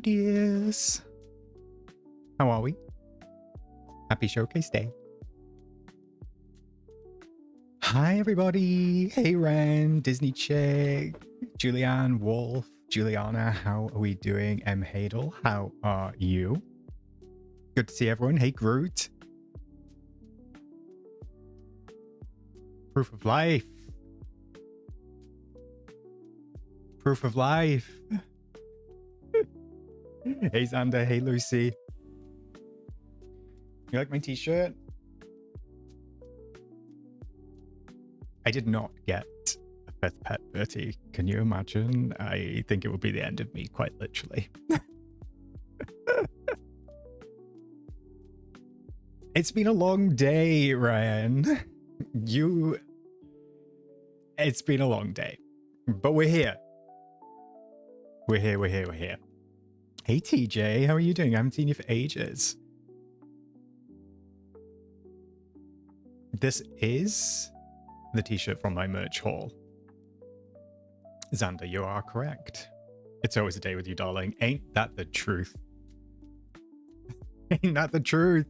dears. How are we? Happy Showcase Day. Hi, everybody. Hey, Ren, Disney Chick, Julianne, Wolf, Juliana. How are we doing? M. Hadel, how are you? Good to see everyone. Hey, Groot. Proof of life. Proof of life. Hey, Xander. Hey, Lucy. You like my t-shirt? I did not get a fifth pet, Bertie. Can you imagine? I think it would be the end of me, quite literally. It's been a long day, Ryan. It's been a long day. But we're here. We're here. Hey, TJ. How are you doing? I haven't seen you for ages. This is the t-shirt from my merch haul. Xander, you are correct. It's always a day with you, darling. Ain't that the truth? Ain't that the truth?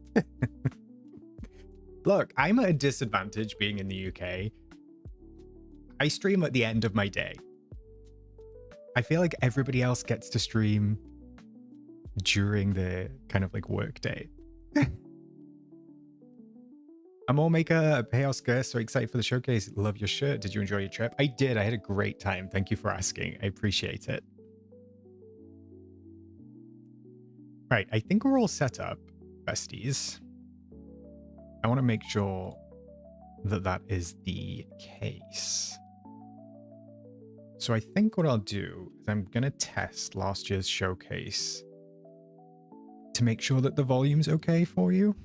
Look, I'm at a disadvantage being in the UK. I stream at the end of my day. I feel like everybody else gets to stream during the kind of like work day. Amor Maker, hey Oscar, so excited for the showcase. Love your shirt. Did you enjoy your trip? I did. I had a great time. Thank you for asking. I appreciate it. Right, I think we're all set up, besties. I want to make sure that that is the case. So I think what I'll do is I'm going to test last year's showcase to make sure that the volume's okay for you.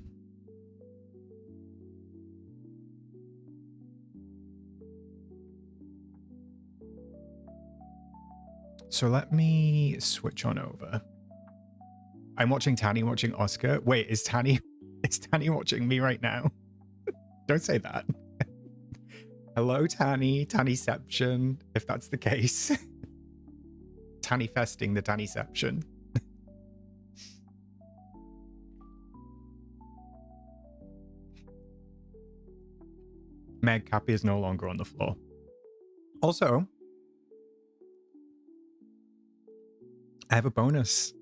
So let me switch on over. I'm watching Tanny watching Oscar. Wait, is Tanny watching me right now? Don't say that. Hello, Tanny. Tannyception, if that's the case. Tanny festing the Tannyception. Meg, Cappy is no longer on the floor. Also, I have a bonus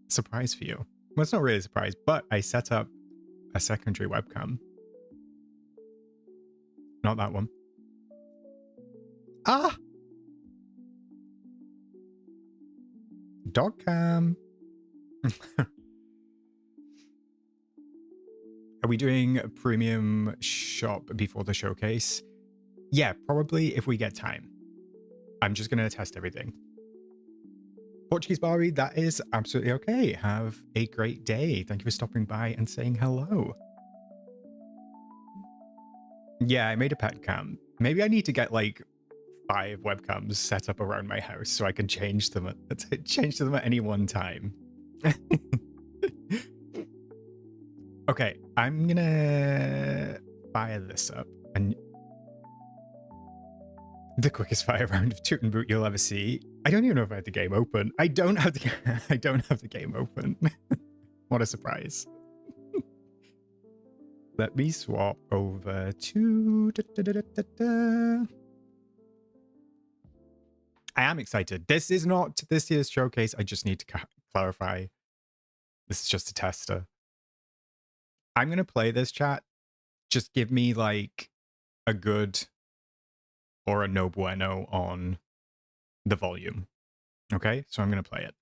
surprise for you. Well, it's not really a surprise, but I set up a secondary webcam. Not that one. Ah! Dog cam. Are we doing a premium shop before the showcase? Yeah, probably if we get time. I'm just going to test everything. Portuguese Barbie, that is absolutely okay. Have a great day. Thank you for stopping by and saying hello. Yeah, I made a pet cam. Maybe I need to get like 5 webcams set up around my house so I can change them at any one time. Okay, I'm gonna fire this up, and the quickest fire round of Toot and Boot you'll ever see. I don't even know if I have the game open. I don't have the game open. What a surprise. Let me swap over to I am excited. This is not this year's showcase. I just need to clarify. This is just a tester. I'm going to play this, chat. Just give me like a good or a no bueno on the volume. Okay, so I'm going to play it.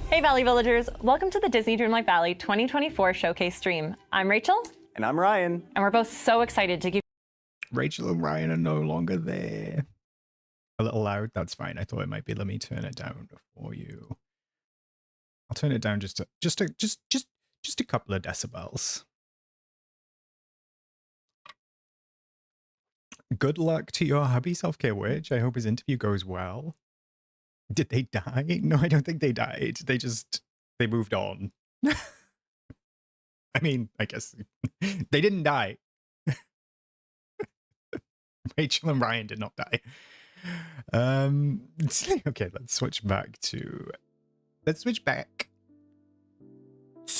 Hey Valley Villagers, welcome to the Disney Dreamlight Valley 2024 Showcase stream. I'm Rachel. And I'm Ryan. And we're both so excited to give Rachel and Ryan are no longer there. A little loud, that's fine. I thought it might be. Let me turn it down for you. I'll turn it down just a couple of decibels. Good luck to your hubby, Self-Care Witch. I hope his interview goes well. Did they die? No, I don't think they died. They moved on. I mean, I guess they didn't die. Rachel and Ryan did not die. Okay, let's switch back to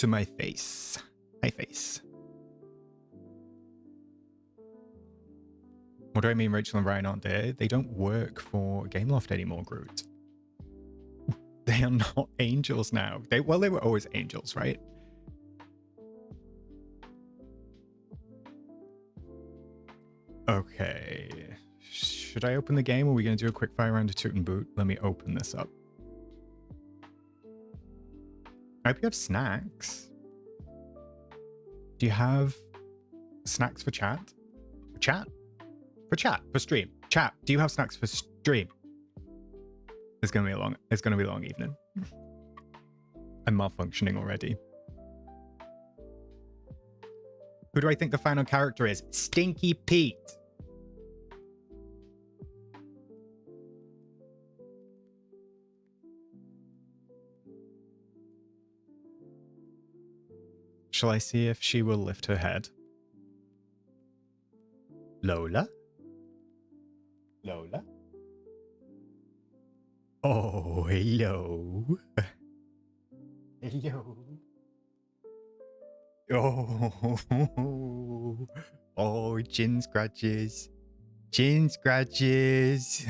my face. My face. What do I mean Rachel and Ryan aren't there? They don't work for Gameloft anymore, Groot. They are not angels now. They were always angels, right? Okay. Should I open the game or are we going to do a quick fire round of Toot and Boot? Let me open this up. I hope you have snacks. Do you have snacks for chat? For chat? For chat? For stream? Chat, do you have snacks for stream? It's gonna be a long evening. I'm malfunctioning already. Who do I think the final character is? Stinky Pete. Shall I see if she will lift her head? Lola? Lola? Oh, hello. Hello. Oh, chin scratches. Chin scratches.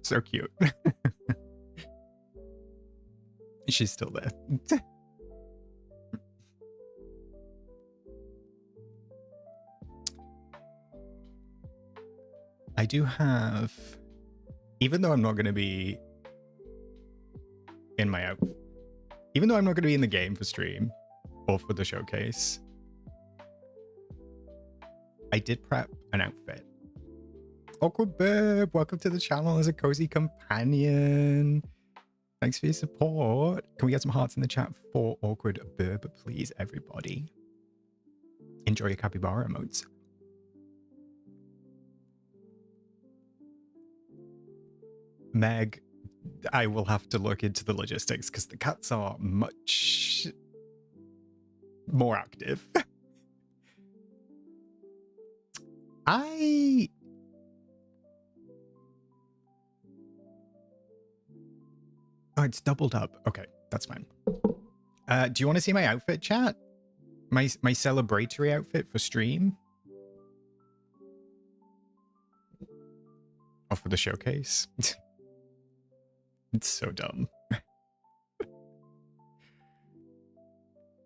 So cute. She's still there. I do have, even though I'm not going to be in my outfit, even though I'm not going to be in the game for stream or for the showcase, I did prep an outfit. Awkward Burb, welcome to the channel as a cozy companion. Thanks for your support. Can we get some hearts in the chat for Awkward Burb, please, everybody? Enjoy your capybara emotes. Meg, I will have to look into the logistics because the cats are much more active. Oh, it's doubled up. Okay, that's fine. Do you want to see my outfit, chat? My celebratory outfit for stream? Or for the showcase? It's so dumb.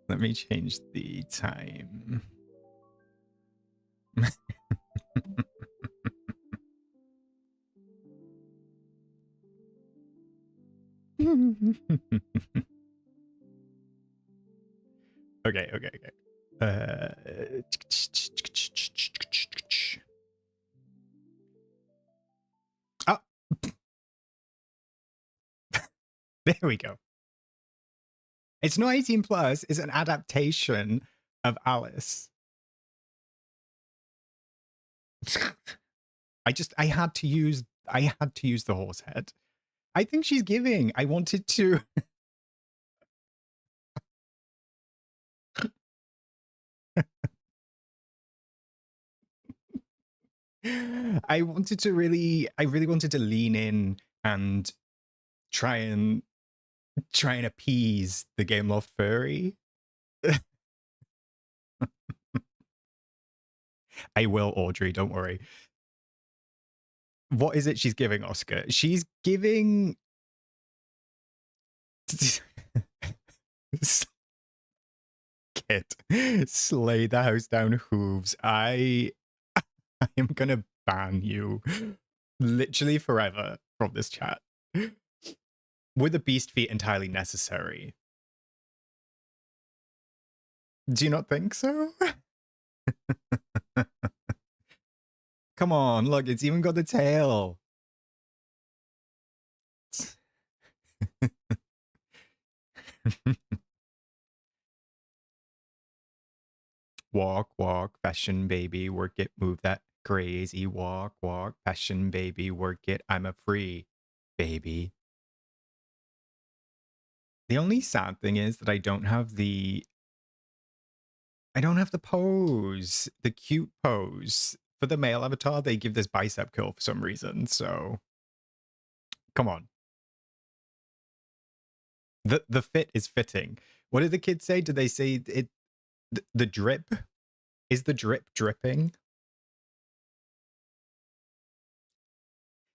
Let me change the time. Okay. Oh. There we go. It's not 18 plus, it's an adaptation of Alice. I had to use the horse head. I think she's giving. I wanted to I really wanted to lean in and try and appease the Gameloft furry. I will, Audrey, don't worry. What is it she's giving, Oscar? She's giving Kit, slay the house down hooves. I am gonna ban you literally forever from this chat. Were the beast feet entirely necessary? Do you not think so? Come on, look, it's even got the tail. Walk, walk, fashion baby, work it, move that crazy. Walk, walk, fashion baby, work it. I'm a free baby. The only sad thing is that I don't have the pose, the cute pose. For the male avatar, they give this bicep curl for some reason, so come on. The fit is fitting. What did the kids say? Did they say it the drip? Is the drip dripping?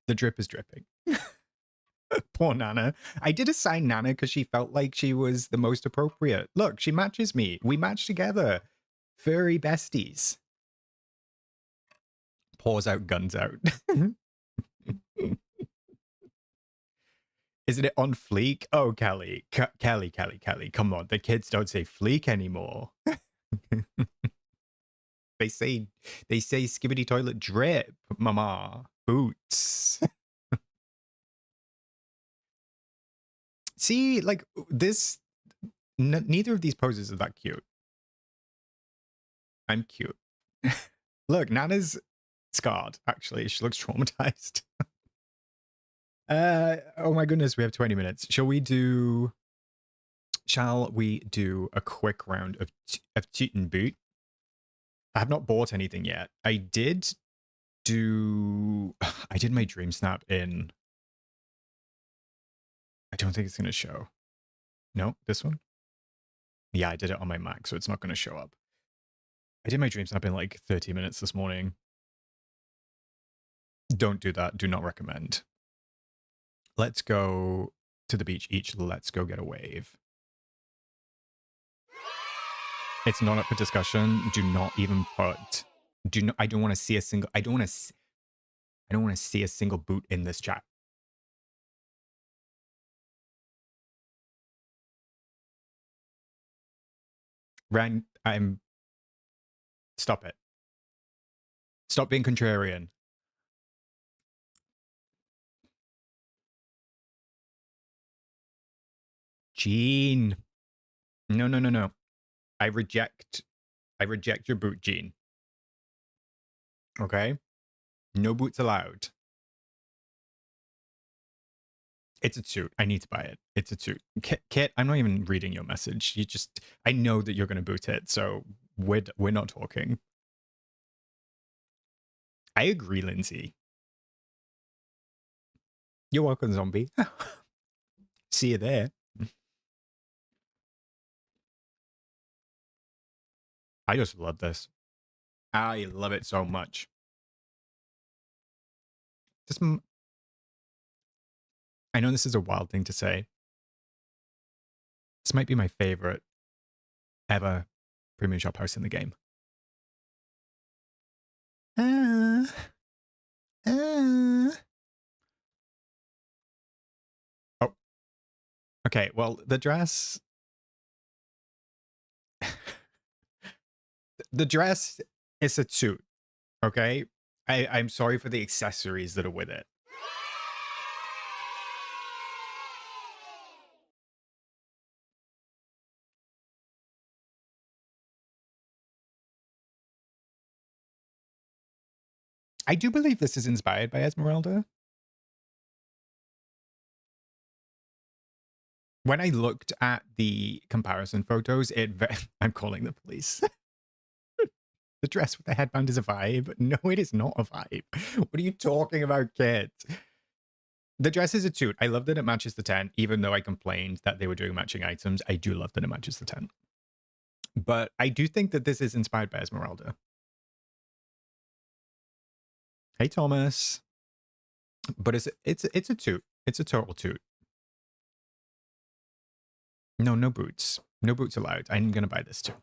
The drip is dripping. Poor Nana. I did assign Nana because she felt like she was the most appropriate. Look, she matches me. We match together. Furry besties. Paws out, guns out. Isn't it on fleek? Oh, Kelly. Kelly. Come on. The kids don't say fleek anymore. They say skibbity toilet drip, mama. Boots. See, like this, neither of these poses are that cute. I'm cute. Look, Nana's scarred, actually. She looks traumatized. Oh my goodness, we have 20 minutes. Shall we do a quick round of toot and boot? I have not bought anything yet. I did my dream snap in, I don't think it's going to show. No, this one? Yeah, I did it on my Mac, so it's not going to show up. I did my dream snap in like 30 minutes this morning. Don't do that. Do not recommend. Let's go to the beach each. Let's go get a wave. It's not up for discussion. Do not even put. I don't want to see a single. I don't want to see a single boot in this chat. Ren, stop it. Stop being contrarian. Gene. No. I reject your boot, Gene. Okay? No boots allowed. It's a toot. I need to buy it. It's a toot. Kit, I'm not even reading your message. I know that you're going to boot it, so we're not talking. I agree, Lindsay. You're welcome, zombie. See you there. I just love this. I love it so much. I know this is a wild thing to say. This might be my favorite ever premium shop house in the game. Oh. Okay, well, the dress... the dress is a suit, okay? I'm sorry for the accessories that are with it. I do believe this is inspired by Esmeralda. When I looked at the comparison photos, I'm calling the police. The dress with the headband is a vibe. No, it is not a vibe. What are you talking about, kids? The dress is a toot. I love that it matches the tent, even though I complained that they were doing matching items. I do love that it matches the tent. But I do think that this is inspired by Esmeralda. Hey, Thomas. But it's a toot. It's a total toot. No boots. No boots allowed. I'm going to buy this too.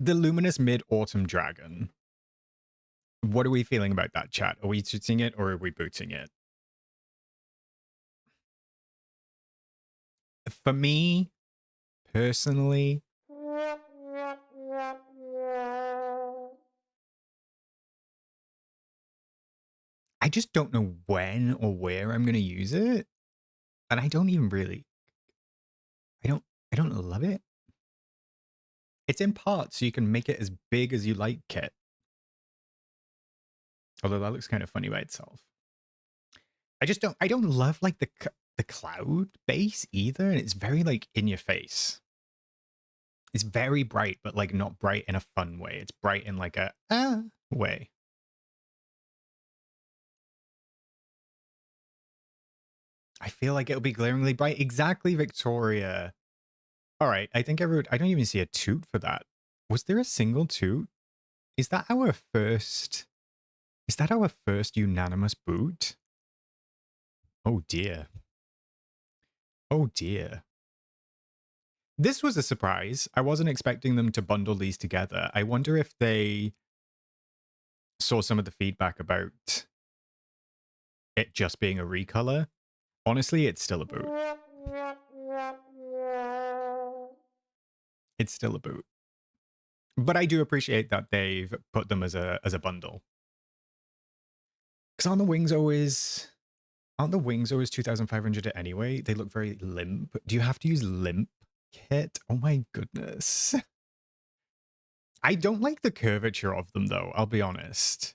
The Luminous Mid-Autumn Dragon. What are we feeling about that, chat? Are we tooting it or are we booting it? For me, personally, I just don't know when or where I'm going to use it. And I don't even really, I don't love it. It's in parts, so you can make it as big as you like it. Although that looks kind of funny by itself. I don't love like the cloud base either. And it's very like in your face. It's very bright, but like not bright in a fun way. It's bright in like a way. I feel like it'll be glaringly bright. Exactly, Victoria. All right, I think I don't even see a toot for that. Was there a single toot? Is that our first? Is that our first unanimous boot? Oh dear. Oh dear. This was a surprise. I wasn't expecting them to bundle these together. I wonder if they saw some of the feedback about it just being a recolor. Honestly, it's still a boot. It's still a boot. But I do appreciate that they've put them as a bundle. Because aren't the wings always 2,500 anyway? They look very limp. Do you have to use limp kit? Oh my goodness. I don't like the curvature of them though, I'll be honest.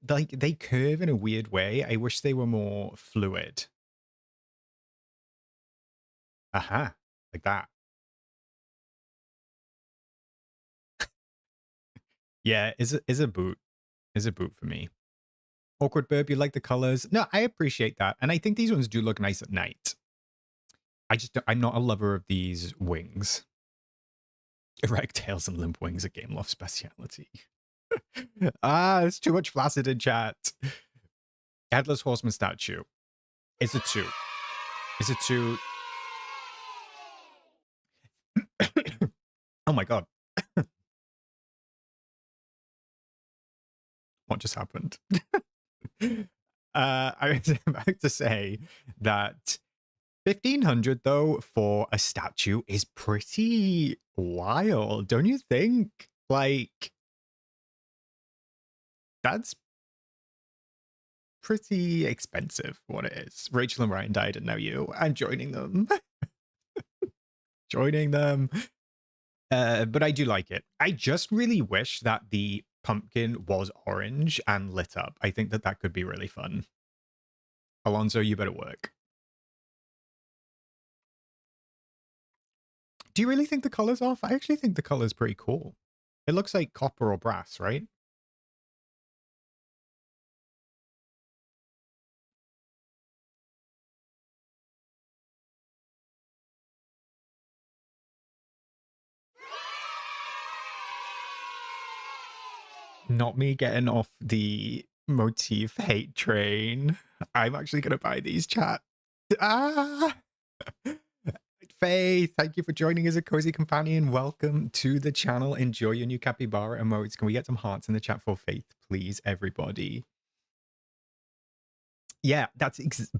Like they curve in a weird way. I wish they were more fluid. Aha, like that. Yeah, is a boot. Is a boot for me. Awkward burp, you like the colors? No, I appreciate that. And I think these ones do look nice at night. I'm not a lover of these wings. Erect tails and limp wings are Game Loft speciality. It's too much flaccid in chat. Headless Horseman statue. It's a 2. It's a 2. Oh my god. What just happened? I was about to say that 1,500 though for a statue is pretty wild, don't you think? Like, that's pretty expensive what it is. Rachel and Ryan died and now you. I'm joining them. Joining them. But I do like it. I just really wish that the pumpkin was orange and lit up. I think that could be really fun. Alonso, you better work. Do you really think the color's off? I actually think the color's pretty cool. It looks like copper or brass, right? Not me getting off the motif hate train. I'm actually going to buy these, chat. Ah! Faith, thank you for joining as a cozy companion. Welcome to the channel. Enjoy your new capybara emotes. Can we get some hearts in the chat for Faith, please, everybody? Yeah,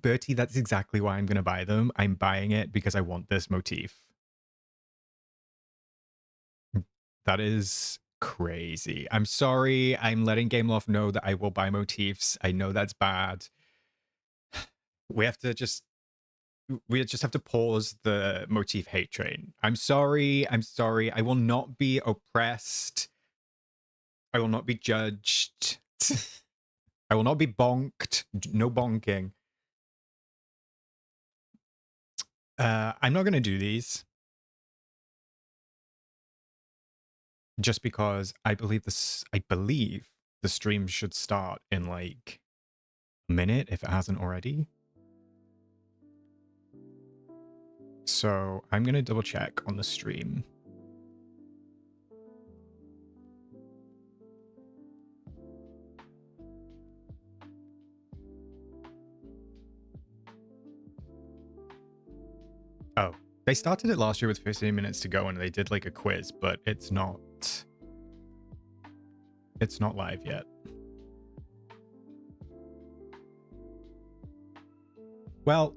Bertie, that's exactly why I'm going to buy them. I'm buying it because I want this motif. That is crazy. I'm sorry. I'm letting Gameloft know that I will buy motifs. I know that's bad. We just have to pause the motif hate train. I'm sorry. I'm sorry. I will not be oppressed. I will not be judged. I will not be bonked. No bonking. I'm not going to do these. Just because I believe the stream should start in like a minute if it hasn't already. So I'm going to double check on the stream. Oh, they started it last year with 15 minutes to go and they did like a quiz, but it's not live yet. Well,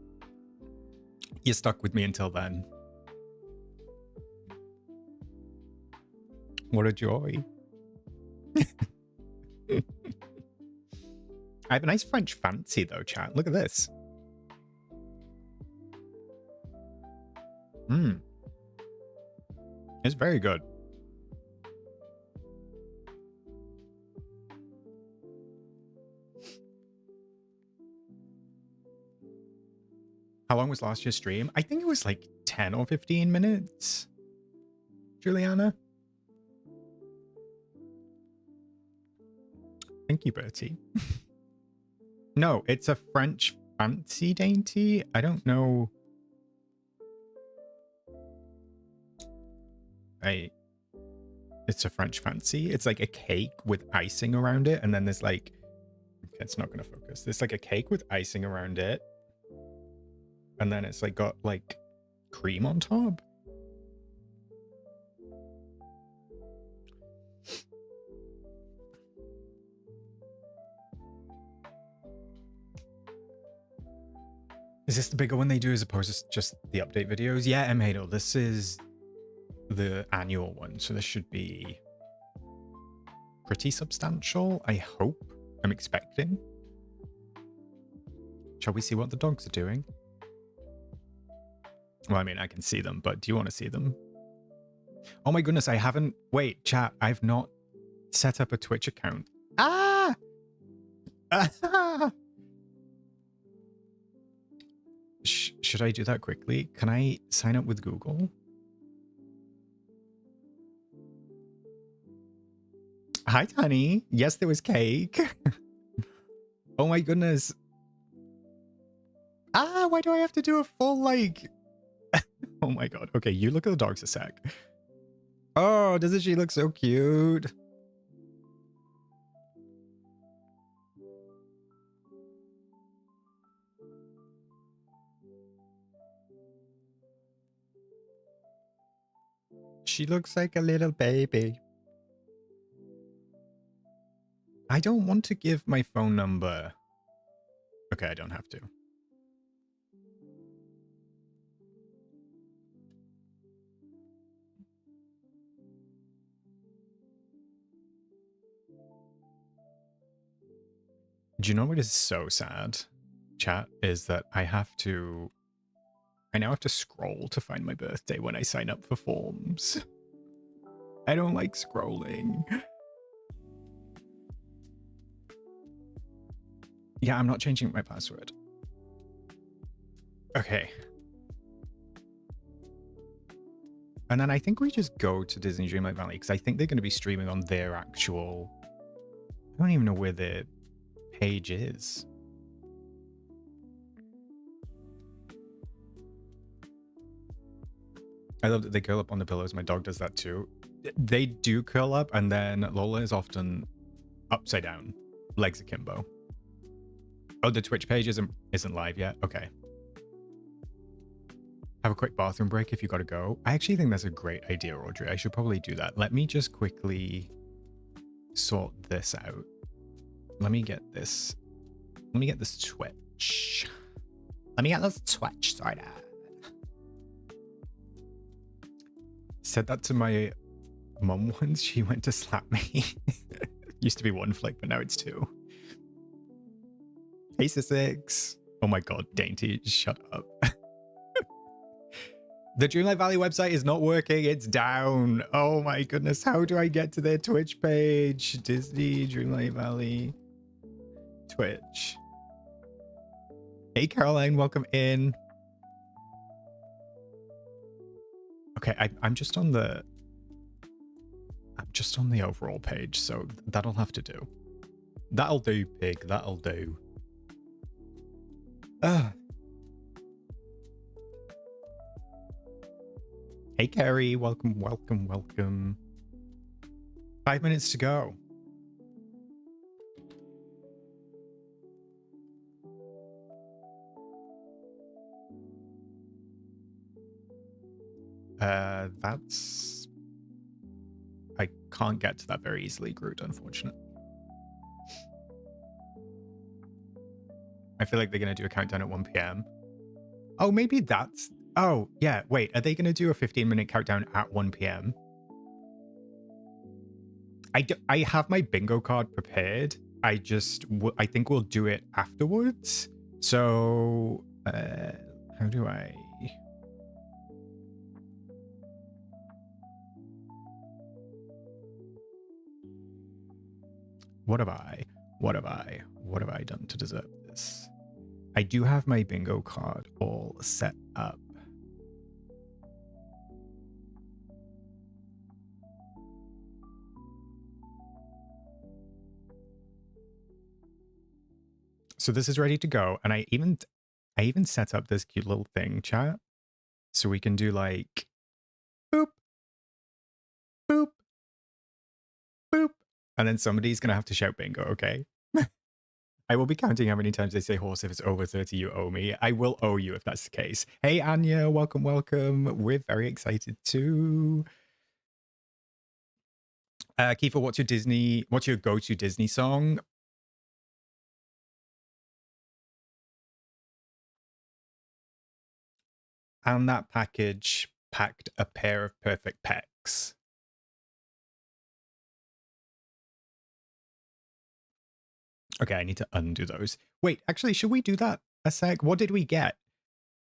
you're stuck with me until then. What a joy. I have a nice French fancy though, chat. Look at this. It's very good. How long was last year's stream? I think it was like 10 or 15 minutes. Juliana? Thank you, Bertie. No, it's a French fancy dainty. I don't know. It's a French fancy. It's like a cake with icing around it. And then there's like, okay, it's not going to focus. There's like a cake with icing around it. And then it's like got like cream on top. Is this the bigger one they do as opposed to just the update videos? Yeah, Hadel, this is the annual one, so this should be pretty substantial, I hope. I'm expecting. Shall we see what the dogs are doing? Well, I mean, I can see them, but do you want to see them? Oh my goodness, I haven't... Wait, chat, I've not set up a Twitch account. Ah! Ah! Should I do that quickly? Can I sign up with Google? Hi, Tani. Yes, there was cake. Oh my goodness. Ah, why do I have to do a full, like... Oh my god. Okay, you look at the dogs a sec. Oh, doesn't she look so cute? She looks like a little baby. I don't want to give my phone number. Okay, I don't have to. Do you know what is so sad, chat? Is that I now have to scroll to find my birthday when I sign up for forms. I don't like scrolling. Yeah, I'm not changing my password. Okay. And then I think we just go to Disney Dreamlight Valley because I think they're going to be streaming on their actual... I don't even know where their page is. I love that they curl up on the pillows. My dog does that too. They do curl up, and then Lola is often upside down, legs akimbo. Oh, the Twitch page isn't live yet? Okay. Have a quick bathroom break if you gotta go. I actually think that's a great idea, Audrey. I should probably do that. Let me just quickly sort this out. Let me get this Twitch. Let me get this Twitch sorted out. Said that to my mum once. She went to slap me. Used to be one flick, but now it's two. Hey, Six. Oh my god, Dainty, shut up. The Dreamlight Valley website is not working. It's down. Oh my goodness. How do I get to their Twitch page? Disney Dreamlight Valley Twitch. Hey, Caroline, welcome in. Okay, I'm just on the overall page, so that'll have to do. That'll do, pig. That'll do. Hey, Carrie. Welcome, welcome, welcome. 5 minutes to go. That's... I can't get to that very easily, Groot, unfortunately. I feel like they're going to do a countdown at 1 p.m. Oh, maybe that's... Oh, yeah, wait. Are they going to do a 15-minute countdown at 1 p.m.? I have my bingo card prepared. I think we'll do it afterwards. So, how do I? What have I done to deserve this? I do have my bingo card all set up. So this is ready to go. And I even set up this cute little thing, chat. So we can do like boop, boop, boop. And then somebody's going to have to shout bingo, okay? I will be counting how many times they say horse. If it's over 30, you owe me. I will owe you if that's the case. Hey, Anya, welcome, welcome. We're very excited too. Kiefer, what's your go-to Disney song? And that package packed a pair of perfect pecs. Okay, I need to undo those. Wait, actually, should we do that a sec? What did we get?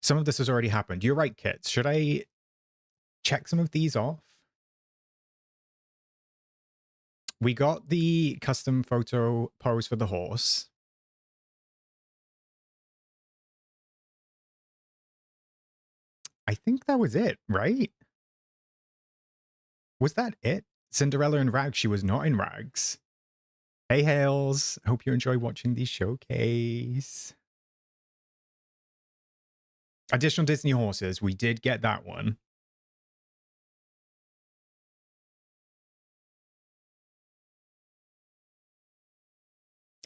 Some of this has already happened. You're right, Kits. Should I check some of these off? We got the custom photo pose for the horse. I think that was it, right? Was that it? Cinderella in rags. She was not in rags. Hey, Hales. Hope you enjoy watching the showcase. Additional Disney horses. We did get that one.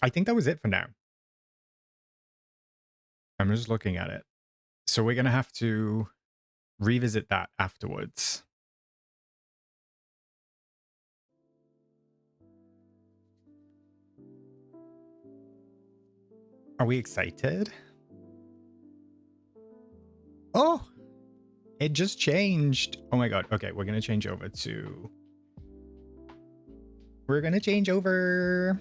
I think that was it for now. I'm just looking at it. So we're going to have to revisit that afterwards. Are we excited? Oh, it just changed. Oh my God. Okay, we're going to change over to... We're going to change over...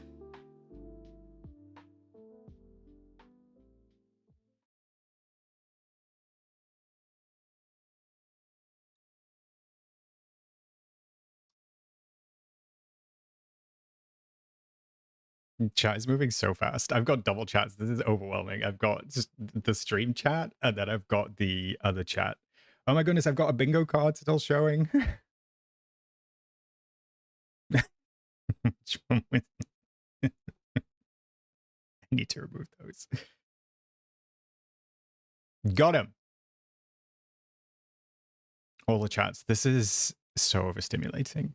Chat is moving so fast. I've got double chats. This is overwhelming. I've got just the stream chat and then I've got the other chat. Oh my goodness, I've got a bingo card still showing. I need to remove those. Got him. All the chats. This is so overstimulating.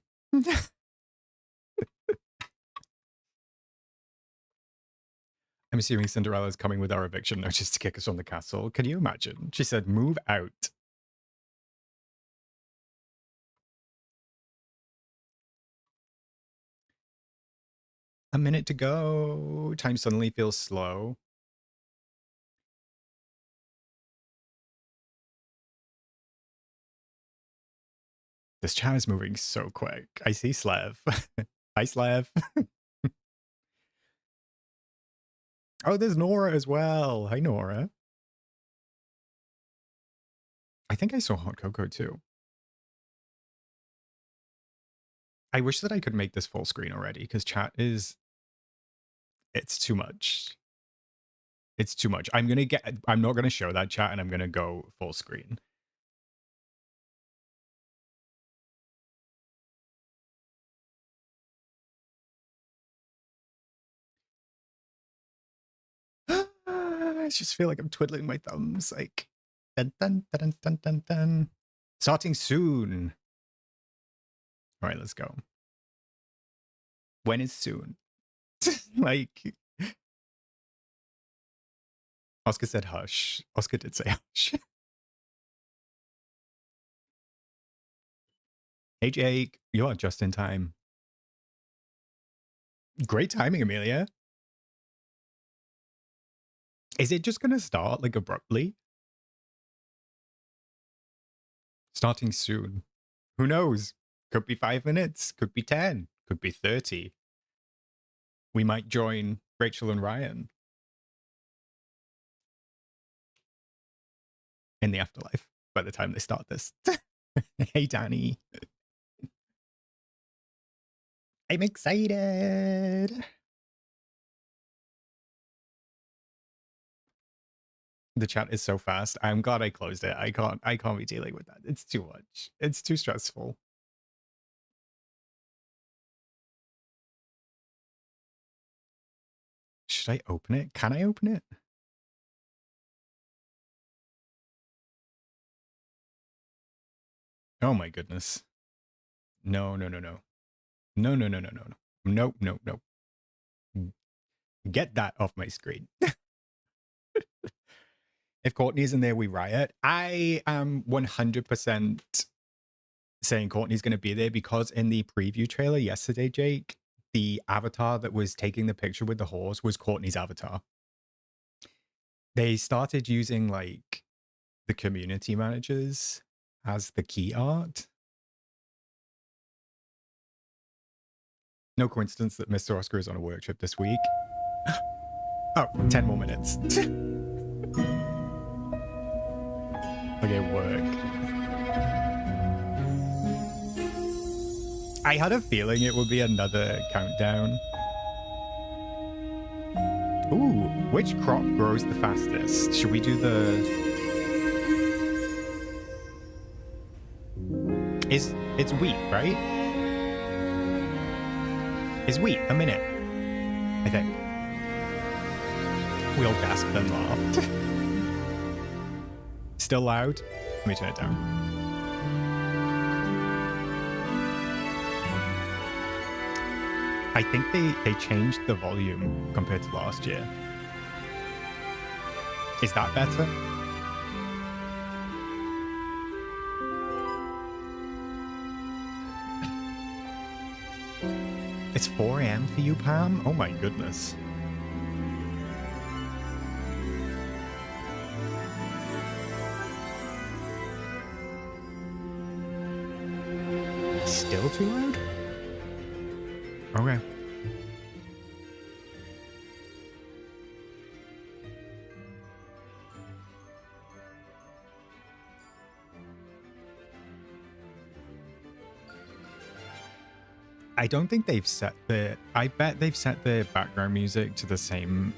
I'm assuming Cinderella's coming with our eviction notice to kick us from the castle. Can you imagine? She said, move out. A minute to go. Time suddenly feels slow. This chat is moving so quick. I see Slev. Hi, Slev. Oh, there's Nora as well. Hi, Nora. I think I saw Hot Cocoa too. I wish that I could make this full screen already because chat is... It's too much. It's too much. I'm not going to show that chat and I'm going to go full screen. I just feel like I'm twiddling my thumbs, like dun dun dun dun dun dun. Starting soon. All right, let's go. When is soon? Like, Oscar said hush. Oscar did say hush. Hey Jake, you are just in time. Great timing, Amelia. Is it just gonna start like abruptly? Starting soon. Who knows? Could be 5 minutes, could be 10, could be 30. We might join Rachel and Ryan in the afterlife by the time they start this. Hey, Danny. I'm excited. The chat is so fast. I'm glad I closed it. I can't be dealing with that. It's too much. It's too stressful. Should I open it? Can I open it? Oh my goodness. No, no, no, no. No, no, no, no, no, no. Nope, nope, nope. Get that off my screen. If Courtney's in there, we riot. I am 100% saying Courtney's going to be there because in the preview trailer yesterday, Jake, the avatar that was taking the picture with the horse was Courtney's avatar. They started using like the community managers as the key art. No coincidence that Mr. Oscar is on a work trip this week. Oh, 10 more minutes. Okay, work. I had a feeling it would be another countdown. Ooh, which crop grows the fastest? Should we do the... It's wheat, right? Is wheat a minute? I think. We all gasped and laughed. Still loud? Let me turn it down. I think they changed the volume compared to last year. Is that better? It's 4 a.m. for you, Pam? Oh my goodness. Still too loud? Okay. I don't think they've set the... I bet they've set the background music to the same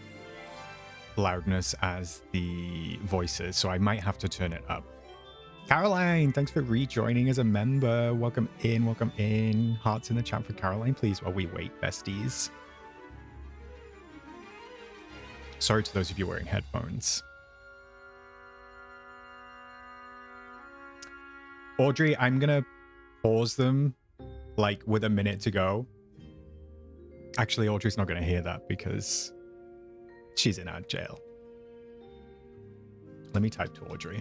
loudness as the voices, so I might have to turn it up. Caroline, thanks for rejoining as a member. Welcome in, welcome in. Hearts in the chat for Caroline, please, while we wait, besties. Sorry to those of you wearing headphones. Audrey, I'm gonna pause them like with a minute to go. Actually, Audrey's not gonna hear that because she's in our jail. Let me type to Audrey.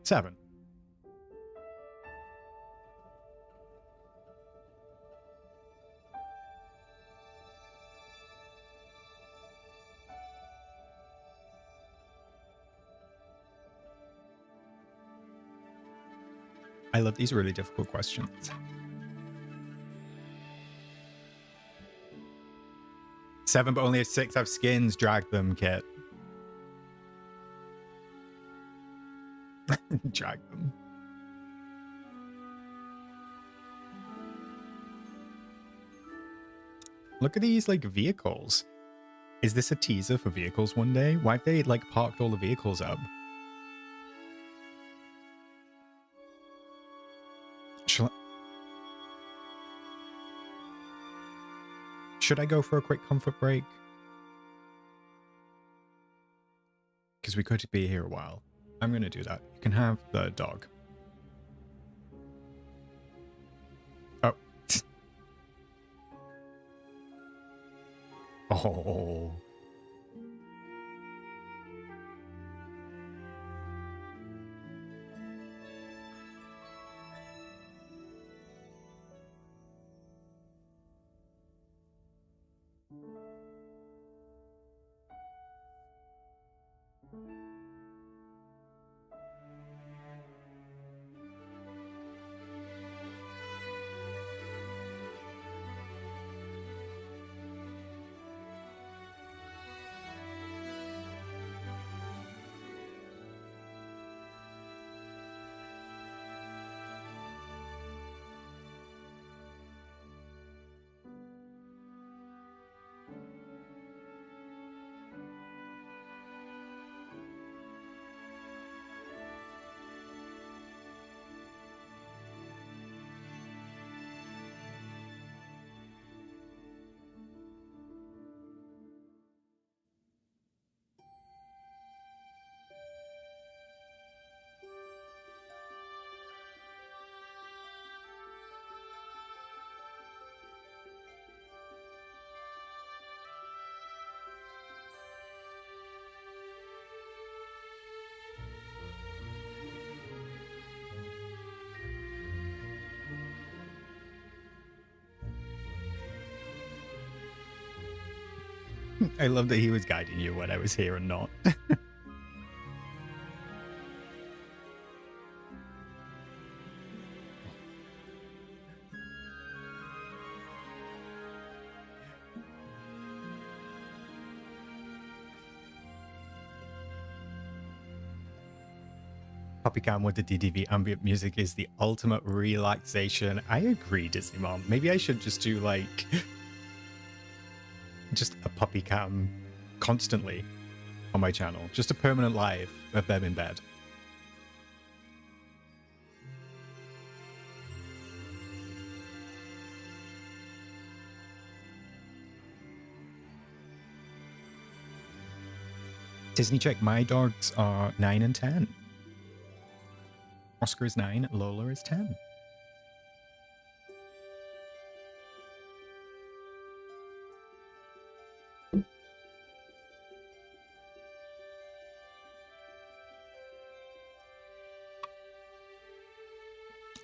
Seven. I love these really difficult questions. 7, but only if 6 have skins. Drag them, Kit. Drag them. Look at these, like, vehicles. Is this a teaser for vehicles one day? Why have they, like, parked all the vehicles up? Should I go for a quick comfort break? Because we could be here a while. I'm going to do that. You can have the dog. Oh. Oh. I love that he was guiding you when I was here and not. Poppycam with the DDV ambient music is the ultimate relaxation. I agree, Disney Mom. Maybe I should just do like just a Poppycam constantly on my channel. Just a permanent live of them in bed. Disney check, my dogs are 9 and 10. Oscar is 9, Lola is 10.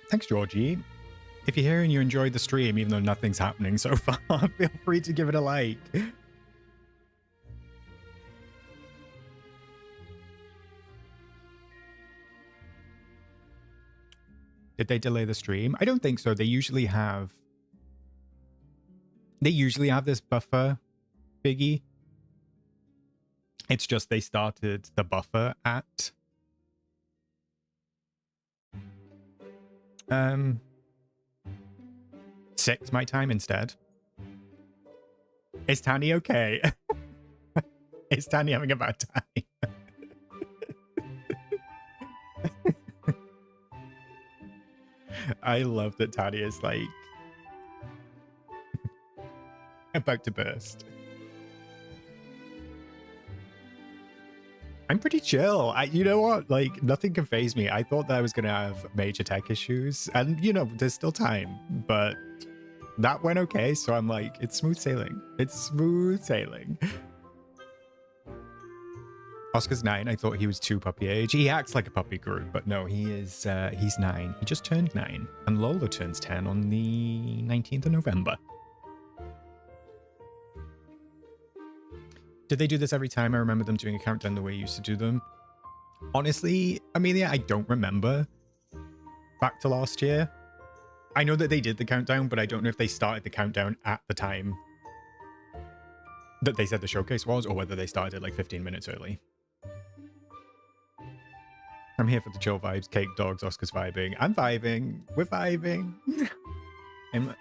Thanks, Georgie. If you're here and you enjoyed the stream, even though nothing's happening so far, feel free to give it a like. Did they delay the stream? I don't think so. They usually have this buffer, Biggie. It's just they started the buffer at 6 my time instead. Is Tani okay? Is Tani having a bad time? I love that Tani is like about to burst. I'm pretty chill. You know what? Like, nothing can faze me. I thought that I was going to have major tech issues. And, you know, there's still time. But that went okay. So I'm like, it's smooth sailing. It's smooth sailing. Oscar's 9. I thought he was 2 puppy age. He acts like a puppy group. But no, he's 9. He just turned 9. And Lola turns 10 on the 19th of November. Did they do this every time? I remember them doing a countdown the way you used to do them. Honestly, Amelia, I don't remember back to last year. I know that they did the countdown, but I don't know if they started the countdown at the time that they said the showcase was, or whether they started it like 15 minutes early. I'm here for the chill vibes. Cake dogs, Oscar's vibing. I'm vibing. We're vibing.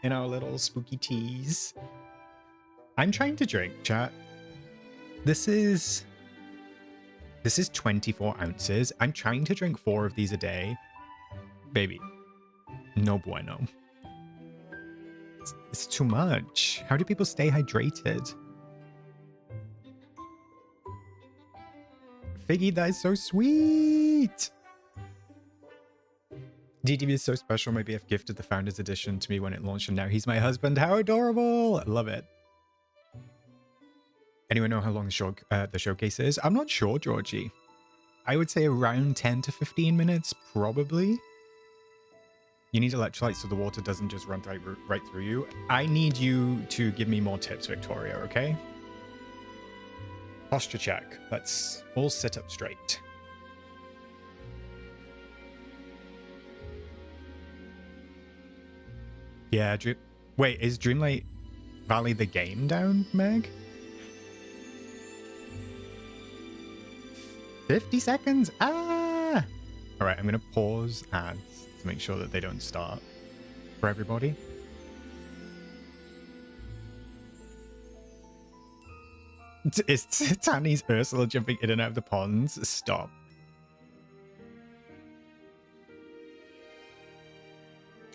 in our little spooky teas. I'm trying to drink, chat. This is 24 ounces. I'm trying to drink 4 of these a day. Baby, no bueno. It's too much. How do people stay hydrated? Figgy, that is so sweet. DDB is so special. My BF gifted the Founders Edition to me when it launched, and now he's my husband. How adorable. I love it. Anyone know how long the showcase is? I'm not sure, Georgie. I would say around 10 to 15 minutes, probably. You need electrolytes so the water doesn't just run right through you. I need you to give me more tips, Victoria, okay? Posture check. Let's all sit up straight. Yeah, wait, is Dreamlight Valley the game down, Meg? 50 seconds? Ah! All right, I'm going to pause ads to make sure that they don't start for everybody. Is Tani's Ursula jumping in and out of the ponds? Stop.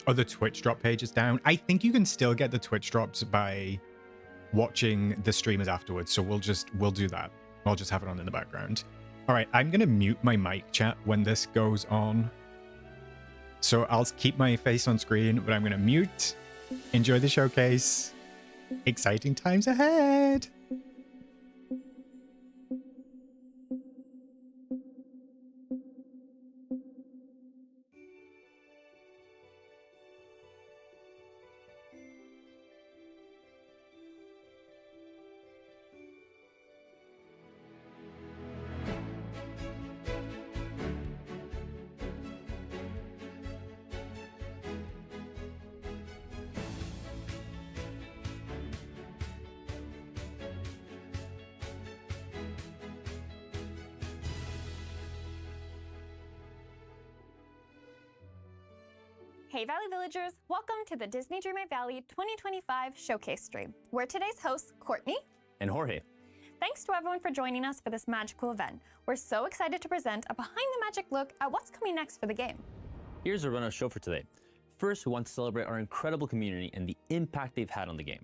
Oh, the Twitch drop page is down. I think you can still get the Twitch drops by watching the streamers afterwards. So we'll do that. I'll just have it on in the background. All right, I'm going to mute my mic chat when this goes on. So I'll keep my face on screen, but I'm going to mute. Enjoy the showcase. Exciting times ahead. Hey Valley Villagers, welcome to the Disney Dreamlight Valley 2025 Showcase stream. We're today's hosts, Courtney and Jorge. Thanks to everyone for joining us for this magical event. We're so excited to present a behind-the-magic look at what's coming next for the game. Here's a run-of show for today. First, we want to celebrate our incredible community and the impact they've had on the game.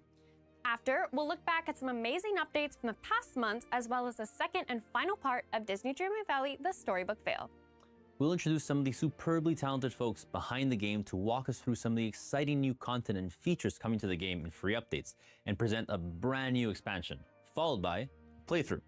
After, we'll look back at some amazing updates from the past months, as well as the second and final part of Disney Dreamlight Valley, the Storybook Vale. We'll introduce some of the superbly talented folks behind the game to walk us through some of the exciting new content and features coming to the game in free updates, and present a brand new expansion, followed by playthrough.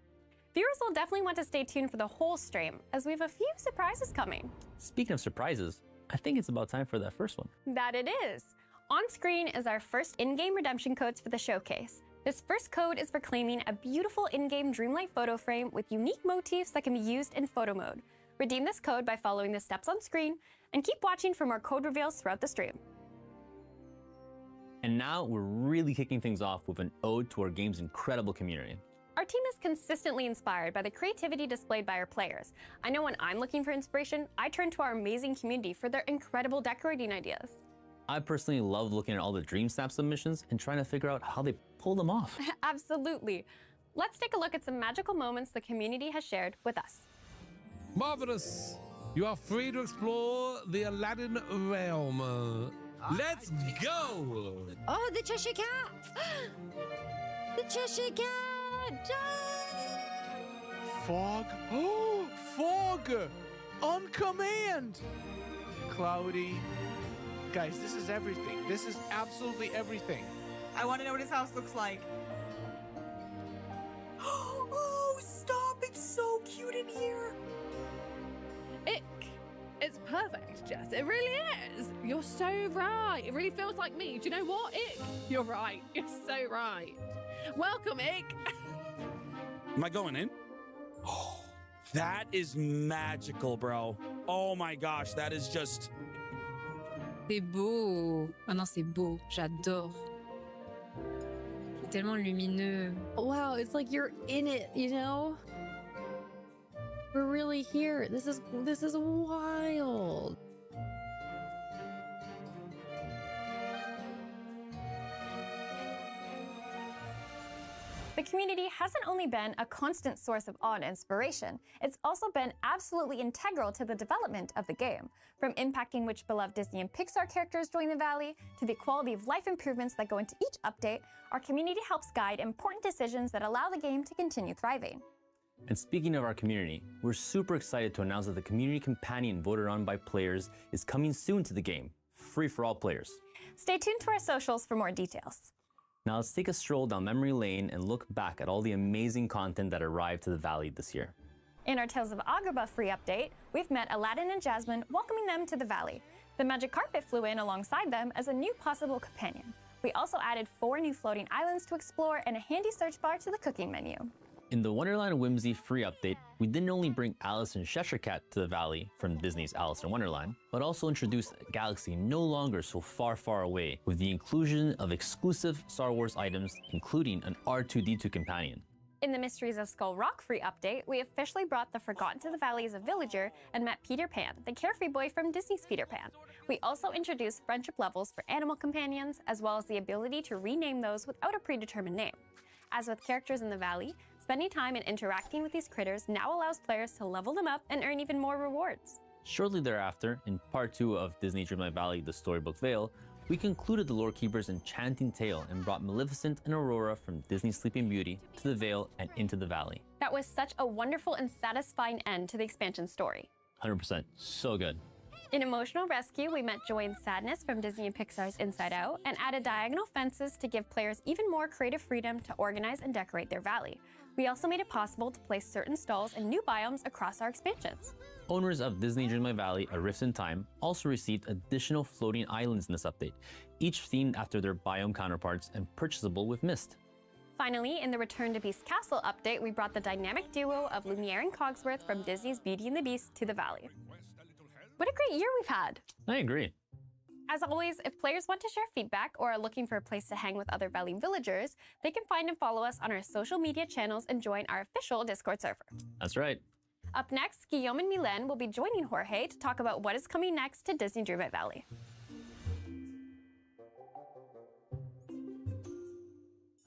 Viewers will definitely want to stay tuned for the whole stream, as we have a few surprises coming. Speaking of surprises, I think it's about time for that first one. That it is. On screen is our first in-game redemption codes for the showcase. This first code is for claiming a beautiful in-game Dreamlight photo frame with unique motifs that can be used in photo mode. Redeem this code by following the steps on screen, and keep watching for more code reveals throughout the stream. And now we're really kicking things off with an ode to our game's incredible community. Our team is consistently inspired by the creativity displayed by our players. I know when I'm looking for inspiration, I turn to our amazing community for their incredible decorating ideas. I personally love looking at all the Dream Snap submissions and trying to figure out how they pull them off. Absolutely. Let's take a look at some magical moments the community has shared with us. Marvelous! You are free to explore the Aladdin realm. Let's go! Oh, the Cheshire Cat! The Cheshire Cat! Fog? Oh, fog! On command! Cloudy. Guys, this is everything. This is absolutely everything. I want to know what his house looks like. Oh, stop! It's so cute in here. Ick. It's perfect, Jess. It really is. You're so right. It really feels like me. Do you know what, Ick? You're right. You're so right. Welcome, Ick. Am I going in? Oh, that is magical, bro. Oh my gosh, that is just... C'est beau. Oh non, c'est beau. J'adore. C'est tellement lumineux. Wow, it's like you're in it, you know? We're really here. This is wild. The community hasn't only been a constant source of awe and inspiration, it's also been absolutely integral to the development of the game. From impacting which beloved Disney and Pixar characters join the Valley, to the quality of life improvements that go into each update, our community helps guide important decisions that allow the game to continue thriving. And speaking of our community, we're super excited to announce that the community companion voted on by players is coming soon to the game, free for all players. Stay tuned to our socials for more details. Now let's take a stroll down memory lane and look back at all the amazing content that arrived to the Valley this year. In our Tales of Agrabah free update, we've met Aladdin and Jasmine, welcoming them to the Valley. The magic carpet flew in alongside them as a new possible companion. We also added 4 new floating islands to explore and a handy search bar to the cooking menu. In the Wonderland Whimsy free update, we didn't only bring Alice and Cheshire Cat to the Valley from Disney's Alice in Wonderland, but also introduced a galaxy no longer so far, far away with the inclusion of exclusive Star Wars items, including an R2-D2 companion. In the Mysteries of Skull Rock free update, we officially brought the Forgotten to the Valley as a villager and met Peter Pan, the carefree boy from Disney's Peter Pan. We also introduced friendship levels for animal companions, as well as the ability to rename those without a predetermined name. As with characters in the Valley, spending time and interacting with these critters now allows players to level them up and earn even more rewards. Shortly thereafter, in Part 2 of Disney Dreamlight Valley, the Storybook Vale, we concluded the Lore Keeper's enchanting tale and brought Maleficent and Aurora from Disney's Sleeping Beauty to the Vale and into the Valley. That was such a wonderful and satisfying end to the expansion story. 100%, so good. In Emotional Rescue, we met Joy and Sadness from Disney and Pixar's Inside Out and added diagonal fences to give players even more creative freedom to organize and decorate their valley. We also made it possible to place certain stalls and new biomes across our expansions. Owners of Disney Dreamlight Valley, A Rift in Time, also received additional floating islands in this update, each themed after their biome counterparts and purchasable with Mist. Finally, in the Return to Beast Castle update, we brought the dynamic duo of Lumiere and Cogsworth from Disney's Beauty and the Beast to the Valley. What a great year we've had! I agree. As always, if players want to share feedback or are looking for a place to hang with other Valley villagers, they can find and follow us on our social media channels and join our official Discord server. That's right. Up next, Guillaume and Mylène will be joining Jorge to talk about what is coming next to Disney Dreamlight Valley.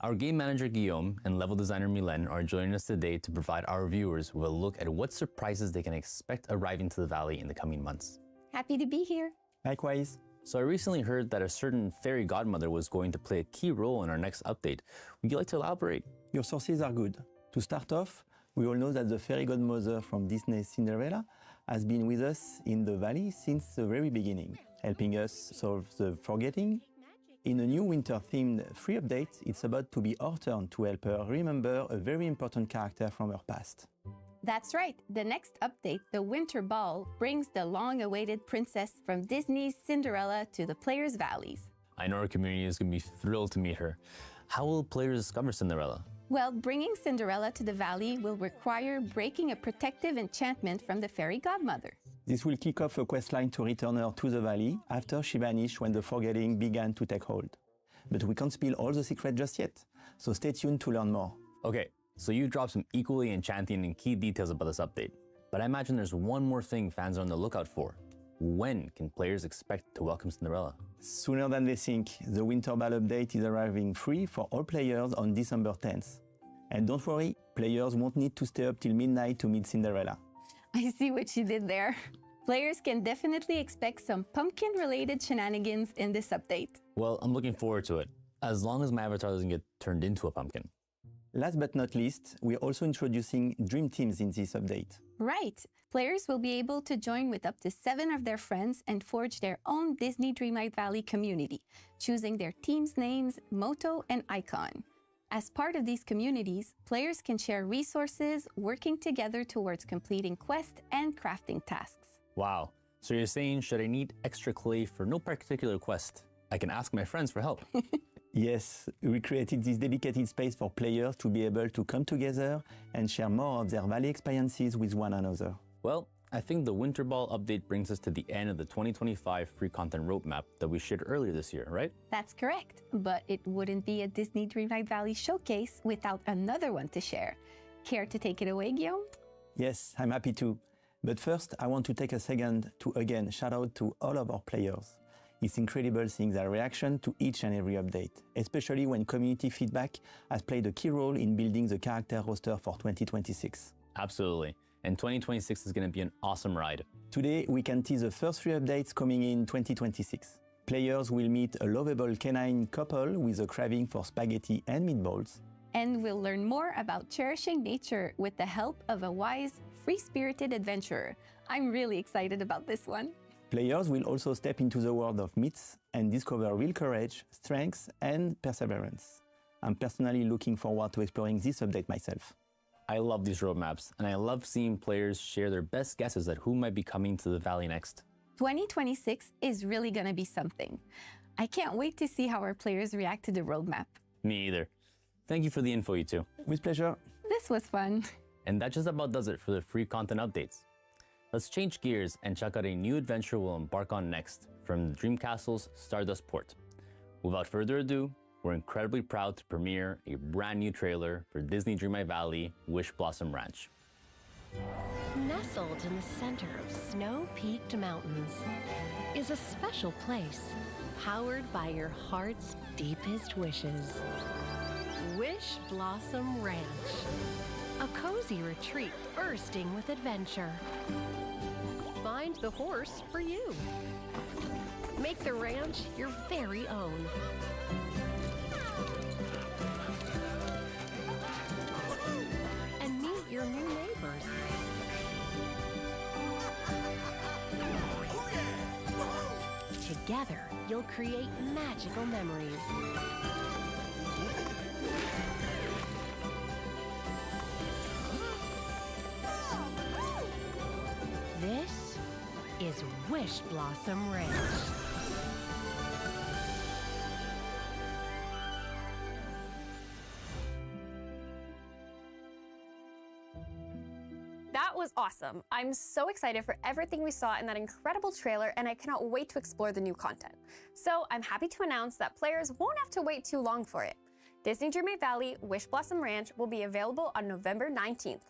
Our game manager Guillaume and level designer Mylène are joining us today to provide our viewers with a look at what surprises they can expect arriving to the valley in the coming months. Happy to be here. Likewise. So I recently heard that a certain fairy godmother was going to play a key role in our next update. Would you like to elaborate? Your sources are good. To start off, we all know that the fairy godmother from Disney's Cinderella has been with us in the valley since the very beginning, helping us solve the forgetting. In a new winter-themed free update, it's about to be our turn to help her remember a very important character from her past. That's right. The next update, the Winter Ball, brings the long-awaited princess from Disney's Cinderella to the players' valleys. I know our community is going to be thrilled to meet her. How will players discover Cinderella? Well, bringing Cinderella to the valley will require breaking a protective enchantment from the fairy godmother. This will kick off a questline to return her to the valley after she vanished when the forgetting began to take hold. But we can't spill all the secrets just yet, so stay tuned to learn more. Okay, so you dropped some equally enchanting and key details about this update, but I imagine there's one more thing fans are on the lookout for. When can players expect to welcome Cinderella? Sooner than they think, the Winter Ball update is arriving free for all players on December 10th. And don't worry, players won't need to stay up till midnight to meet Cinderella. I see what you did there. Players can definitely expect some pumpkin-related shenanigans in this update. Well, I'm looking forward to it, as long as my avatar doesn't get turned into a pumpkin. Last but not least, we're also introducing Dream Teams in this update. Right. Players will be able to join with up to 7 of their friends and forge their own Disney Dreamlight Valley community, choosing their team's names, motto, and icon. As part of these communities, players can share resources, working together towards completing quests and crafting tasks. Wow. So you're saying, should I need extra clay for no particular quest, I can ask my friends for help? Yes, we created this dedicated space for players to be able to come together and share more of their valley experiences with one another. Well, I think the Winter Ball update brings us to the end of the 2025 free content roadmap that we shared earlier this year, right? That's correct, but it wouldn't be a Disney Dreamlight Valley Showcase without another one to share. Care to take it away, Guillaume? Yes, I'm happy to. But first, I want to take a second to again shout out to all of our players. It's incredible seeing their reaction to each and every update, especially when community feedback has played a key role in building the character roster for 2026. Absolutely. And 2026 is going to be an awesome ride. Today, we can tease the first 3 updates coming in 2026. Players will meet a lovable canine couple with a craving for spaghetti and meatballs. And we'll learn more about cherishing nature with the help of a wise, free-spirited adventurer. I'm really excited about this one. Players will also step into the world of myths and discover real courage, strength, and perseverance. I'm personally looking forward to exploring this update myself. I love these roadmaps, and I love seeing players share their best guesses at who might be coming to the valley next. 2026 is really going to be something. I can't wait to see how our players react to the roadmap. Me either. Thank you for the info, you two. With pleasure. This was fun. And that just about does it for the free content updates. Let's change gears and check out a new adventure we'll embark on next from the Dream Castle's Stardust Port. Without further ado, we're incredibly proud to premiere a brand new trailer for Disney Dreamlight Valley Wishblossom Ranch. Nestled in the center of snow-peaked mountains is a special place powered by your heart's deepest wishes. Wishblossom Ranch, a cozy retreat bursting with adventure. Find the horse for you. Make the ranch your very own. And meet your new neighbors. Together, you'll create magical memories. This is Wishblossom Ranch. That was awesome. I'm so excited for everything we saw in that incredible trailer, and I cannot wait to explore the new content. So I'm happy to announce that players won't have to wait too long for it. Disney Dreamlight Valley Wishblossom Ranch will be available on November 19th.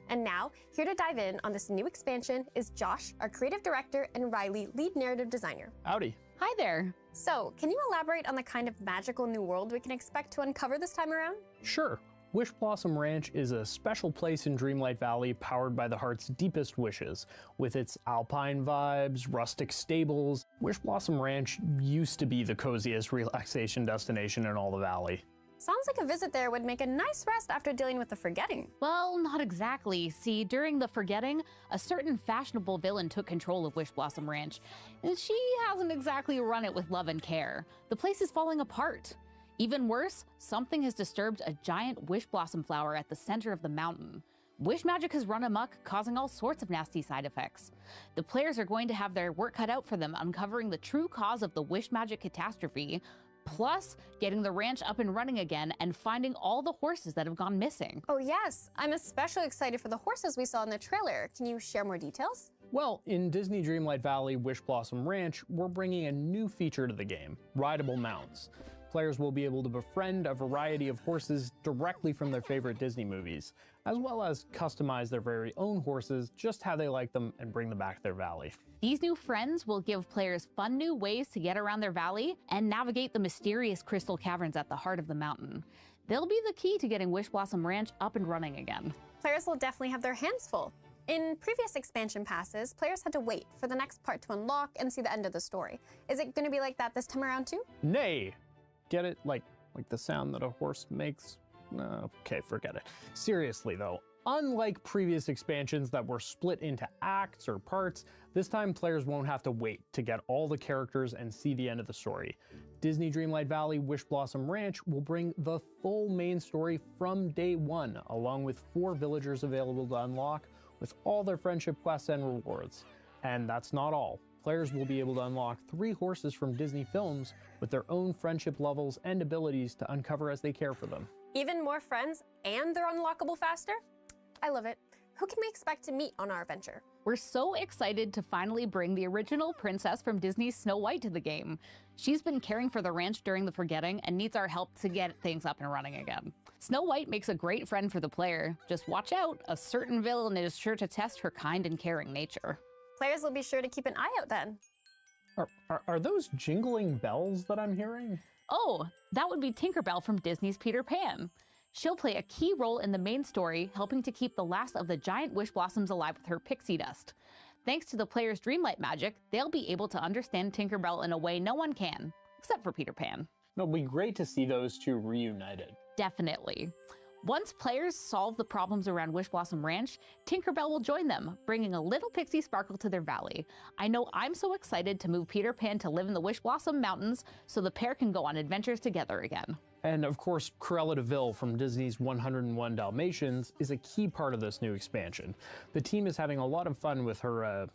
And now, here to dive in on this new expansion is Josh, our creative director, and Riley, lead narrative designer. Howdy. Hi there. So, can you elaborate on the kind of magical new world we can expect to uncover this time around? Sure. Wishblossom Ranch is a special place in Dreamlight Valley powered by the heart's deepest wishes. With its alpine vibes, rustic stables, Wishblossom Ranch used to be the coziest relaxation destination in all the valley. Sounds like a visit there would make a nice rest after dealing with the forgetting. Well, not exactly. See, during the forgetting, a certain fashionable villain took control of Wishblossom Ranch, and she hasn't exactly run it with love and care. The place is falling apart. Even worse, something has disturbed a giant wishblossom flower at the center of the mountain. Wish magic has run amok, causing all sorts of nasty side effects. The players are going to have their work cut out for them uncovering the true cause of the wish magic catastrophe, plus getting the ranch up and running again and finding all the horses that have gone missing. Oh yes, I'm especially excited for the horses we saw in the trailer. Can you share more details? Well, in Disney Dreamlight Valley Wishblossom Ranch, we're bringing a new feature to the game, rideable mounts. Players will be able to befriend a variety of horses directly from their favorite Disney movies, as well as customize their very own horses just how they like them and bring them back to their valley. These new friends will give players fun new ways to get around their valley and navigate the mysterious crystal caverns at the heart of the mountain. They'll be the key to getting Wishblossom Ranch up and running again. Players will definitely have their hands full. In previous expansion passes, players had to wait for the next part to unlock and see the end of the story. Is it going to be like that this time around too? Nay! Get it? Like the sound that a horse makes? Okay, forget it. Seriously though, unlike previous expansions that were split into acts or parts, this time players won't have to wait to get all the characters and see the end of the story. Disney Dreamlight Valley Wishblossom Ranch will bring the full main story from day one, along with 4 villagers available to unlock, with all their friendship quests and rewards. And that's not all. Players will be able to unlock 3 horses from Disney films with their own friendship levels and abilities to uncover as they care for them. Even more friends and they're unlockable faster? I love it. Who can we expect to meet on our adventure? We're so excited to finally bring the original princess from Disney's Snow White to the game. She's been caring for the ranch during the forgetting and needs our help to get things up and running again. Snow White makes a great friend for the player. Just watch out, a certain villain is sure to test her kind and caring nature. Players will be sure to keep an eye out then. Are those jingling bells that I'm hearing? Oh, that would be Tinkerbell from Disney's Peter Pan. She'll play a key role in the main story, helping to keep the last of the giant wish blossoms alive with her pixie dust. Thanks to the players' Dreamlight magic, they'll be able to understand Tinkerbell in a way no one can, except for Peter Pan. It'll be great to see those two reunited. Definitely. Once players solve the problems around Wishblossom Ranch, Tinkerbell will join them, bringing a little pixie sparkle to their valley. I know I'm so excited to move Peter Pan to live in the Wishblossom Mountains so the pair can go on adventures together again. And of course, Cruella de Vil from Disney's 101 Dalmatians is a key part of this new expansion. The team is having a lot of fun with her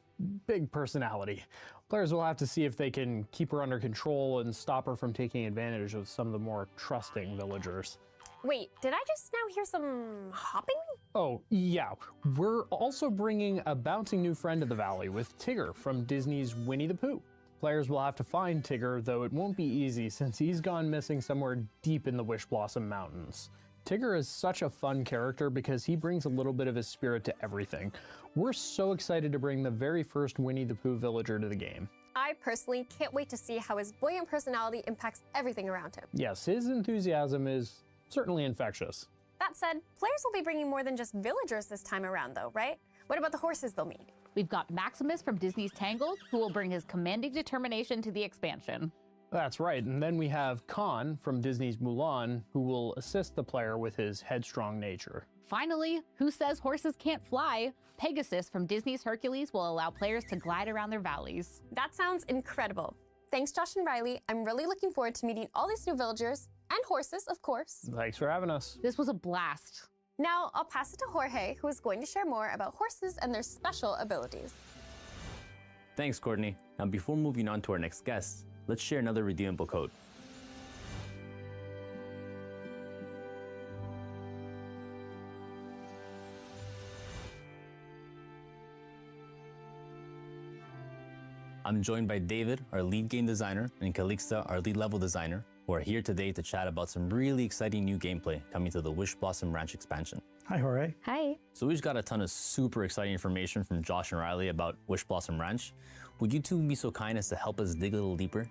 big personality. Players will have to see if they can keep her under control and stop her from taking advantage of some of the more trusting villagers. Wait, did I just now hear some hopping? Oh, yeah. We're also bringing a bouncing new friend to the valley with Tigger from Disney's Winnie the Pooh. Players will have to find Tigger, though it won't be easy since he's gone missing somewhere deep in the Wishblossom Mountains. Tigger is such a fun character because he brings a little bit of his spirit to everything. We're so excited to bring the very first Winnie the Pooh villager to the game. I personally can't wait to see how his buoyant personality impacts everything around him. Yes, his enthusiasm is certainly infectious. That said, players will be bringing more than just villagers this time around though, right? What about the horses they'll meet? We've got Maximus from Disney's Tangled, who will bring his commanding determination to the expansion. That's right, and then we have Khan from Disney's Mulan, who will assist the player with his headstrong nature. Finally, who says horses can't fly? Pegasus from Disney's Hercules will allow players to glide around their valleys. That sounds incredible. Thanks, Josh and Riley. I'm really looking forward to meeting all these new villagers, and horses, of course. Thanks for having us. This was a blast. Now, I'll pass it to Jorge, who is going to share more about horses and their special abilities. Thanks, Courtney. Now, before moving on to our next guest, let's share another redeemable code. I'm joined by David, our lead game designer, and Calixa, our lead level designer, who are here today to chat about some really exciting new gameplay coming to the Wishblossom Ranch expansion. Hi, Jorge. Hi. So we just got a ton of super exciting information from Josh and Riley about Wishblossom Ranch. Would you two be so kind as to help us dig a little deeper?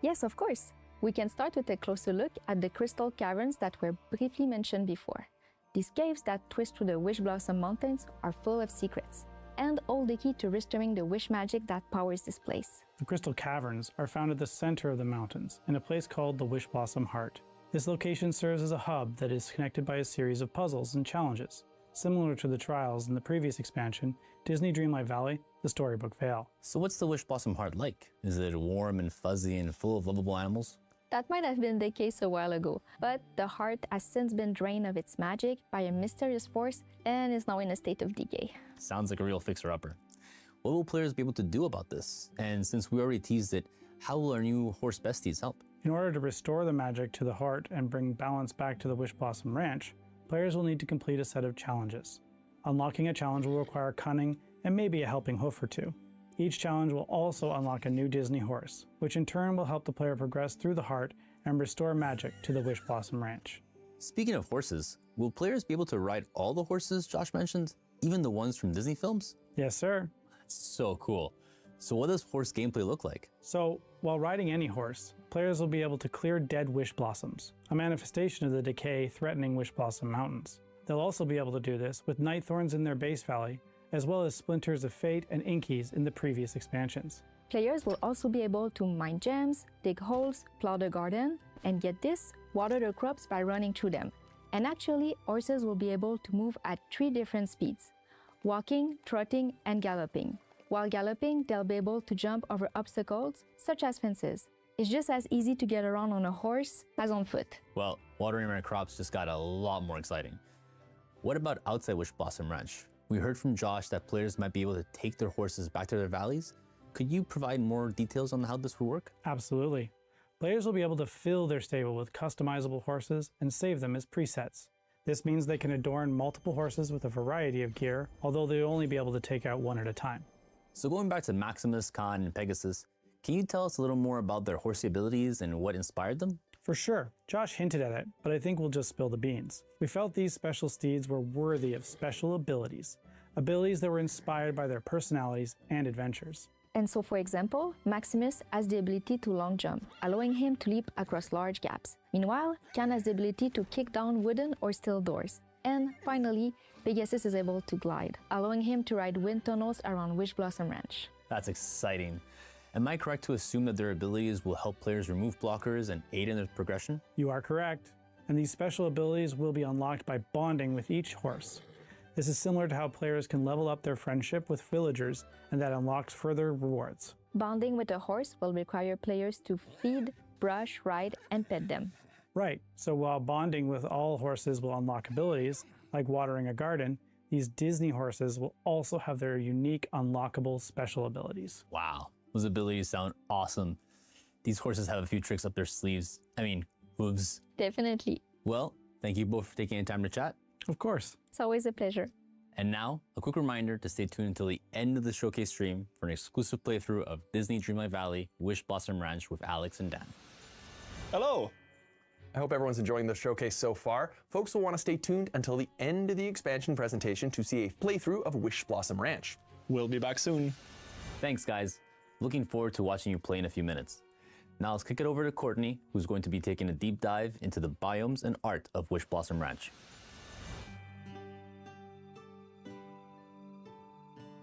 Yes, of course. We can start with a closer look at the crystal caverns that were briefly mentioned before. These caves that twist through the Wishblossom Mountains are full of secrets and hold the key to restoring the wish magic that powers this place. The crystal caverns are found at the center of the mountains in a place called the Wishblossom Heart. This location serves as a hub that is connected by a series of puzzles and challenges, similar to the trials in the previous expansion, Disney Dreamlight Valley, the Storybook Vale. So what's the Wishblossom Heart like? Is it warm and fuzzy and full of lovable animals? That might have been the case a while ago, but the heart has since been drained of its magic by a mysterious force and is now in a state of decay. Sounds like a real fixer-upper. What will players be able to do about this? And since we already teased it, how will our new horse besties help? In order to restore the magic to the heart and bring balance back to the Wishblossom Ranch, players will need to complete a set of challenges. Unlocking a challenge will require cunning and maybe a helping hoof or two. Each challenge will also unlock a new Disney horse, which in turn will help the player progress through the heart and restore magic to the Wishblossom Ranch. Speaking of horses, will players be able to ride all the horses Josh mentioned, even the ones from Disney films? Yes, sir. That's so cool. So what does horse gameplay look like? So, while riding any horse, players will be able to clear dead wish blossoms, a manifestation of the decay threatening Wishblossom Mountains. They'll also be able to do this with night thorns in their base valley, as well as splinters of fate and inkies in the previous expansions. Players will also be able to mine gems, dig holes, plow the garden, and get this, water the crops by running through them. And actually, horses will be able to move at 3 different speeds: walking, trotting, and galloping. While galloping, they'll be able to jump over obstacles, such as fences. It's just as easy to get around on a horse as on foot. Well, watering my crops just got a lot more exciting. What about outside Wishblossom Ranch? We heard from Josh that players might be able to take their horses back to their valleys. Could you provide more details on how this will work? Absolutely. Players will be able to fill their stable with customizable horses and save them as presets. This means they can adorn multiple horses with a variety of gear, although they'll only be able to take out one at a time. So going back to Maximus, Khan, and Pegasus, can you tell us a little more about their horsey abilities and what inspired them? For sure, Josh hinted at it, but I think we'll just spill the beans. We felt these special steeds were worthy of special abilities that were inspired by their personalities and adventures. And so, for example, Maximus has the ability to long jump, allowing him to leap across large gaps. Meanwhile, Khan has the ability to kick down wooden or steel doors. And finally, Pegasus is able to glide, allowing him to ride wind tunnels around Wishblossom Ranch. That's exciting. Am I correct to assume that their abilities will help players remove blockers and aid in their progression? You are correct. And these special abilities will be unlocked by bonding with each horse. This is similar to how players can level up their friendship with villagers, and that unlocks further rewards. Bonding with a horse will require players to feed, brush, ride, and pet them. Right, so while bonding with all horses will unlock abilities, like watering a garden, these Disney horses will also have their unique unlockable special abilities. Wow, those abilities sound awesome. These horses have a few tricks up their sleeves. I mean, hooves. Definitely. Well, thank you both for taking the time to chat. Of course. It's always a pleasure. And now, a quick reminder to stay tuned until the end of the showcase stream for an exclusive playthrough of Disney Dreamlight Valley Wishblossom Ranch with Alex and Dan. Hello! I hope everyone's enjoying the showcase so far. Folks will want to stay tuned until the end of the expansion presentation to see a playthrough of Wishblossom Ranch. We'll be back soon. Thanks, guys. Looking forward to watching you play in a few minutes. Now let's kick it over to Courtney, who's going to be taking a deep dive into the biomes and art of Wishblossom Ranch.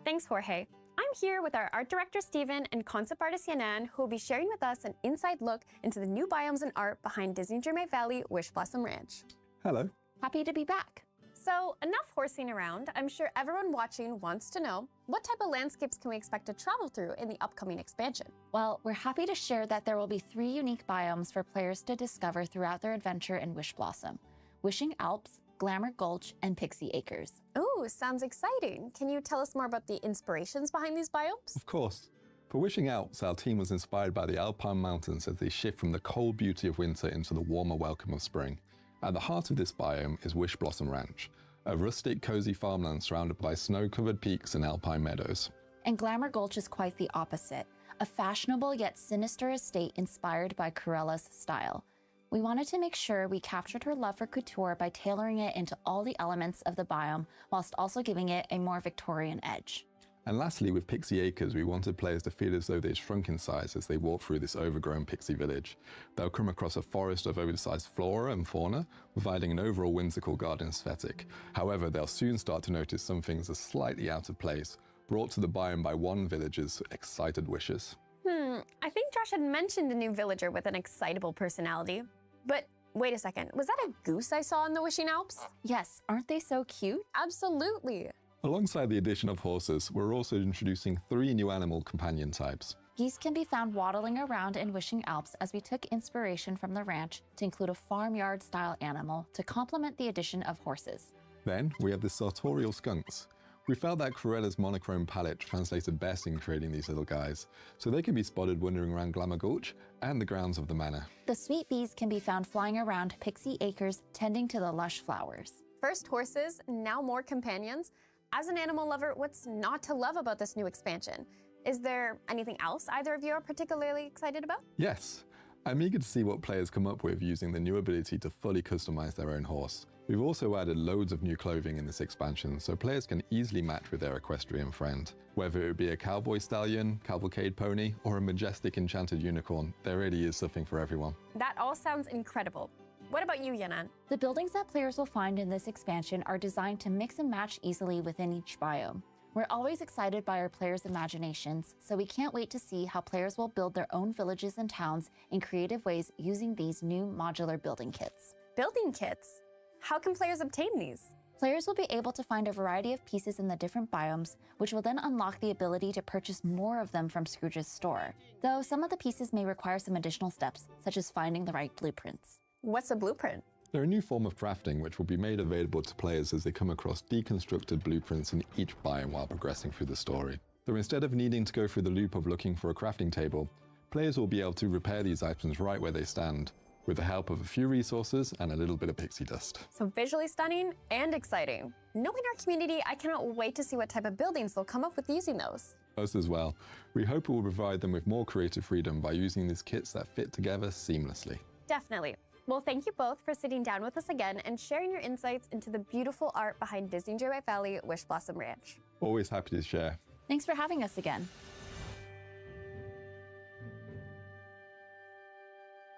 Thanks, Jorge. I'm here with our art director, Steven, and concept artist, Yanan, who will be sharing with us an inside look into the new biomes and art behind Disney Dreamlight Valley Wishblossom Ranch. Hello. Happy to be back. So, enough horsing around. I'm sure everyone watching wants to know, what type of landscapes can we expect to travel through in the upcoming expansion? Well, we're happy to share that there will be 3 unique biomes for players to discover throughout their adventure in Wishblossom: Wishing Alps, Glamour Gulch, and Pixie Acres. Ooh, sounds exciting. Can you tell us more about the inspirations behind these biomes? Of course. For Wishing Alps, our team was inspired by the Alpine mountains as they shift from the cold beauty of winter into the warmer welcome of spring. At the heart of this biome is Wishblossom Ranch, a rustic, cozy farmland surrounded by snow-covered peaks and alpine meadows. And Glamour Gulch is quite the opposite, a fashionable yet sinister estate inspired by Corella's style. We wanted to make sure we captured her love for couture by tailoring it into all the elements of the biome, whilst also giving it a more Victorian edge. And lastly, with Pixie Acres, we wanted players to feel as though they've shrunk in size as they walk through this overgrown pixie village. They'll come across a forest of oversized flora and fauna, providing an overall whimsical garden aesthetic. However, they'll soon start to notice some things are slightly out of place, brought to the biome by one villager's excited wishes. I think Josh had mentioned a new villager with an excitable personality. But wait a second, was that a goose I saw in the Wishing Alps? Yes, aren't they so cute? Absolutely. Alongside the addition of horses, we're also introducing 3 new animal companion types. Geese can be found waddling around in Wishing Alps as we took inspiration from the ranch to include a farmyard-style animal to complement the addition of horses. Then we have the sartorial skunks. We felt that Corella's monochrome palette translated best in creating these little guys, so they can be spotted wandering around Glamour Gulch and the grounds of the manor. The sweet bees can be found flying around Pixie Acres, tending to the lush flowers. First horses, now more companions. As an animal lover, what's not to love about this new expansion? Is there anything else either of you are particularly excited about? Yes, I'm eager to see what players come up with using the new ability to fully customize their own horse. We've also added loads of new clothing in this expansion, so players can easily match with their equestrian friend. Whether it be a cowboy stallion, cavalcade pony, or a majestic enchanted unicorn, there really is something for everyone. That all sounds incredible. What about you, Yanan? The buildings that players will find in this expansion are designed to mix and match easily within each biome. We're always excited by our players' imaginations, so we can't wait to see how players will build their own villages and towns in creative ways using these new modular building kits. Building kits? How can players obtain these? Players will be able to find a variety of pieces in the different biomes, which will then unlock the ability to purchase more of them from Scrooge's store. Though some of the pieces may require some additional steps, such as finding the right blueprints. What's a blueprint? They're a new form of crafting which will be made available to players as they come across deconstructed blueprints in each biome while progressing through the story. So instead of needing to go through the loop of looking for a crafting table, players will be able to repair these items right where they stand, with the help of a few resources and a little bit of pixie dust. So visually stunning and exciting. Knowing our community, I cannot wait to see what type of buildings they'll come up with using those. Us as well. We hope it will provide them with more creative freedom by using these kits that fit together seamlessly. Definitely. Well, thank you both for sitting down with us again and sharing your insights into the beautiful art behind Disney Dreamlight Valley Wishblossom Ranch. Always happy to share. Thanks for having us again.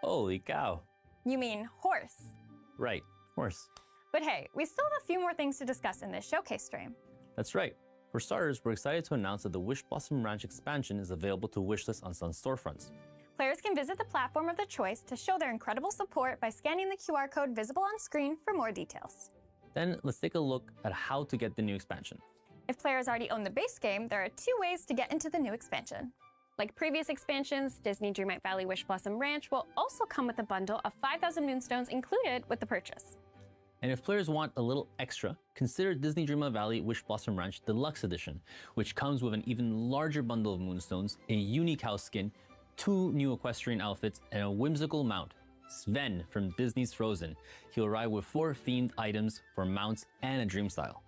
Holy cow. You mean horse? Right, horse. But hey, we still have a few more things to discuss in this showcase stream. That's right. For starters, we're excited to announce that the Wishblossom Ranch expansion is available to wishlist on some storefronts. Players can visit the platform of their choice to show their incredible support by scanning the QR code visible on screen for more details. Then let's take a look at how to get the new expansion. If players already own the base game, there are 2 ways to get into the new expansion. Like previous expansions, Disney Dreamlight Valley Wishblossom Ranch will also come with a bundle of 5,000 moonstones included with the purchase. And if players want a little extra, consider Disney Dreamlight Valley Wishblossom Ranch Deluxe Edition, which comes with an even larger bundle of moonstones, a unique house skin, 2 new equestrian outfits, and a whimsical mount, Sven from Disney's Frozen. He'll arrive with 4 themed items for mounts and a dream style.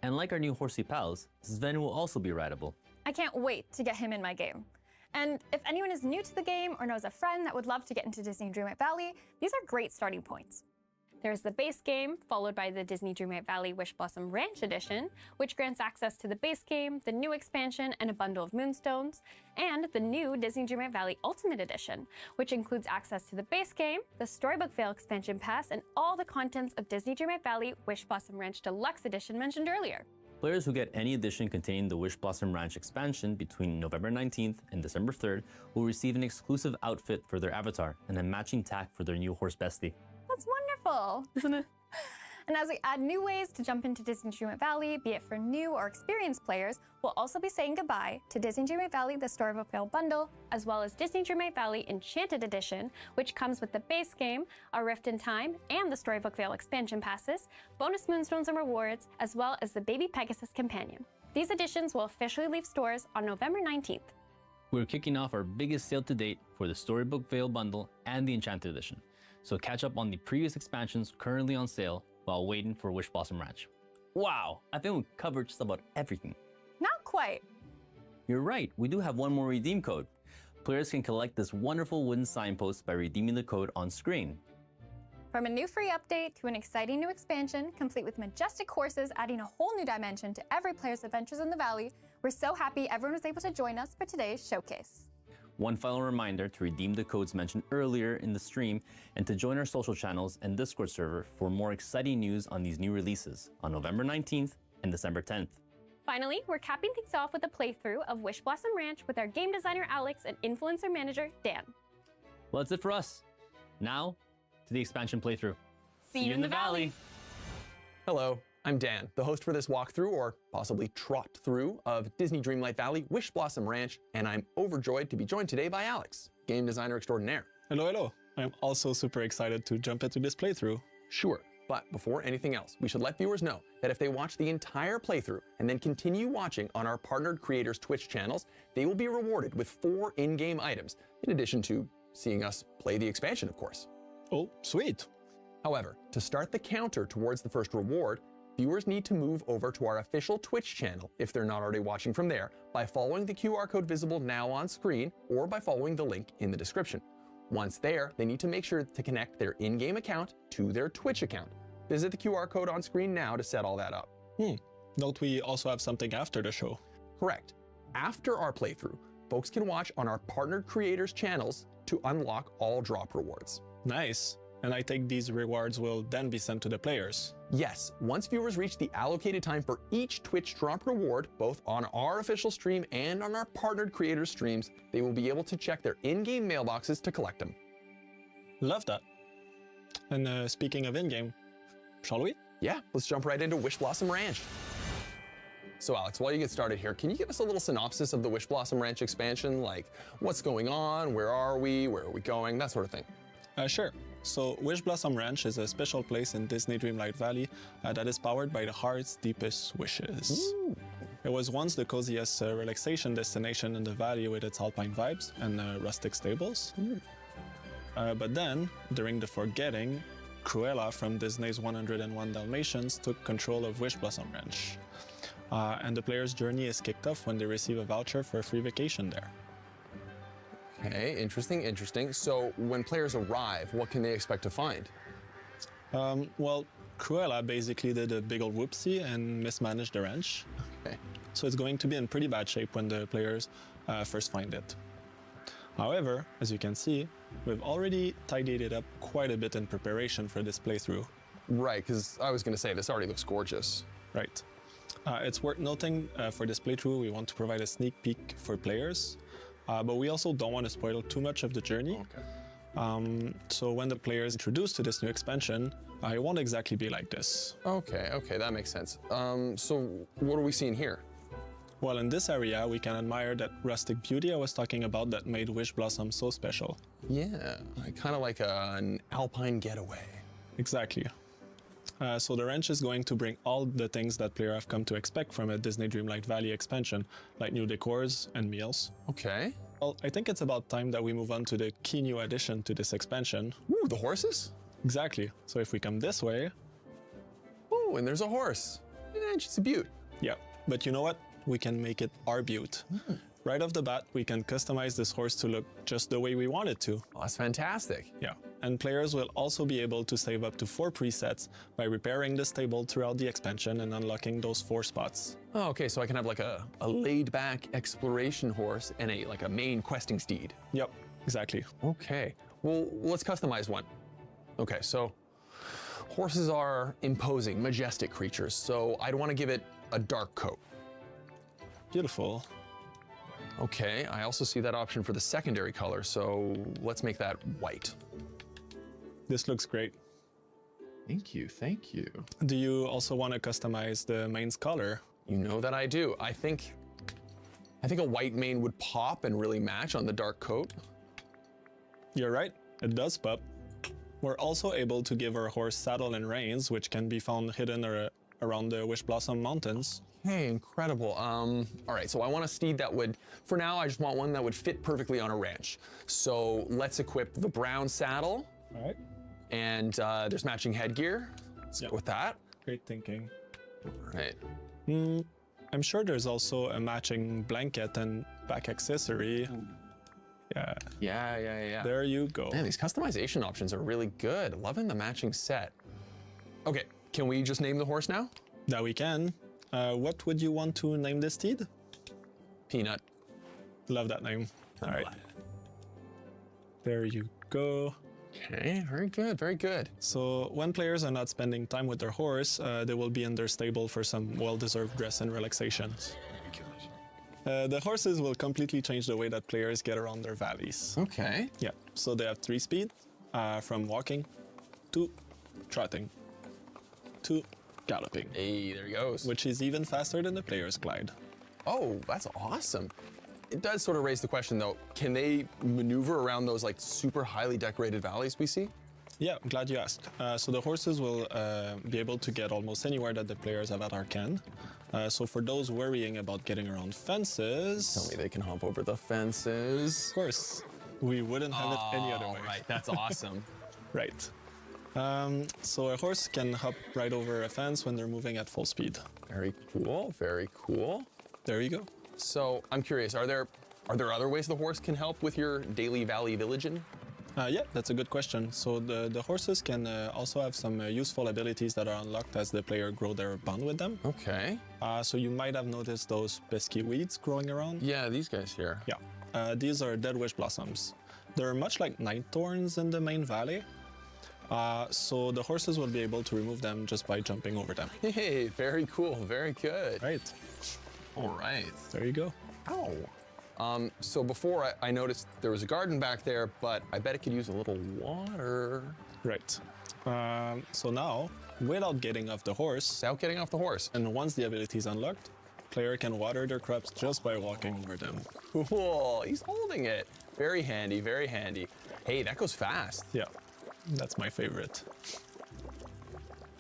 And like our new horsey pals, Sven will also be rideable. I can't wait to get him in my game. And if anyone is new to the game or knows a friend that would love to get into Disney Dreamlight Valley, these are great starting points. There's the base game, followed by the Disney Dreamlight Valley Wishblossom Ranch Edition, which grants access to the base game, the new expansion, and a bundle of moonstones, and the new Disney Dreamlight Valley Ultimate Edition, which includes access to the base game, the Storybook Vale expansion pass, and all the contents of Disney Dreamlight Valley Wishblossom Ranch Deluxe Edition mentioned earlier. Players who get any edition containing the Wishblossom Ranch expansion between November 19th and December 3rd will receive an exclusive outfit for their avatar and a matching tack for their new horse bestie. That's wonderful, isn't it? And as we add new ways to jump into Disney Dreamlight Valley, be it for new or experienced players, we'll also be saying goodbye to Disney Dreamlight Valley The Storybook Vale Bundle, as well as Disney Dreamlight Valley Enchanted Edition, which comes with the base game, A Rift in Time, and the Storybook Vale expansion passes, bonus moonstones and rewards, as well as the Baby Pegasus Companion. These editions will officially leave stores on November 19th. We're kicking off our biggest sale to date for the Storybook Vale Bundle and the Enchanted Edition, so catch up on the previous expansions currently on sale while waiting for Wishblossom Ranch. Wow, I think we covered just about everything. Not quite. You're right, we do have one more redeem code. Players can collect this wonderful wooden signpost by redeeming the code on screen. From a new free update to an exciting new expansion, complete with majestic horses adding a whole new dimension to every player's adventures in the valley, we're so happy everyone was able to join us for today's showcase. One final reminder to redeem the codes mentioned earlier in the stream and to join our social channels and Discord server for more exciting news on these new releases on November 19th and December 10th. Finally, we're capping things off with a playthrough of Wishblossom Ranch with our game designer Alex and influencer manager Dan. Well, that's it for us. Now, to the expansion playthrough. See you in the valley. Hello, I'm Dan, the host for this walkthrough, or possibly trot through, of Disney Dreamlight Valley Wishblossom Ranch, and I'm overjoyed to be joined today by Alex, game designer extraordinaire. Hello, hello. I'm also super excited to jump into this playthrough. Sure, but before anything else, we should let viewers know that if they watch the entire playthrough and then continue watching on our partnered creators' Twitch channels, they will be rewarded with 4 in-game items, in addition to seeing us play the expansion, of course. Oh, sweet. However, to start the counter towards the first reward, viewers need to move over to our official Twitch channel if they're not already watching from there by following the QR code visible now on screen or by following the link in the description. Once there, they need to make sure to connect their in-game account to their Twitch account. Visit the QR code on screen now to set all that up. Don't we also have something after the show? Correct. After our playthrough, folks can watch on our partnered creators' channels to unlock all drop rewards. Nice. And I take these rewards will then be sent to the players. Yes, once viewers reach the allocated time for each Twitch drop reward, both on our official stream and on our partnered creators' streams, they will be able to check their in-game mailboxes to collect them. Love that. And speaking of in-game, shall we? Yeah, let's jump right into Wishblossom Ranch. So Alex, while you get started here, can you give us a little synopsis of the Wishblossom Ranch expansion? Like, what's going on, where are we going, that sort of thing. Sure. So Wishblossom Ranch is a special place in Disney Dreamlight Valley that is powered by the heart's deepest wishes. Ooh. It was once the coziest relaxation destination in the valley with its alpine vibes and rustic stables. But then, during the forgetting, Cruella from Disney's 101 Dalmatians took control of Wishblossom Ranch. And the player's journey is kicked off when they receive a voucher for a free vacation there. Okay, interesting. So when players arrive, what can they expect to find? Well, Cruella basically did a big ol' whoopsie and mismanaged the ranch. Okay. So it's going to be in pretty bad shape when the players first find it. However, as you can see, we've already tidied it up quite a bit in preparation for this playthrough. Right, because I was going to say, this already looks gorgeous. Right. It's worth noting for this playthrough, we want to provide a sneak peek for players, but we also don't want to spoil too much of the journey. Okay. So when the player is introduced to this new expansion, it won't exactly be like this. Okay, that makes sense. So what are we seeing here? Well, in this area, we can admire that rustic beauty I was talking about that made Wishblossom so special. Yeah, kind of like an alpine getaway. Exactly. So the ranch is going to bring all the things that players have come to expect from a Disney Dreamlight Valley expansion, like new decors and meals. Okay. Well, I think it's about time that we move on to the key new addition to this expansion. Ooh, the horses? Exactly. So if we come this way... Ooh, and there's a horse. And she's a beaut. Yeah, but you know what? We can make it our beaut. Right off the bat, we can customize this horse to look just the way we want it to. Oh, that's fantastic. Yeah, and players will also be able to save up to 4 presets by repairing the stable throughout the expansion and unlocking those 4 spots. Oh, okay, so I can have like a laid-back exploration horse and a main questing steed. Yep, exactly. Okay, well, let's customize one. Okay, so horses are imposing, majestic creatures, so I'd want to give it a dark coat. Beautiful. Okay, I also see that option for the secondary color, so let's make that white. This looks great. Thank you. Do you also want to customize the mane's color? You know that I do. I think a white mane would pop and really match on the dark coat. You're right, it does pop. We're also able to give our horse saddle and reins, which can be found hidden around the Wishblossom Mountains. Hey, incredible. All right, so I want a steed that would, for now, I just want one that would fit perfectly on a ranch. So let's equip the brown saddle. All right. And there's matching headgear. Let's go with that. Great thinking. All right. I'm sure there's also a matching blanket and back accessory. Yeah. Yeah. There you go. Man, these customization options are really good. Loving the matching set. Okay, can we just name the horse now? That we can. What would you want to name this steed? Peanut. Love that name. All right. There you go. Okay, very good, very good. So when players are not spending time with their horse, they will be in their stable for some well-deserved rest and relaxation. The horses will completely change the way that players get around their valleys. Okay. Yeah, so they have 3 speed, from walking to trotting to galloping. Hey, there he goes. Which is even faster than the player's glide. Oh, that's awesome. It does sort of raise the question though, can they maneuver around those like super highly decorated valleys we see? Yeah, I'm glad you asked. So the horses will be able to get almost anywhere that the players have at our can. So for those worrying about getting around fences... Tell me they can hop over the fences. Of course. We wouldn't have it any other way. Right, that's awesome. Right. So a horse can hop right over a fence when they're moving at full speed. Very cool, very cool. There you go. So I'm curious, are there other ways the horse can help with your daily valley villaging? Yeah, that's a good question. So the horses can also have some useful abilities that are unlocked as the player grow their bond with them. Okay. So you might have noticed those pesky weeds growing around. Yeah, these guys here. Yeah. These are dead wish blossoms. They're much like night thorns in the main valley. So the horses will be able to remove them just by jumping over them. Hey, very cool, very good. Right. All right. There you go. Ow. So before I noticed there was a garden back there, but I bet it could use a little water. Right. So now, without getting off the horse... Without getting off the horse. And once the ability is unlocked, player can water their crops just by walking over them. Cool, he's holding it. Very handy, very handy. Hey, that goes fast. Yeah, that's my favorite.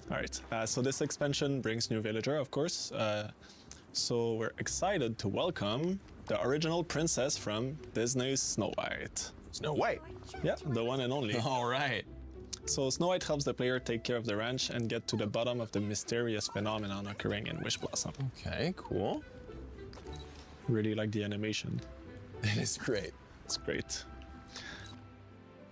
All right, so this expansion brings new villager, of course. So we're excited to welcome the original princess from Disney's Snow White. Snow White? Yeah, the one and only. All right. So Snow White helps the player take care of the ranch and get to the bottom of the mysterious phenomenon occurring in Wishblossom. Okay, cool. Really like the animation. It is great. It's great.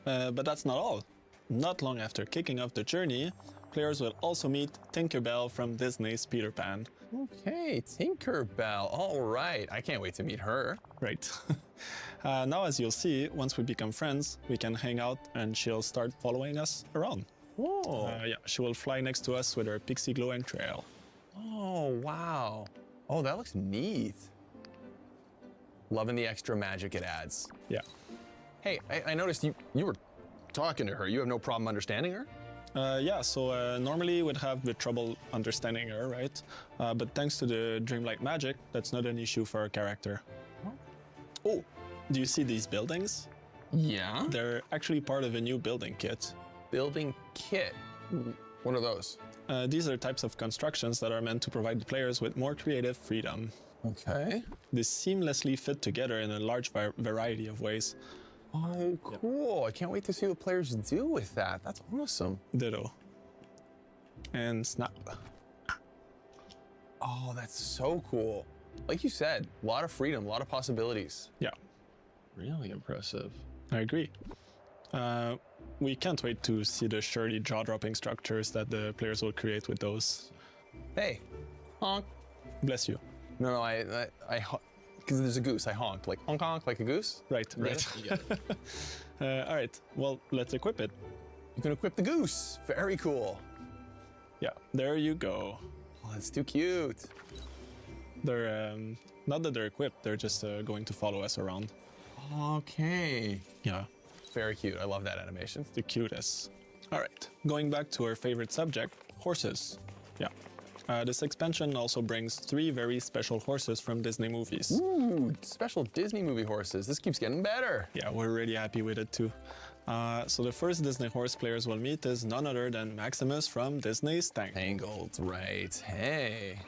But that's not all. Not long after kicking off the journey, players will also meet Tinkerbell from Disney's Peter Pan. Okay, Tinkerbell. All right. I can't wait to meet her. Right. Now, as you'll see, once we become friends, we can hang out and she'll start following us around. Oh. Yeah, she will fly next to us with her pixie glowing trail. Oh, wow. Oh, that looks neat. Loving the extra magic it adds. Yeah. Hey, I noticed you were talking to her. You have no problem understanding her? Yeah, so normally we'd have the trouble understanding her, right? But thanks to the Dreamlight magic, that's not an issue for our character. Oh, do you see these buildings? Yeah. They're actually part of a new building kit. Building kit? What are those? These are types of constructions that are meant to provide the players with more creative freedom. Okay. They seamlessly fit together in a large variety of ways. Oh, cool. Yep. I can't wait to see what players do with that. That's awesome. Ditto. And snap. Oh, that's so cool. Like you said, a lot of freedom, a lot of possibilities. Yeah. Really impressive. I agree. We can't wait to see the surely jaw-dropping structures that the players will create with those. Hey, honk. Bless you. No, I because there's a goose, I honked. Like honk honk like a goose? Right. Yeah. All right, well, let's equip it. You can equip the goose. Very cool. Yeah, there you go. Oh, that's too cute. They're, not that they're equipped, they're just going to follow us around. Okay. Yeah. Very cute. I love that animation. It's the cutest. All right, going back to our favorite subject, horses. Yeah. This expansion also brings 3 very special horses from Disney movies. Ooh, special Disney movie horses. This keeps getting better. Yeah, we're really happy with it too. So the first Disney horse players will meet is none other than Maximus from Disney's Tangled. Right. Hey.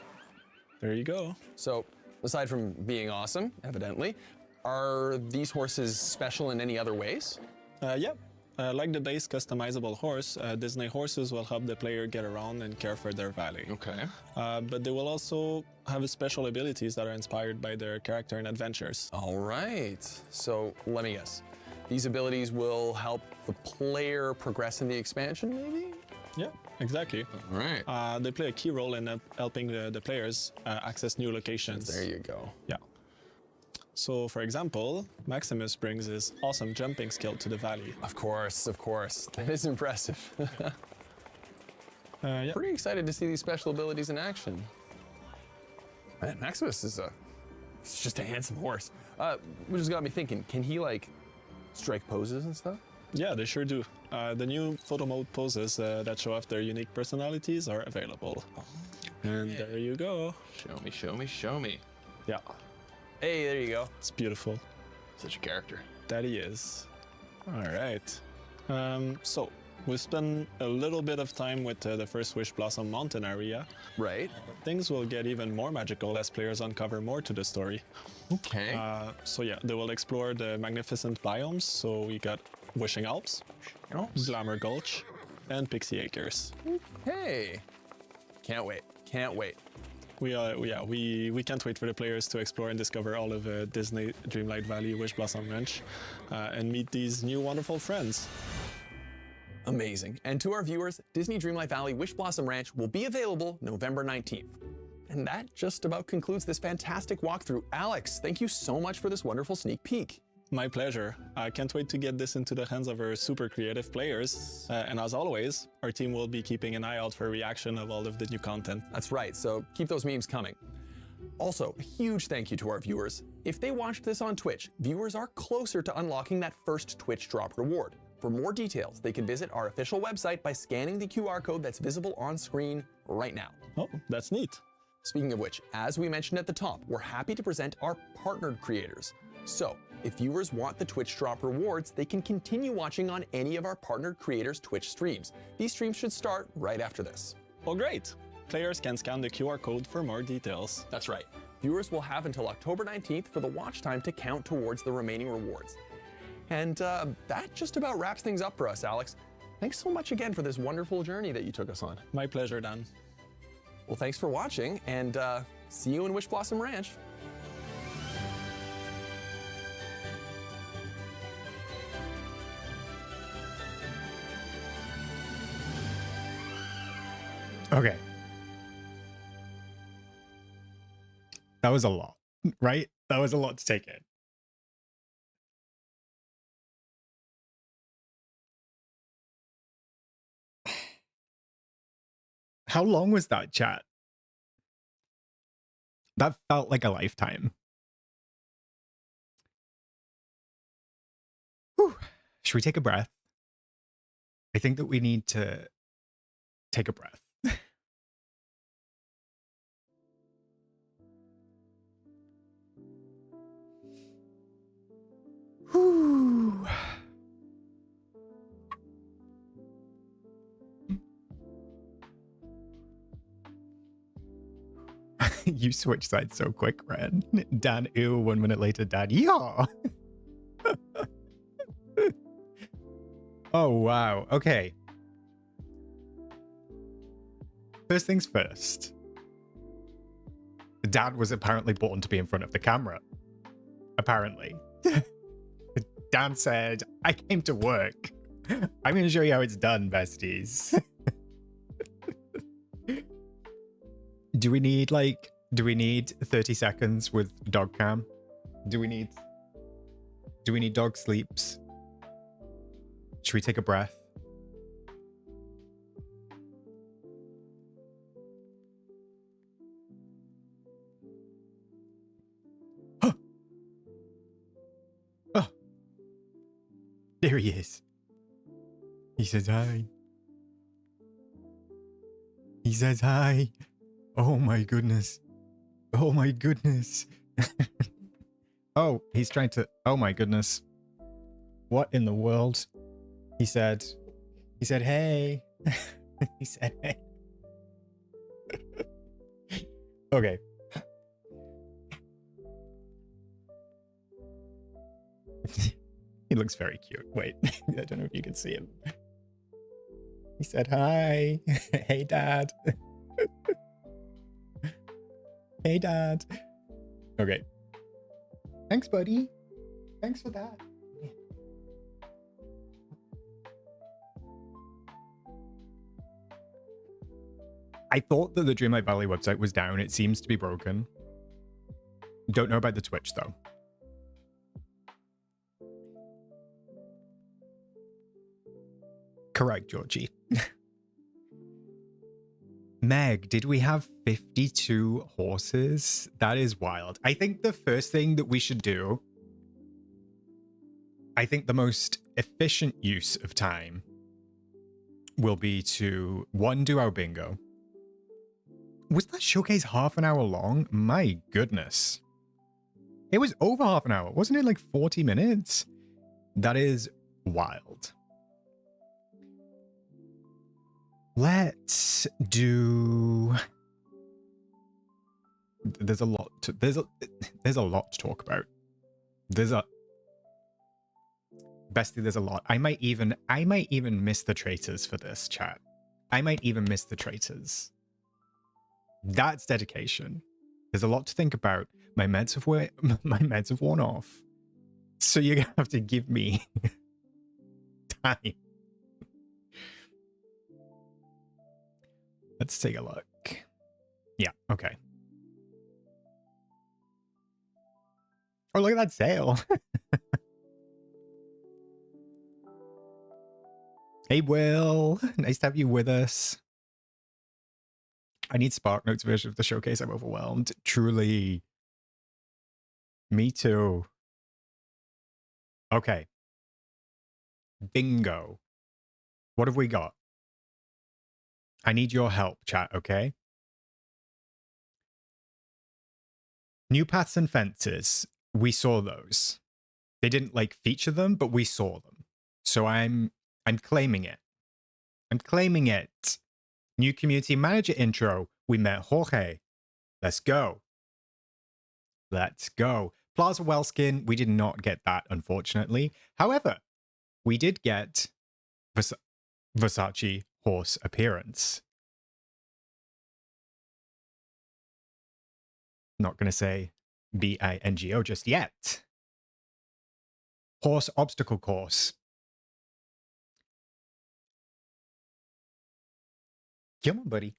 There you go. So, aside from being awesome, evidently, are these horses special in any other ways? Yeah. like the base customizable horse, Disney horses will help the player get around and care for their valley. Okay. But they will also have special abilities that are inspired by their character and adventures. All right. So let me guess. These abilities will help the player progress in the expansion, maybe? Yeah, exactly. All right. They play a key role in helping the players access new locations. There you go. Yeah. So, for example, Maximus brings his awesome jumping skill to the valley. Of course. That is impressive. Yeah. Pretty excited to see these special abilities in action. Man, Maximus is it's just a handsome horse. Which has got me thinking, can he like strike poses and stuff? Yeah, they sure do. The new photo mode poses that show off their unique personalities are available. And there you go. Show me. Yeah. Hey, there you go. It's beautiful. Such a character. That he is. All right. So we spent a little bit of time with the first Wishblossom Mountain area. Right. Things will get even more magical as players uncover more to the story. Okay. So yeah, they will explore the magnificent biomes. So we got Wishing Alps, Glamour Gulch, and Pixie Acres. Hey. Can't wait. We can't wait for the players to explore and discover all of Disney Dreamlight Valley Wishblossom Ranch and meet these new wonderful friends. Amazing. And to our viewers, Disney Dreamlight Valley Wishblossom Ranch will be available November 19th. And that just about concludes this fantastic walkthrough. Alex, thank you so much for this wonderful sneak peek. My pleasure. I can't wait to get this into the hands of our super creative players. And as always, our team will be keeping an eye out for reaction of all of the new content. That's right, so keep those memes coming. Also, a huge thank you to our viewers. If they watched this on Twitch, viewers are closer to unlocking that first Twitch drop reward. For more details, they can visit our official website by scanning the QR code that's visible on screen right now. Oh, that's neat. Speaking of which, as we mentioned at the top, we're happy to present our partnered creators. So, if viewers want the Twitch drop rewards, they can continue watching on any of our partnered creators' Twitch streams. These streams should start right after this. Well, great. Players can scan the QR code for more details. That's right. Viewers will have until October 19th for the watch time to count towards the remaining rewards. And that just about wraps things up for us, Alex. Thanks so much again for this wonderful journey that you took us on. My pleasure, Dan. Well, thanks for watching, and see you in Wishblossom Ranch. Okay. That was a lot, right? That was a lot to take in. How long was that chat? That felt like a lifetime. Whew. Should we take a breath? I think that we need to take a breath. Whew. You switched sides so quick, Ren. Dan, ew, 1 minute later, Dan, yeah. Oh, wow. Okay. First things first. Dad was apparently born to be in front of the camera. Apparently. Dan said, I came to work. I'm going to show you how it's done, besties. Do we need 30 seconds with dog cam? Do we need dog sleeps? Should we take a breath? Oh, there he is. He says hi. He says hi. Oh my goodness. Oh my goodness. Oh, he's trying to... Oh my goodness. What in the world? He said, hey. He said, hey. Okay. He looks very cute. Wait, I don't know if you can see him. He said hi. Hey, Dad. Hey, Dad. Okay. Thanks, buddy. Thanks for that. I thought that the Dreamlight Valley website was down. It seems to be broken. Don't know about the Twitch, though. Correct, Georgie. Meg, did we have 52 horses? That is wild. I think the first thing that we should do, I think the most efficient use of time will be to, one, do our bingo. Was that showcase half an hour long? My goodness. It was over half an hour. Wasn't it like 40 minutes? That is wild. Let's do... There's a lot to... There's a lot to talk about. Bestie, there's a lot. I might even miss the traitors for this, chat. I might even miss the traitors. That's dedication. There's a lot to think about. My meds have worn off. So you're gonna have to give me time. Let's take a look. Yeah, okay. Oh, look at that sail. Hey, Will. Nice to have you with us. I need Spark Notes version of the showcase. I'm overwhelmed. Truly. Me too. Okay. Bingo. What have we got? I need your help, chat, okay? New paths and fences. We saw those. They didn't like feature them, but we saw them. So I'm claiming it. I'm claiming it. New community manager intro. We met Jorge. Let's go. Let's go. Plaza Wellskin. We did not get that, unfortunately. However, we did get Versace horse appearance. Not going to say BINGO just yet. Horse obstacle course. Come on, buddy.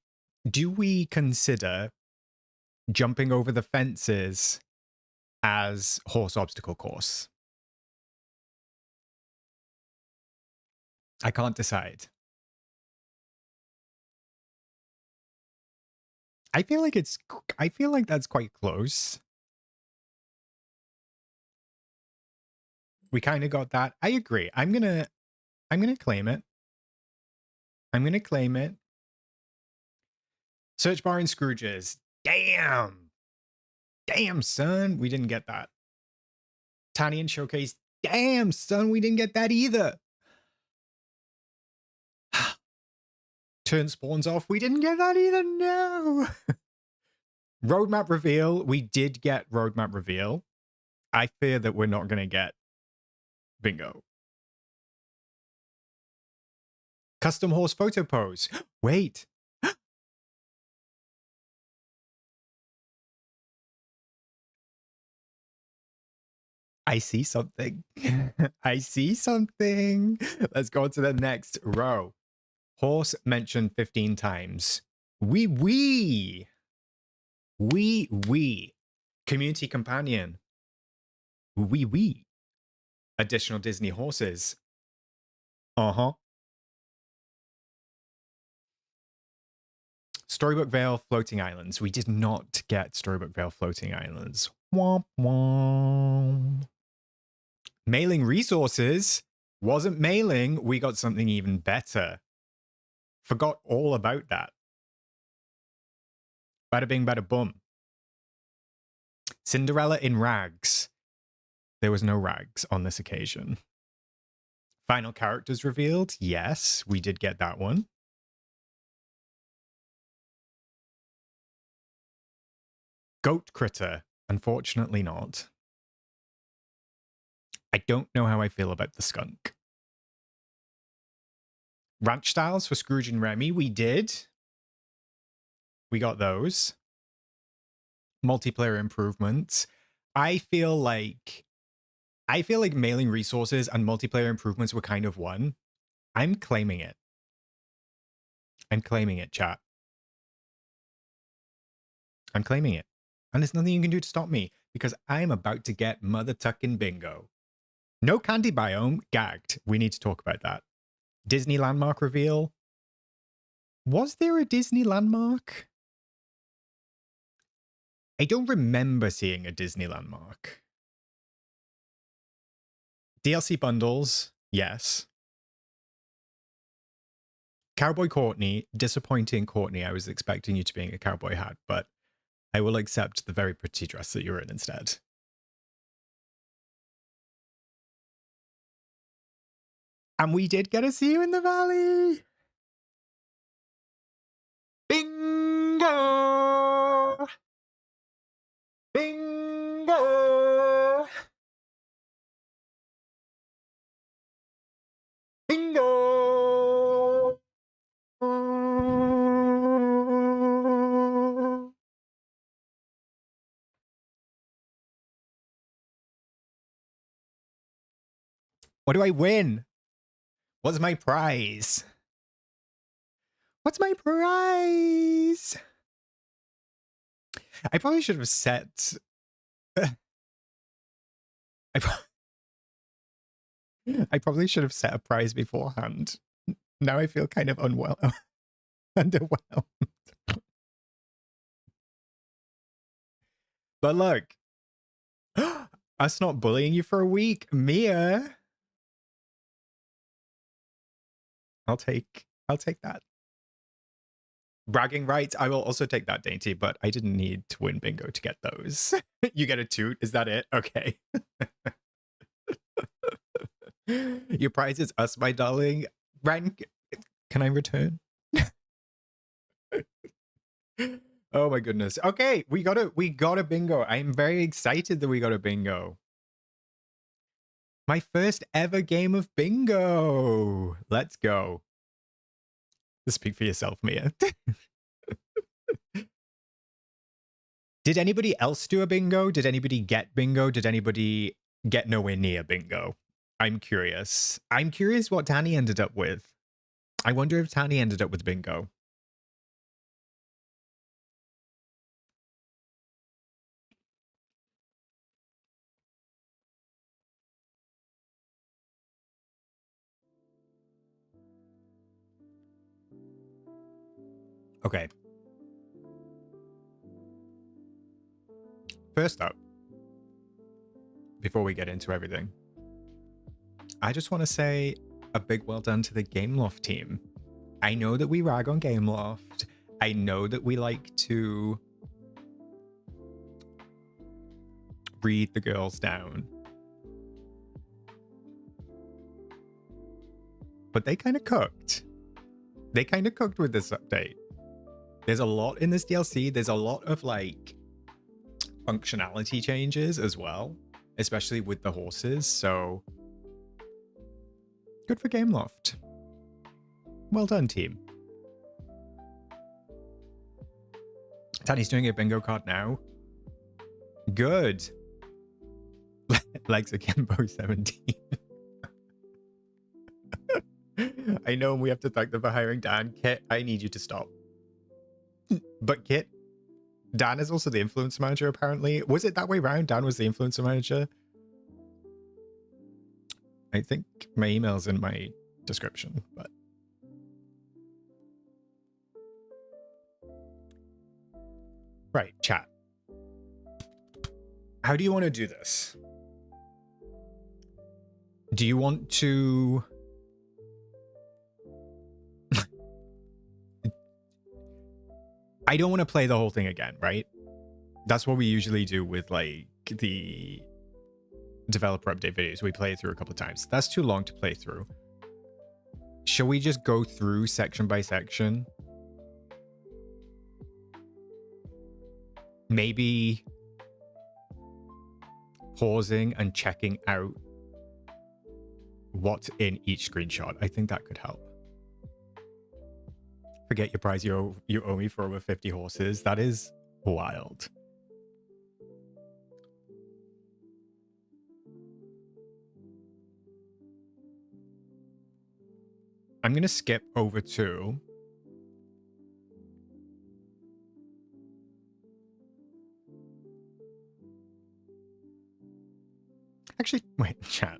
Do we consider jumping over the fences as horse obstacle course? I can't decide. I feel like that's quite close. We kind of got that. I agree. I'm gonna claim it. I'm gonna claim it. Search bar and Scrooges. Damn. Damn, son. We didn't get that. Tiny and Showcase. Damn, son. We didn't get that either. Turn spawns off. We didn't get that either. No. Roadmap reveal. We did get roadmap reveal. I fear that we're not going to get bingo. Custom horse photo pose. Wait. I see something. I see something. Let's go to the next row. Horse mentioned 15 times. Wee. Community companion. Wee. Additional Disney horses. Uh-huh. Storybook Vale Floating Islands. We did not get Storybook Vale Floating Islands. Womp womp. Mailing resources. Wasn't mailing. We got something even better. Forgot all about that. Bada bing, bada boom. Cinderella in rags. There was no rags on this occasion. Final characters revealed. Yes, we did get that one. Goat critter. Unfortunately not. I don't know how I feel about the skunk. Ranch styles for Scrooge and Remy, we did. We got those. Multiplayer improvements. I feel like mailing resources and multiplayer improvements were kind of one. I'm claiming it. I'm claiming it, chat. I'm claiming it. And there's nothing you can do to stop me because I'm about to get mother tucking bingo. No candy biome, gagged. We need to talk about that. Disney landmark reveal. Was there a Disney landmark? I don't remember seeing a Disney landmark. DLC bundles, yes. Cowboy Courtney, disappointing Courtney. I was expecting you to be in a cowboy hat, but I will accept the very pretty dress that you're in instead. And we did get to see you in the valley. Bingo! Bingo! Bingo! What do I win? What's my prize? What's my prize? I probably should have set... I probably should have set a prize beforehand. Now I feel kind of underwhelmed. But look, us not bullying you for a week, Mia. I'll take that. Bragging rights, I will also take that, Dainty, but I didn't need to win bingo to get those. You get a toot, is that it? Okay. Your prize is us, my darling. Rank, can I return? Oh my goodness. Okay, we got a bingo. I am very excited that we got a bingo. My first ever game of bingo. Let's go. Speak for yourself, Mia. Did anybody else do a bingo? Did anybody get bingo? Did anybody get nowhere near bingo? I'm curious. I'm curious what Tanny ended up with. I wonder if Tanny ended up with bingo. Okay. First up, before we get into everything, I just want to say a big well done to the Gameloft team. I know that we rag on Gameloft. I know that we like to breed the girls down. But they kind of cooked. They kind of cooked with this update. There's a lot in this DLC. There's a lot of like functionality changes as well, especially with the horses. So good for Gameloft. Well done, team. Tanny's doing a bingo card now. Good. Legs Akimbo 17. I know we have to thank them for hiring Dan. Kit, I need you to stop. But Kit, Dan is also the influencer manager, apparently. Was it that way around? Dan was the influencer manager? I think my email's in my description, but... Right, chat. How do you want to do this? Do you want to... I don't want to play the whole thing again, right? That's what we usually do with like the developer update videos. We play it through a couple of times. That's too long to play through. Shall we just go through section by section? Maybe pausing and checking out what's in each screenshot. I think that could help. Forget your prize you owe me for over 50 horses. That is wild. I'm going to skip over to actually, wait, chat.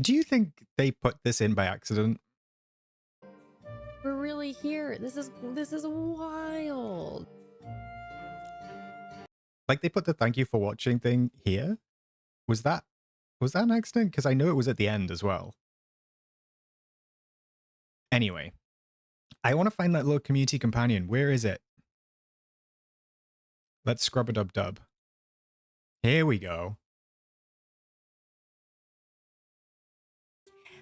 Do you think they put this in by accident? We're really here. This is wild. Like they put the thank you for watching thing here? Was that an accident? Because I know it was at the end as well. Anyway, I want to find that little community companion. Where is it? Let's scrub a dub dub. Here we go.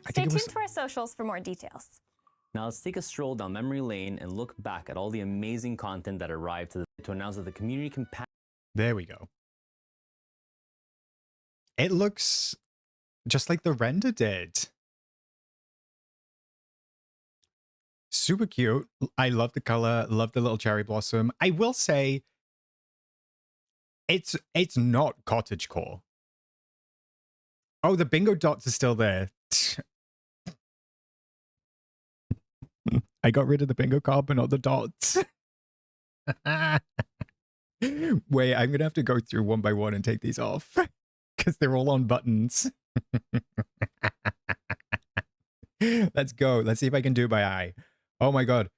Stay tuned to our socials for more details. Now let's take a stroll down memory lane and look back at all the amazing content that arrived to announce that the community companion. There we go. It looks just like the render did. Super cute. I love the color, love the little cherry blossom. I will say it's not cottagecore. Oh, the bingo dots are still there. I got rid of the bingo card, but not the dots. Wait, I'm gonna have to go through one by one and take these off because they're all on buttons. Let's go. Let's see if I can do it by eye. Oh my god.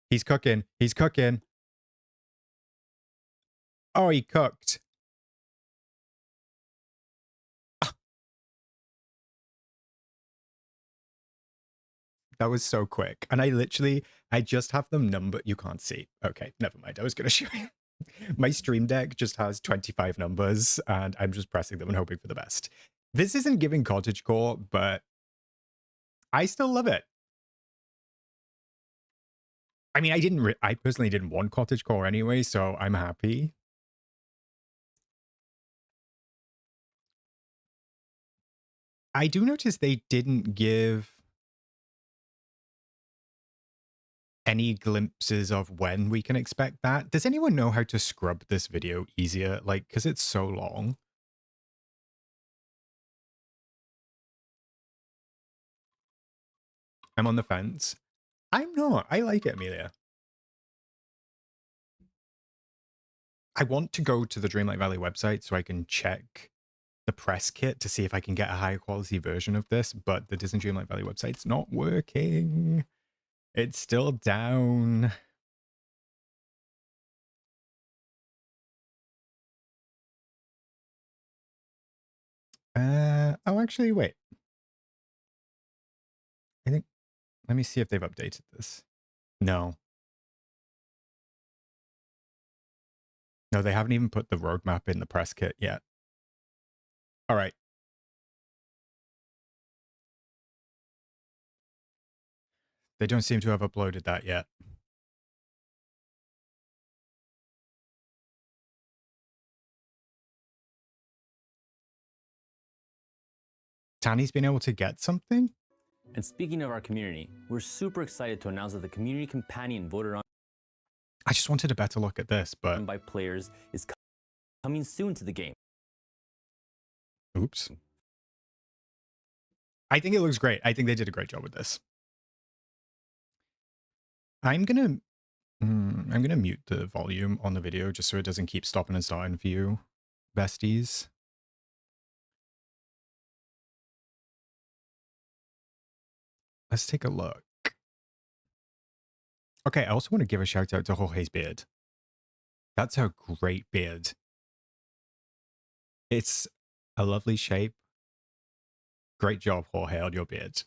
He's cooking. He's cooking. Oh, he cooked. That was so quick. And I just have them numbered. You can't see. Okay, never mind. I was going to show you. My stream deck just has 25 numbers and I'm just pressing them and hoping for the best. This isn't giving cottagecore, but I still love it. I mean, I personally didn't want cottagecore anyway, so I'm happy. I do notice they didn't give any glimpses of when we can expect that. Does anyone know how to scrub this video easier? Like, because it's so long. I'm on the fence. I'm not. I like it, Amelia. I want to go to the Dreamlight Valley website so I can check the press kit to see if I can get a higher quality version of this, but the Disney Dreamlight Valley website's not working. It's still down. Oh, actually, wait. I think, let me see if they've updated this. No. No, they haven't even put the roadmap in the press kit yet. All right. They don't seem to have uploaded that yet. Tanny's been able to get something? And speaking of our community, we're super excited to announce that the community companion voted on I just wanted a better look at this, but by players is coming soon to the game. Oops. I think it looks great. I think they did a great job with this. I'm gonna mute the volume on the video just so it doesn't keep stopping and starting for you, besties. Let's take a look. Okay, I also want to give a shout out to Jorge's beard. That's a great beard. It's a lovely shape. Great job, Jorge, on your beard.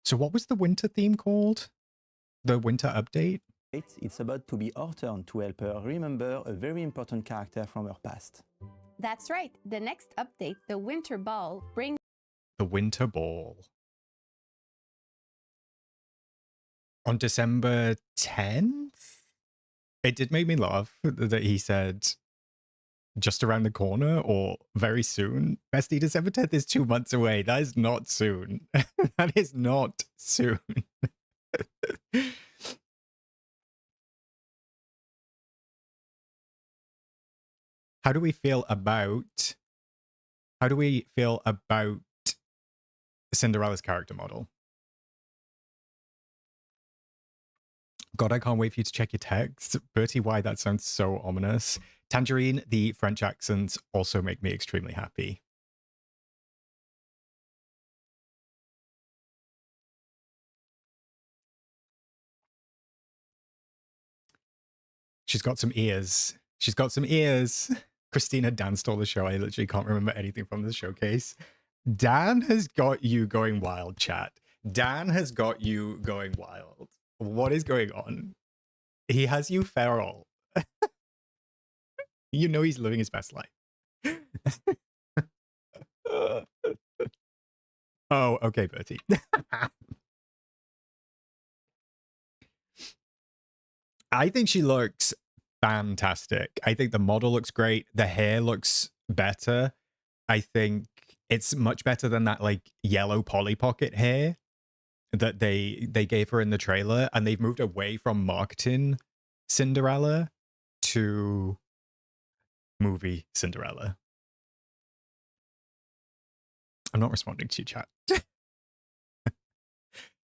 So what was the winter theme called? The winter update? It's about to be our turn to help her remember a very important character from her past. That's right. The next update, the Winter Ball, brings The Winter Ball. On December 10th? It did make me laugh that he said just around the corner or very soon. Bestie, December 10th is 2 months away. That is not soon. That is not soon. How do we feel about Cinderella's character model? God, I can't wait for you to check your texts. Bertie, why that sounds so ominous. Tangerine, the French accents also make me extremely happy. She's got some ears. She's got some ears. Christina, Dan stole the show. I literally can't remember anything from the showcase. Dan has got you going wild, chat. Dan has got you going wild. What is going on? He has you feral. You know he's living his best life. Oh, okay, Bertie. I think she looks fantastic. I think the model looks great. The hair looks better. I think it's much better than that like yellow Polly Pocket hair that they gave her in the trailer, and they've moved away from marketing Cinderella to movie Cinderella. I'm not responding to you, chat.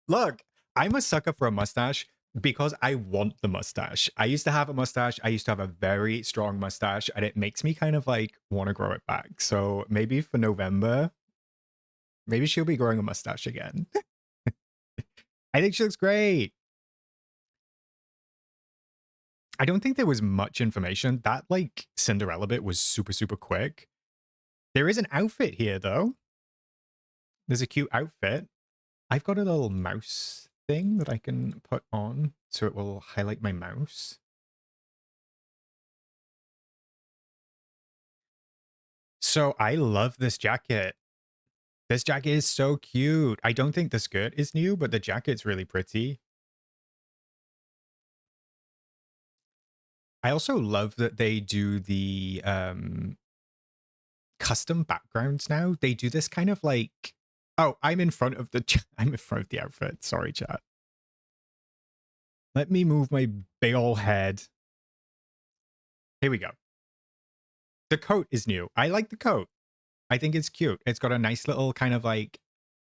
Look, I'm a sucker for a mustache because I want the mustache. I used to have a mustache. I used to have a very strong mustache, and it makes me kind of like want to grow it back. So maybe for November, maybe she'll be growing a mustache again. I think she looks great. I don't think there was much information. That like Cinderella bit was super, super quick. There is an outfit here though. There's a cute outfit. I've got a little mouse thing that I can put on so it will highlight my mouse. So I love this jacket. This jacket is so cute. I don't think the skirt is new, but the jacket's really pretty. I also love that they do the custom backgrounds now. They do this kind of like, oh, I'm in front of the outfit. Sorry, chat. Let me move my big ol' head. Here we go. The coat is new. I like the coat. I think it's cute. It's got a nice little kind of like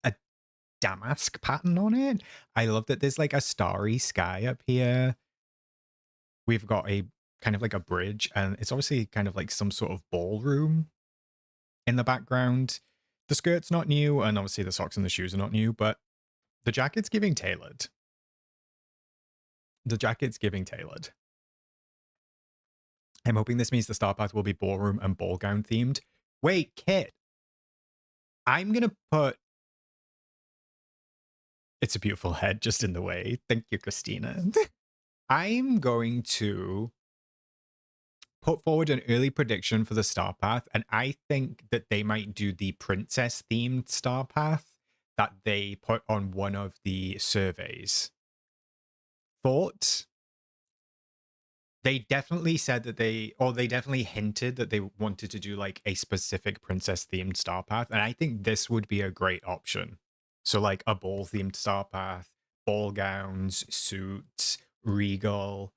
a damask pattern on it. I love that there's like a starry sky up here. We've got a kind of like a bridge, and it's obviously kind of like some sort of ballroom in the background. The skirt's not new, and obviously the socks and the shoes are not new, but the jacket's giving tailored. The jacket's giving tailored. I'm hoping this means the star path will be ballroom and ball gown themed. Wait, Kit. I'm going to put... It's a beautiful head just in the way. Thank you, Christina. I'm going to put forward an early prediction for the star path, and I think that they might do the princess themed star path that they put on one of the surveys. Thoughts? They definitely said that they definitely hinted that they wanted to do like a specific princess themed star path, and I think this would be a great option. So like a ball themed star path, ball gowns, suits, regal.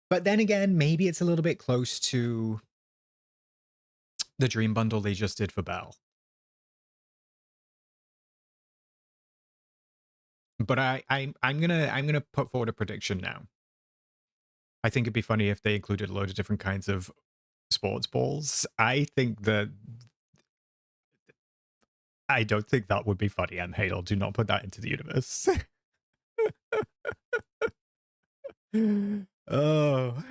But then again, maybe it's a little bit close to the dream bundle they just did for Belle. But I'm gonna put forward a prediction now. I think it'd be funny if they included a load of different kinds of sports balls. I don't think that would be funny, M. Hadel. Do not put that into the universe. Oh.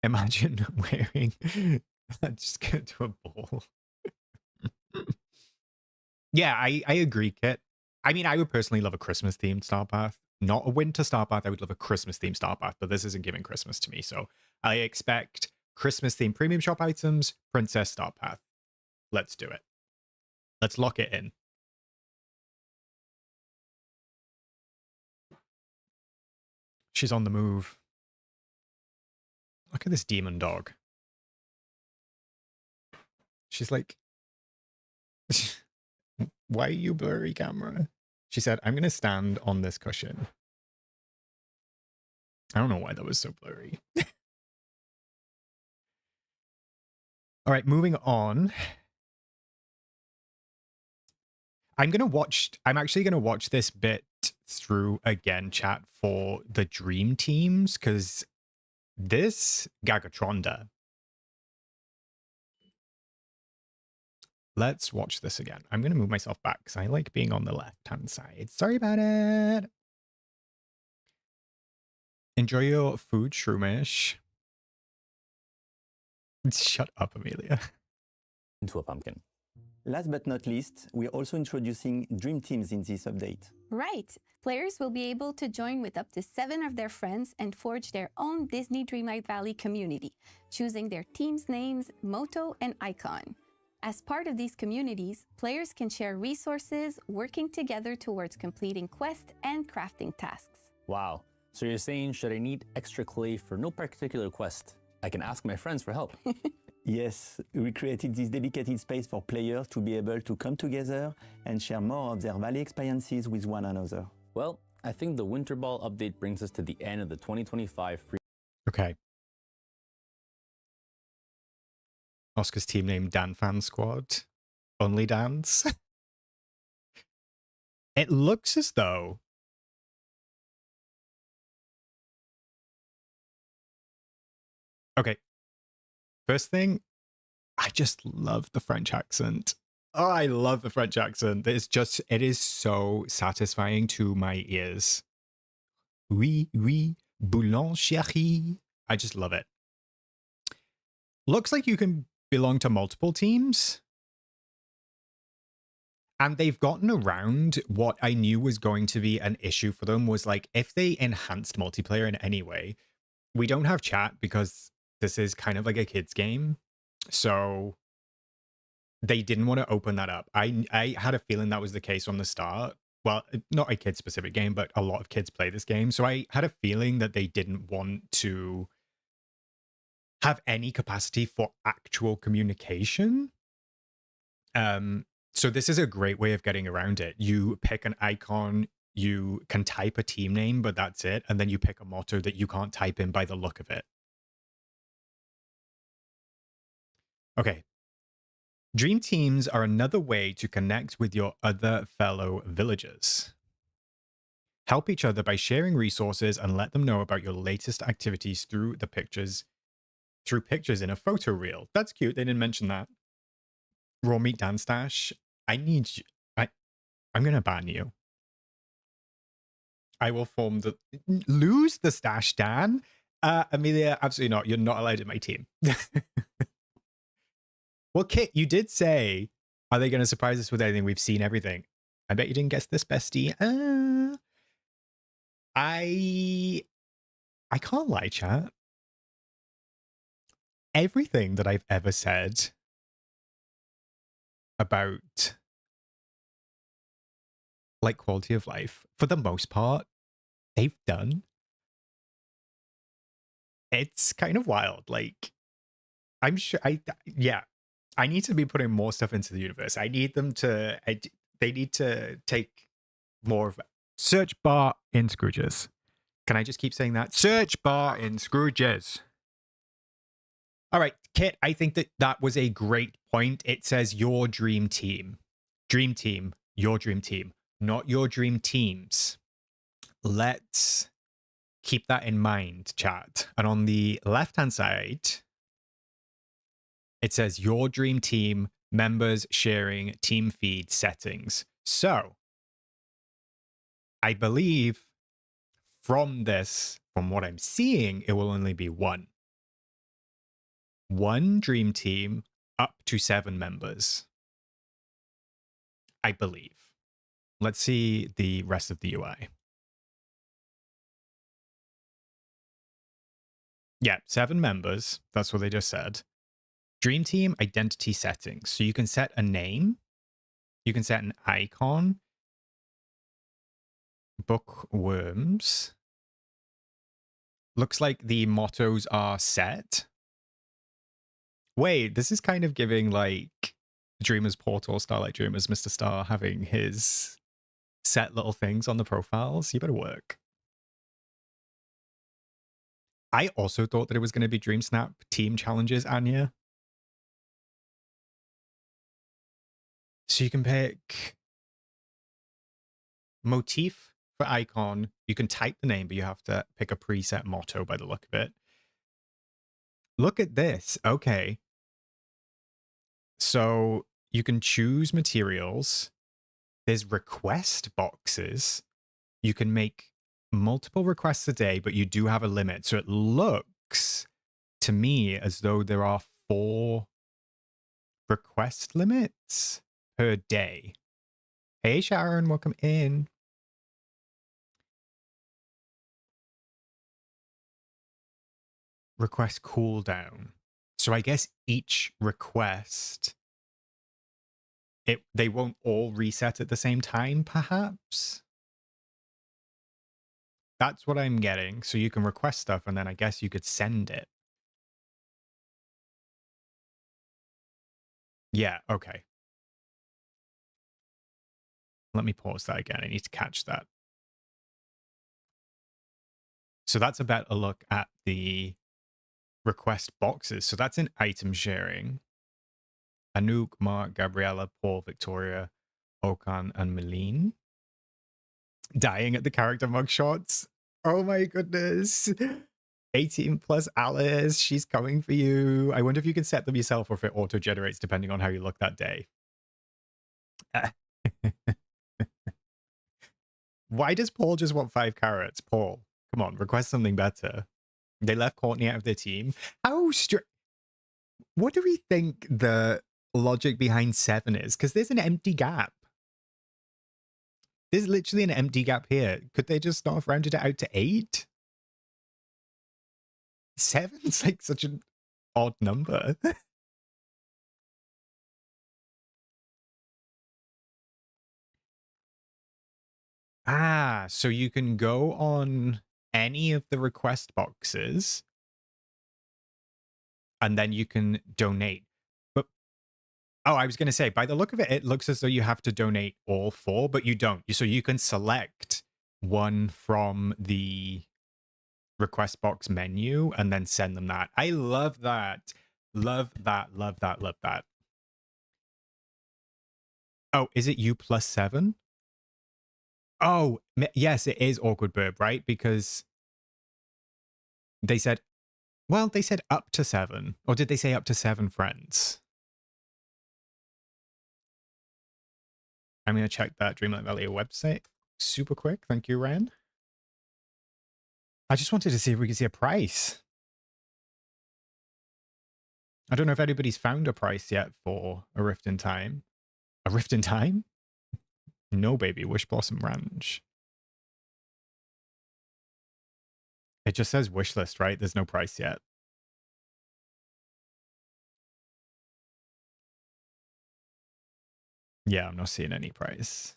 Imagine wearing... just get to a ball. Yeah, I agree, Kit. I mean, I would personally love a Christmas-themed star path. Not a winter star path. I would love a Christmas-themed star path, but this isn't giving Christmas to me. So I expect Christmas-themed premium shop items, princess star path. Let's do it. Let's lock it in. She's on the move. Look at this demon dog. She's like, why are you blurry, camera? She said, I'm going to stand on this cushion. I don't know why that was so blurry. All right, moving on. I'm actually going to watch this bit through again, chat, for the dream teams, because this Gagatronda. Let's watch this again. I'm going to move myself back because I like being on the left-hand side. Sorry about it. Enjoy your food, Shroomish. Shut up, Amelia. Into a pumpkin. Last but not least, we're also introducing Dream Teams in this update. Right. Players will be able to join with up to 7 of their friends and forge their own Disney Dreamlight Valley community, choosing their team's names, motto, and icon. As part of these communities, players can share resources, working together towards completing quests and crafting tasks. Wow. So you're saying, should I need extra clay for no particular quest, I can ask my friends for help? Yes, we created this dedicated space for players to be able to come together and share more of their Valley experiences with one another. Well, I think the Winter Ball update brings us to the end of the 2025 free. Okay. Oscar's team name Dan Fan Squad. Only Dans. It looks as though okay. First thing, I just love the French accent. Oh, I love the French accent. It is so satisfying to my ears. Oui, oui, boulangerie. I just love it. Looks like you can belong to multiple teams. And they've gotten around what I knew was going to be an issue for them, was like, if they enhanced multiplayer in any way, we don't have chat because this is kind of like a kid's game. So they didn't want to open that up. I had a feeling that was the case from the start. Well, not a kid-specific game, but a lot of kids play this game. So I had a feeling that they didn't want to have any capacity for actual communication. So this is a great way of getting around it. You pick an icon, you can type a team name, but that's it. And then you pick a motto that you can't type in by the look of it. Okay. Dream teams are another way to connect with your other fellow villagers. Help each other by sharing resources and let them know about your latest activities through pictures in a photo reel. That's cute. They didn't mention that. Raw meat Dan stash. I'm going to ban you. I will form lose the stash, Dan. Amelia, absolutely not. You're not allowed in my team. Well, Kit, you did say, are they going to surprise us with anything? We've seen everything. I bet you didn't guess this, bestie. I can't lie, chat. Everything that I've ever said about like quality of life, for the most part, they've done. It's kind of wild. Like, I'm sure I need to be putting more stuff into the universe. I need them to, they need to take more of search bar in Scrooges. Can I just keep saying that? Search bar in Scrooges. All right, Kit, I think that was a great point. It says your dream team. Dream team, your dream team, not your dream teams. Let's keep that in mind, chat. And on the left-hand side, it says your dream team, members sharing team feed settings. So I believe from what I'm seeing, it will only be one. One dream team up to 7 members. I believe. Let's see the rest of the UI. Yeah, 7 members. That's what they just said. Dream Team identity settings. So you can set a name, you can set an icon, bookworms. Looks like the mottos are set. Wait, this is kind of giving like Dreamer's Portal, Starlight Dreamers, Mr. Star having his set little things on the profiles. You better work. I also thought that it was going to be Dream Snap team challenges, Anya. So you can pick motif for icon. You can type the name, but you have to pick a preset motto by the look of it. Look at this. Okay. So you can choose materials. There's request boxes. You can make multiple requests a day, but you do have a limit. So it looks to me as though there are 4 request limits per day. Hey, Sharon, welcome in. Request cooldown. So I guess each request, they won't all reset at the same time, perhaps? That's what I'm getting. So you can request stuff, and then I guess you could send it. Yeah, okay. Let me pause that again. I need to catch that. So that's a better look at the request boxes. So that's in item sharing. Anouk, Mark, Gabriella, Paul, Victoria, Okan, and Meline. Dying at the character mugshots. Oh my goodness. 18 plus Alice. She's coming for you. I wonder if you can set them yourself or if it auto-generates depending on how you look that day. Why does Paul just want 5 carrots? Paul, come on, request something better. They left Courtney out of their team. How what do we think the logic behind 7 is? Because there's an empty gap. There's literally an empty gap here. Could they just not have rounded it out to 8? 7's like such an odd number. So you can go on any of the request boxes and then you can donate. But I was going to say, by the look of it, it looks as though you have to donate all 4, but you don't. So you can select one from the request box menu and then send them that. I love that. Love that, love that, love that. Oh, is it you plus 7? Oh, yes, it is Awkward Burb, right? Because they said, well, they said up to 7. Or did they say up to 7 friends? I'm going to check that Dreamlight Valley website super quick. Thank you, Ren. I just wanted to see if we could see a price. I don't know if anybody's found a price yet for a Rift in Time. A Rift in Time? No, baby. Wishblossom Ranch. It just says wish list, right? There's no price yet. Yeah, I'm not seeing any price.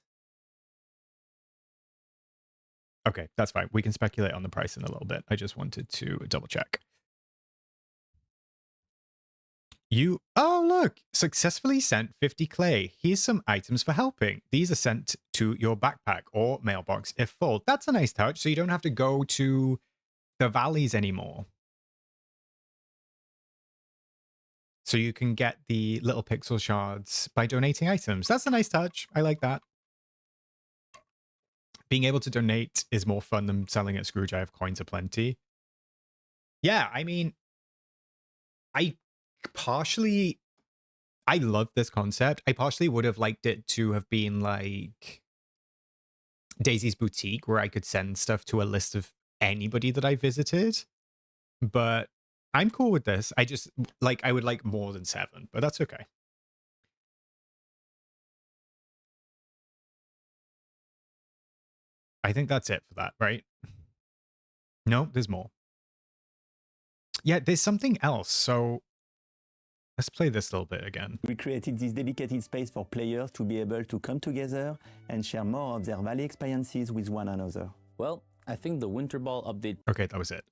Okay, that's fine. We can speculate on the price in a little bit. I just wanted to double check. Oh, look, successfully sent 50 clay. Here's some items for helping. These are sent to your backpack or mailbox if full. That's a nice touch, so you don't have to go to the valleys anymore. So you can get the little pixel shards by donating items. That's a nice touch. I like that. Being able to donate is more fun than selling at Scrooge. I have coins aplenty. Yeah, I mean, I love this concept. I partially would have liked it to have been like Daisy's Boutique, where I could send stuff to a list of anybody that I visited. But I'm cool with this. I just I would like more than 7, but that's okay. I think that's it for that, right? No, there's more. Yeah, there's something else. So Let's play this little bit again. We created this dedicated space for players to be able to come together and share more of their valley experiences with one another. Well, I think the Winter Ball update... Okay, that was it.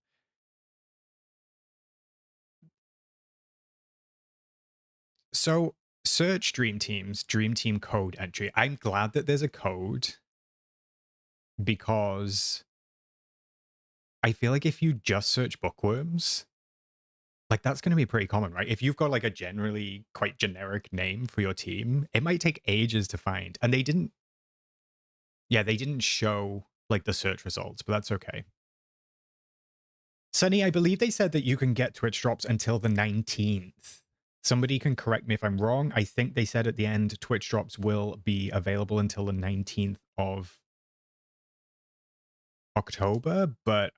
So, search Dream Team's Dream Team code entry. I'm glad that there's a code because I feel like if you just search bookworms, like that's going to be pretty common, right? If you've got like a generally quite generic name for your team, it might take ages to find. And they didn't show like the search results, but that's okay. Sunny, I believe they said that you can get Twitch drops until the 19th. Somebody can correct me if I'm wrong. I think they said at the end Twitch drops will be available until the 19th of October, but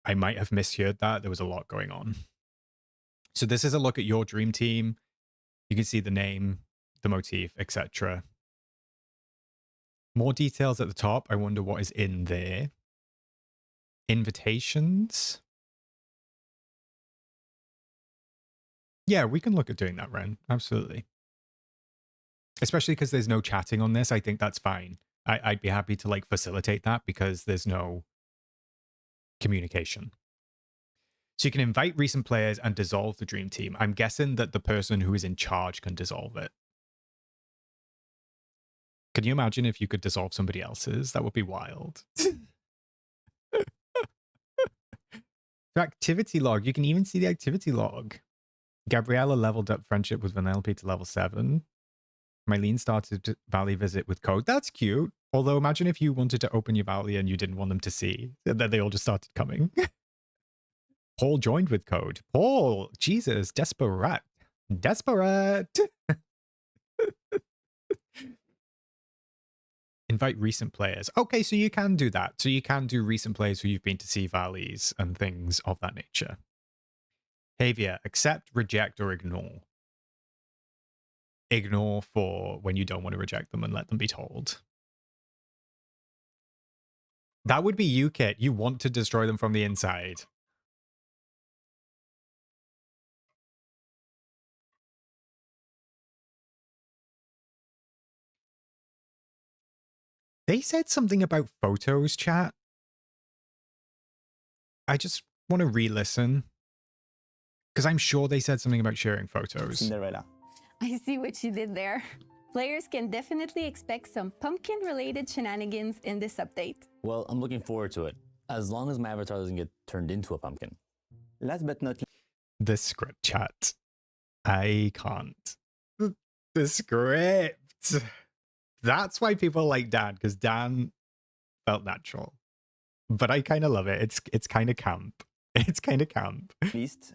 I might have misheard that. There was a lot going on. So this is a look at your dream team. You can see the name, the motif, etc. More details at the top. I wonder what is in there. Invitations. Yeah, we can look at doing that, Ren. Absolutely. Especially because there's no chatting on this. I think that's fine. I'd be happy to like facilitate that because there's no communication. So you can invite recent players and dissolve the dream team. I'm guessing that the person who is in charge can dissolve it. Can you imagine if you could dissolve somebody else's? That would be wild. The activity log. You can even see the activity log. Gabriella leveled up friendship with Vanellope to level 7. Mylene started Valley visit with code. That's cute. Although imagine if you wanted to open your Valley and you didn't want them to see. And then they all just started coming. Paul joined with code. Paul, Jesus, desperate. Desperate. Invite recent players. Okay, so you can do that. So you can do recent players who you've been to see valleys and things of that nature. Behavior, accept, reject, or ignore. Ignore for when you don't want to reject them and let them be told. That would be you, Kit. You want to destroy them from the inside. They said something about photos, chat. I just want to re-listen. Because I'm sure they said something about sharing photos. Cinderella. I see what you did there. Players can definitely expect some pumpkin-related shenanigans in this update. Well, I'm looking forward to it, as long as my avatar doesn't get turned into a pumpkin. Last but not least, the script, chat. I can't. The script. That's why people like Dan, because Dan felt natural. But I kind of love it. It's kind of camp. It's kind of camp.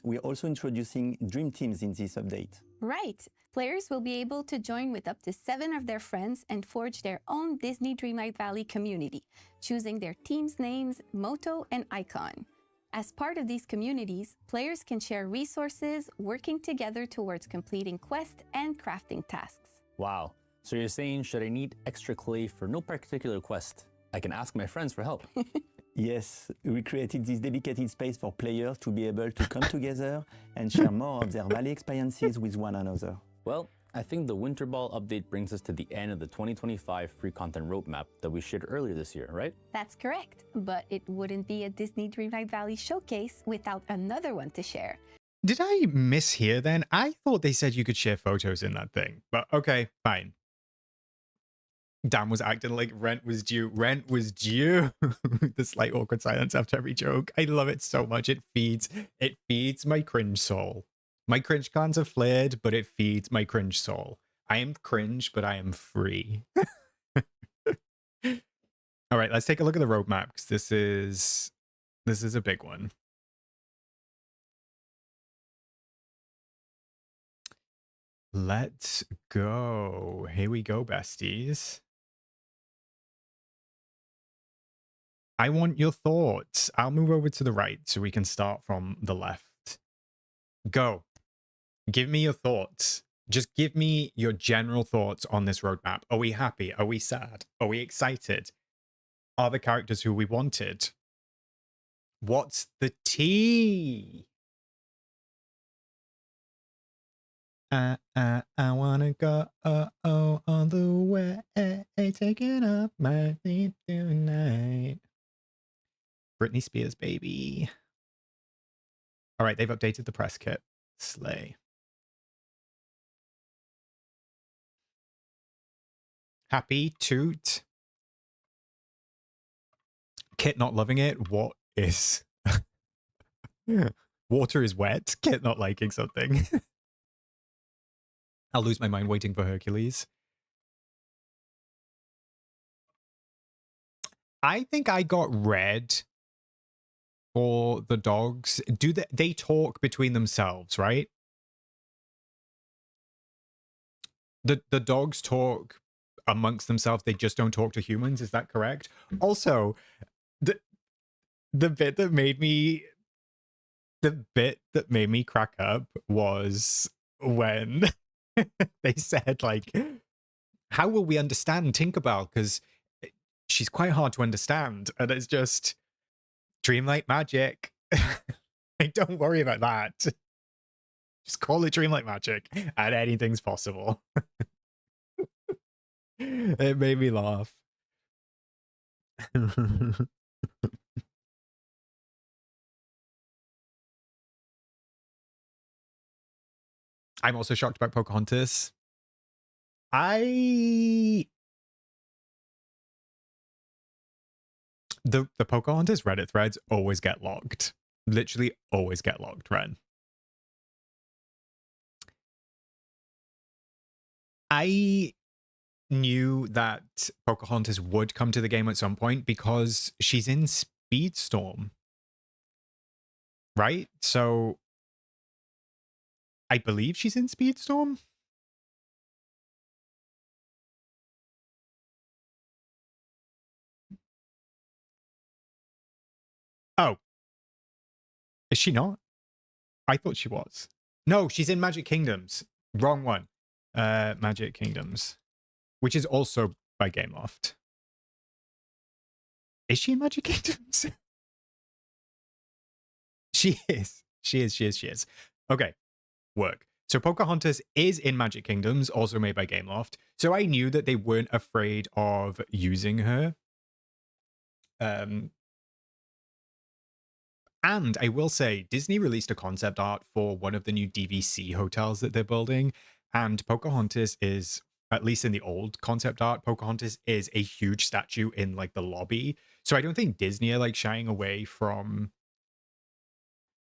We're also introducing dream teams in this update. Right. Players will be able to join with up to 7 of their friends and forge their own Disney Dreamlight Valley community, choosing their team's names, motto, and icon. As part of these communities, players can share resources, working together towards completing quests and crafting tasks. Wow. So you're saying, should I need extra clay for no particular quest? I can ask my friends for help. Yes, we created this dedicated space for players to be able to come together and share more of their valley experiences with one another. Well, I think the Winter Ball update brings us to the end of the 2025 free content roadmap that we shared earlier this year, right? That's correct, but it wouldn't be a Disney Dreamlight Valley Showcase without another one to share. Did I mishear then? I thought they said you could share photos in that thing, but okay, fine. Dan was acting like rent was due. Rent was due. The slight awkward silence after every joke. I love it so much. It feeds my cringe soul. My cringe glands are flared, but it feeds my cringe soul. I am cringe, but I am free. All right, let's take a look at the roadmap because this is a big one. Let's go. Here we go, besties. I want your thoughts. I'll move over to the right so we can start from the left. Go. Give me your thoughts. Just give me your general thoughts on this roadmap. Are we happy? Are we sad? Are we excited? Are the characters who we wanted? What's the tea? I wanna go on the way, taking up my feet tonight. Britney Spears, baby. All right, they've updated the press kit. Slay. Happy toot. Kit not loving it. What is? Water is wet. Kit not liking something. I'll lose my mind waiting for Hercules. I think I got red for the dogs. Do they talk between themselves, right? The dogs talk amongst themselves. They just don't talk to humans. Is that correct? Also, the bit that made me crack up was when they said, like, how will we understand Tinkerbell? Because she's quite hard to understand. And it's just Dreamlight magic. Like, don't worry about that. Just call it Dreamlight magic and anything's possible. It made me laugh. I'm also shocked about Pocahontas. The Pocahontas Reddit threads always get logged. Literally always get logged, Ren. I knew that Pocahontas would come to the game at some point because she's in Speedstorm. Right? So I believe she's in Speedstorm. Oh. Is she not? I thought she was. No, she's in Magic Kingdoms. Wrong one. Magic Kingdoms. Which is also by Gameloft. Is she in Magic Kingdoms? She is. She is. Okay. Work. So Pocahontas is in Magic Kingdoms, also made by Gameloft. So I knew that they weren't afraid of using her. And I will say, Disney released a concept art for one of the new DVC hotels that they're building. And Pocahontas is, at least in the old concept art, Pocahontas is a huge statue in like the lobby. So I don't think Disney are like shying away from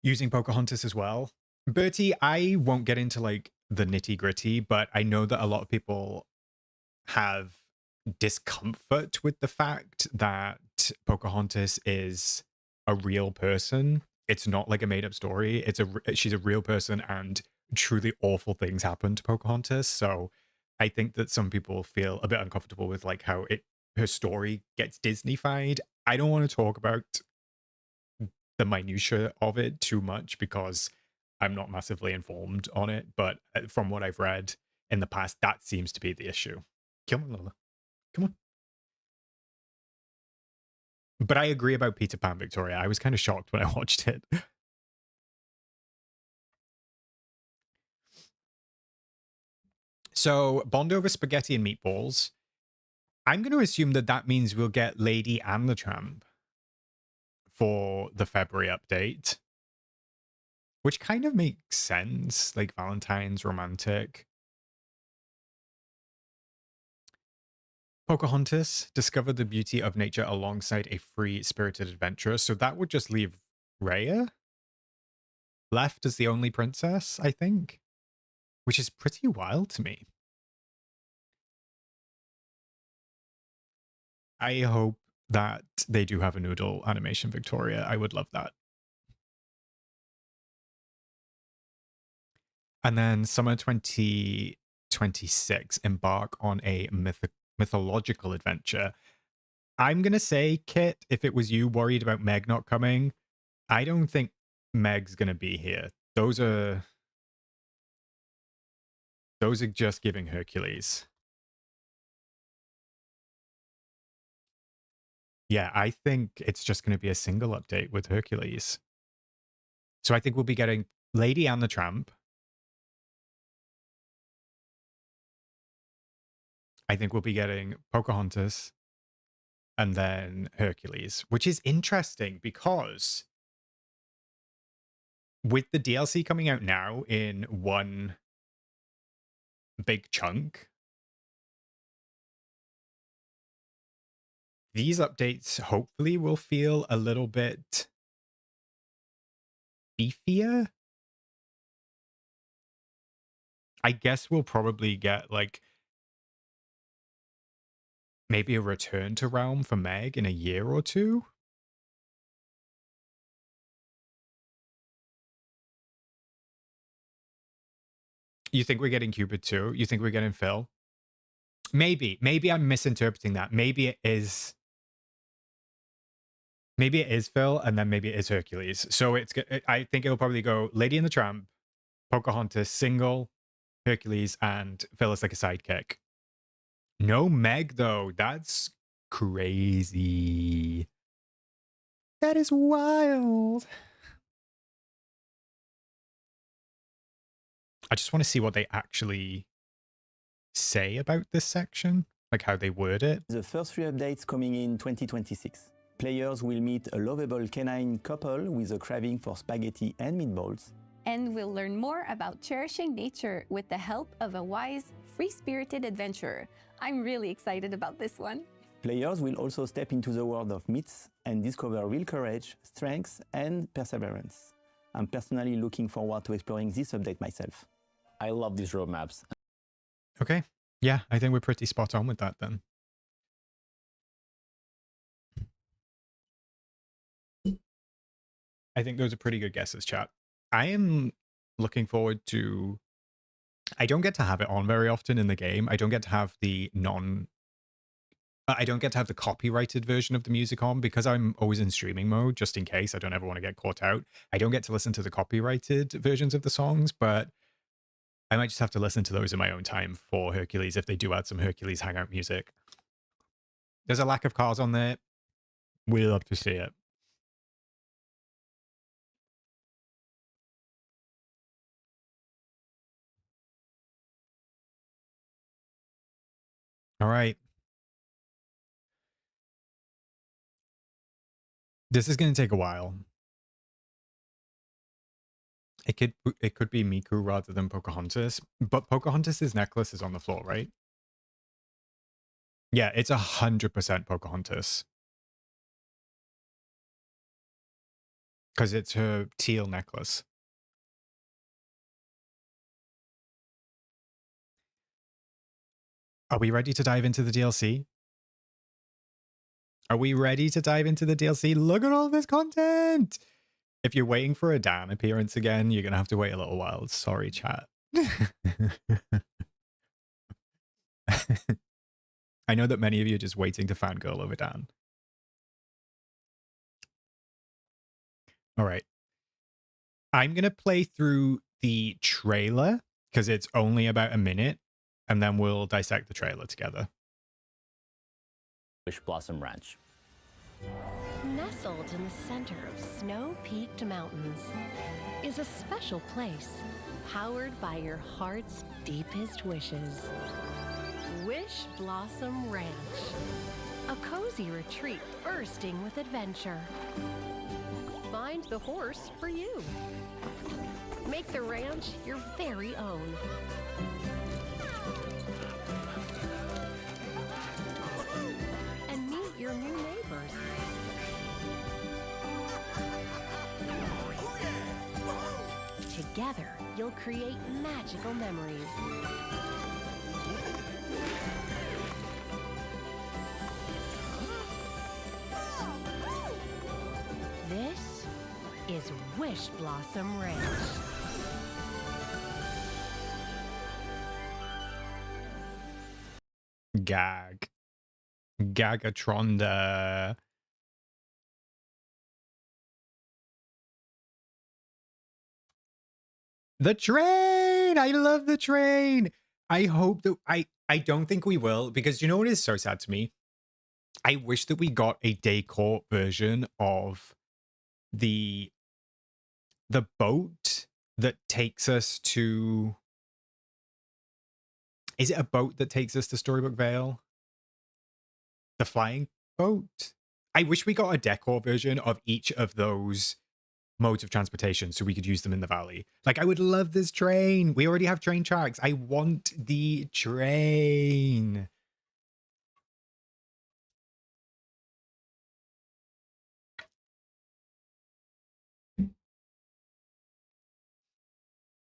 using Pocahontas as well. Bertie, I won't get into like the nitty gritty, but I know that a lot of people have discomfort with the fact that Pocahontas is a real person. It's not like a made up story. She's a real person and truly awful things happen to Pocahontas. So I think that some people feel a bit uncomfortable with like how her story gets Disney-fied. I don't want to talk about the minutiae of it too much because I'm not massively informed on it, but from what I've read in the past, that seems to be the issue. Come on, Lola. Come on. But I agree about Peter Pan, Victoria. I was kind of shocked when I watched it. So, bond over spaghetti and meatballs. I'm going to assume that that means we'll get Lady and the Tramp for the February update. Which kind of makes sense, like Valentine's romantic. Pocahontas discovered the beauty of nature alongside a free-spirited adventurer, so that would just leave Raya left as the only princess, I think, which is pretty wild to me. I hope that they do have a noodle animation, Victoria. I would love that. And then summer 2026, embark on a mythological adventure. I'm going to say, Kit, if it was you worried about Meg not coming, I don't think Meg's going to be here. Those are just giving Hercules. Yeah, I think it's just going to be a single update with Hercules. So I think we'll be getting Lady and the Tramp. I think we'll be getting Pocahontas and then Hercules, which is interesting because with the DLC coming out now in one big chunk, these updates hopefully will feel a little bit beefier. I guess we'll probably get like maybe a return to Realm for Meg in a year or two. You think we're getting Cupid too? You think we're getting Phil? Maybe I'm misinterpreting that. Maybe it is Phil, and then maybe it is Hercules. So I think it'll probably go Lady and the Tramp, Pocahontas, single, Hercules, and Phil is like a sidekick. No Meg though. That's crazy. That is wild. I just want to see what they actually say about this section, like how they word it. The first 3 updates coming in 2026. Players will meet a lovable canine couple with a craving for spaghetti and meatballs. And we'll learn more about cherishing nature with the help of a wise, free-spirited adventurer. I'm really excited about this one. Players will also step into the world of myths and discover real courage, strength, and perseverance. I'm personally looking forward to exploring this update myself. I love these roadmaps. Okay. Yeah, I think we're pretty spot on with that then. I think those are pretty good guesses, chat. I am looking forward to... I don't get to have it on very often in the game. I don't get to have the I don't get to have the copyrighted version of the music on because I'm always in streaming mode, just in case I don't ever want to get caught out. I don't get to listen to the copyrighted versions of the songs, but I might just have to listen to those in my own time for Hercules if they do add some Hercules hangout music. There's a lack of cars on there. We'd love to see it. All right. This is going to take a while. It could be Miku rather than Pocahontas, but Pocahontas's necklace is on the floor, right? Yeah, it's 100% Pocahontas. Because it's her teal necklace. Are we ready to dive into the DLC? Are we ready to dive into the DLC? Look at all this content! If you're waiting for a Dan appearance again, you're going to have to wait a little while. Sorry, chat. I know that many of you are just waiting to fangirl over Dan. All right. I'm going to play through the trailer because it's only about a minute, and then we'll dissect the trailer together. Wishblossom Ranch. Nestled in the center of snow-peaked mountains is a special place powered by your heart's deepest wishes. Wishblossom Ranch, a cozy retreat bursting with adventure. Find the horse for you. Make the ranch your very own. And meet your new neighbors. Together, you'll create magical memories. This is Wishblossom Ranch. Gag. Gagatronda. The train! I love the train! I hope that... I don't think we will, because you know what is so sad to me? I wish that we got a Decor version of the boat that takes us to Is it a boat that takes us to Storybook Vale? The flying boat? I wish we got a decor version of each of those modes of transportation so we could use them in the valley. Like, I would love this train. We already have train tracks. I want the train.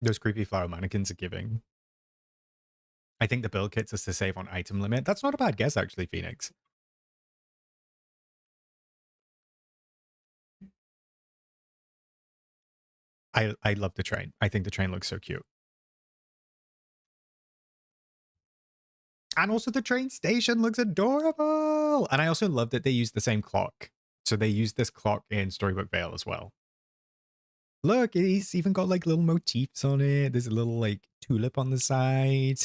Those creepy flower mannequins are giving. I think the build kits is to save on item limit. That's not a bad guess, actually, Phoenix. I love the train. I think the train looks so cute. And also the train station looks adorable. And I also love that they use the same clock. So they use this clock in Storybook Vale as well. Look, it's even got like little motifs on it. There's a little like tulip on the side.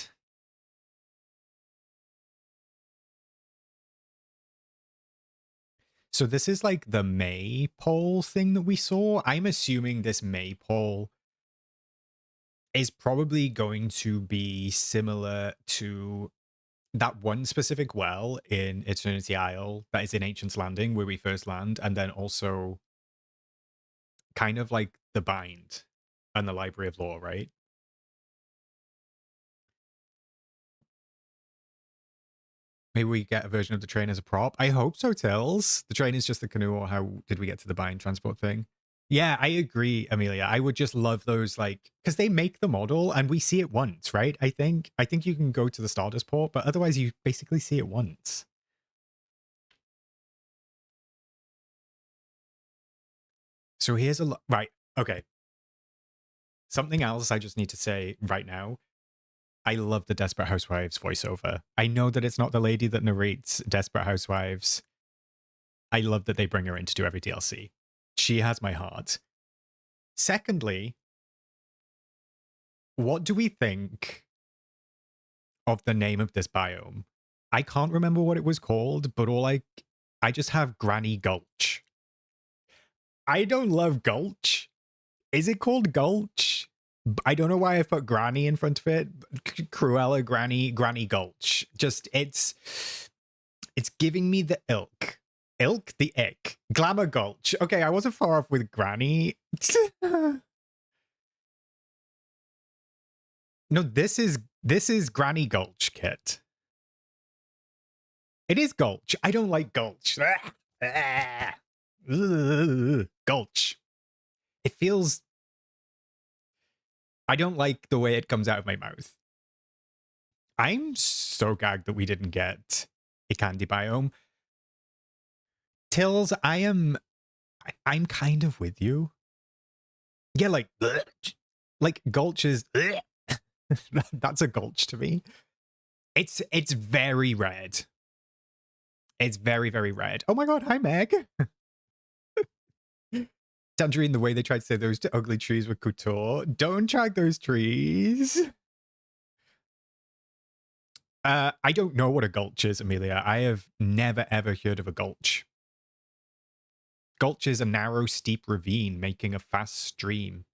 So this is like the maypole thing that we saw. I'm assuming this maypole is probably going to be similar to that one specific well in Eternity Isle that is in Ancient's Landing where we first land, and then also kind of like the Bind and the Library of Lore, right? Maybe we get a version of the train as a prop. I hope so, Tills. The train is just the canoe, or how did we get to the Bind transport thing? Yeah, I agree, Amelia. I would just love those, like, because they make the model and we see it once, right? I think you can go to the Stardust port, but otherwise you basically see it once. So here's a right. Okay. Something else I just need to say right now. I love the Desperate Housewives voiceover. I know that it's not the lady that narrates Desperate Housewives. I love that they bring her in to do every DLC. She has my heart. Secondly, what do we think of the name of this biome? I can't remember what it was called, but I just have Granny Gulch. I don't love Gulch. Is it called Gulch? I don't know why I put Granny in front of it. Cruella, Granny Gulch. Just, it's giving me the ilk. Ilk? The ick. Glamour Gulch. Okay, I wasn't far off with Granny. No, this is Granny Gulch, Kit. It is Gulch. I don't like Gulch. Gulch. It feels... I don't like the way it comes out of my mouth. I'm so gagged that we didn't get a candy biome. Tills, I'm kind of with you. Yeah, like Gulch is... That's a Gulch to me. It's very red. It's very, very red. Oh my god, hi Meg. Tangerine, the way they tried to say those ugly trees were couture. Don't track those trees. I don't know what a gulch is, Amelia. I have never ever heard of a gulch. Gulch is a narrow, steep ravine making a fast stream.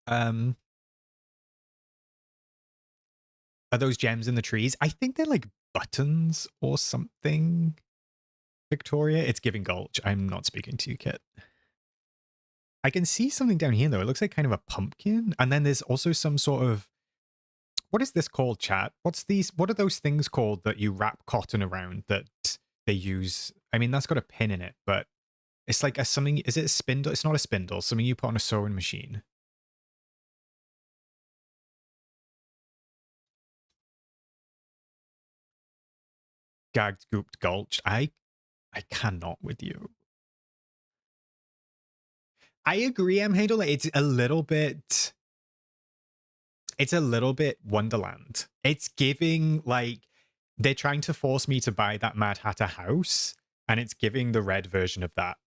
Are those gems in the trees? I think they're like buttons or something. Victoria, it's giving Gulch. I'm not speaking to you, Kit. I can see something down here though. It looks like kind of a pumpkin. And then there's also some sort of... What is this called, chat? What are those things called that you wrap cotton around that they use? I mean, that's got a pin in it, but it's like something... Is it a spindle? It's not a spindle. Something you put on a sewing machine. Gagged, gooped, gulched. I cannot with you. I agree, Handle. It's a little bit Wonderland. It's giving like they're trying to force me to buy that Mad Hatter house, and it's giving the red version of that.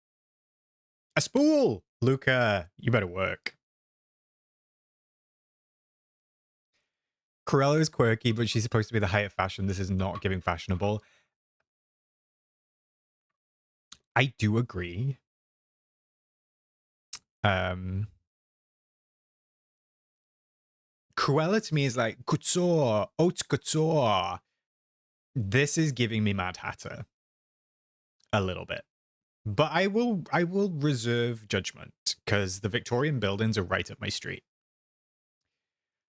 A spool! Luca, you better work. Cruella is quirky, but she's supposed to be the height of fashion. This is not giving fashionable. I do agree. Cruella to me is like couture, haute couture. This is giving me Mad Hatter a little bit. But I will reserve judgment because the Victorian buildings are right up my street.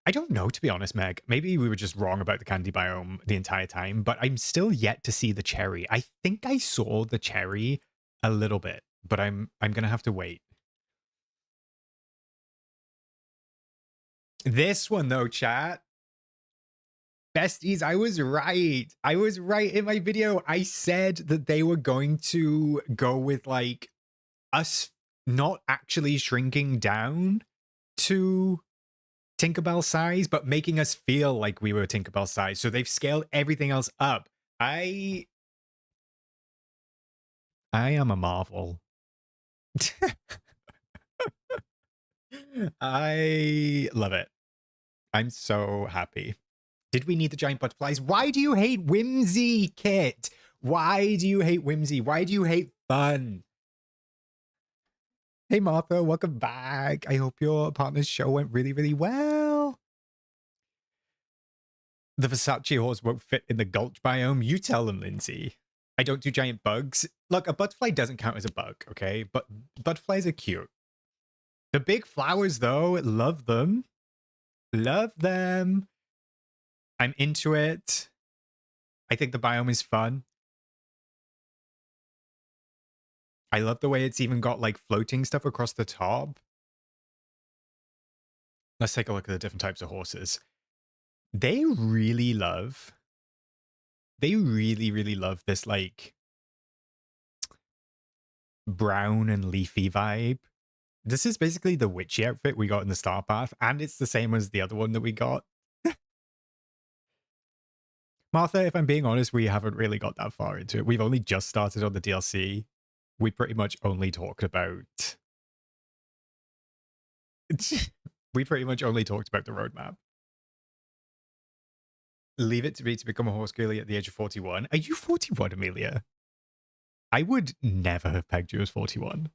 I don't know, to be honest, Meg. Maybe we were just wrong about the candy biome the entire time, but I'm still yet to see the cherry. I think I saw the cherry a little bit, but I'm gonna have to wait. This one though, chat. Besties, I was right. I was right in my video. I said that they were going to go with like us not actually shrinking down to Tinkerbell size, but making us feel like we were Tinkerbell size. So they've scaled everything else up. I am a marvel. I love it. I'm so happy. Did we need the giant butterflies? Why do you hate whimsy, Kit? Why do you hate whimsy? Why do you hate fun? Hey, Martha, welcome back. I hope your partner's show went really, really well. The Versace horse won't fit in the gulch biome. You tell them, Lindsay. I don't do giant bugs. Look, a butterfly doesn't count as a bug, okay? But butterflies are cute. The big flowers, though, love them. Love them. I'm into it. I think the biome is fun. I love the way it's even got like floating stuff across the top. Let's take a look at the different types of horses. They really love this like brown and leafy vibe. This is basically the witchy outfit we got in the Star Path, and it's the same as the other one that we got. Martha, if I'm being honest, we haven't really got that far into it. We've only just started on the DLC. We pretty much only talked about... we pretty much only talked about the roadmap. Leave it to me to become a horse girlie at the age of 41. Are you 41, Amelia? I would never have pegged you as 41.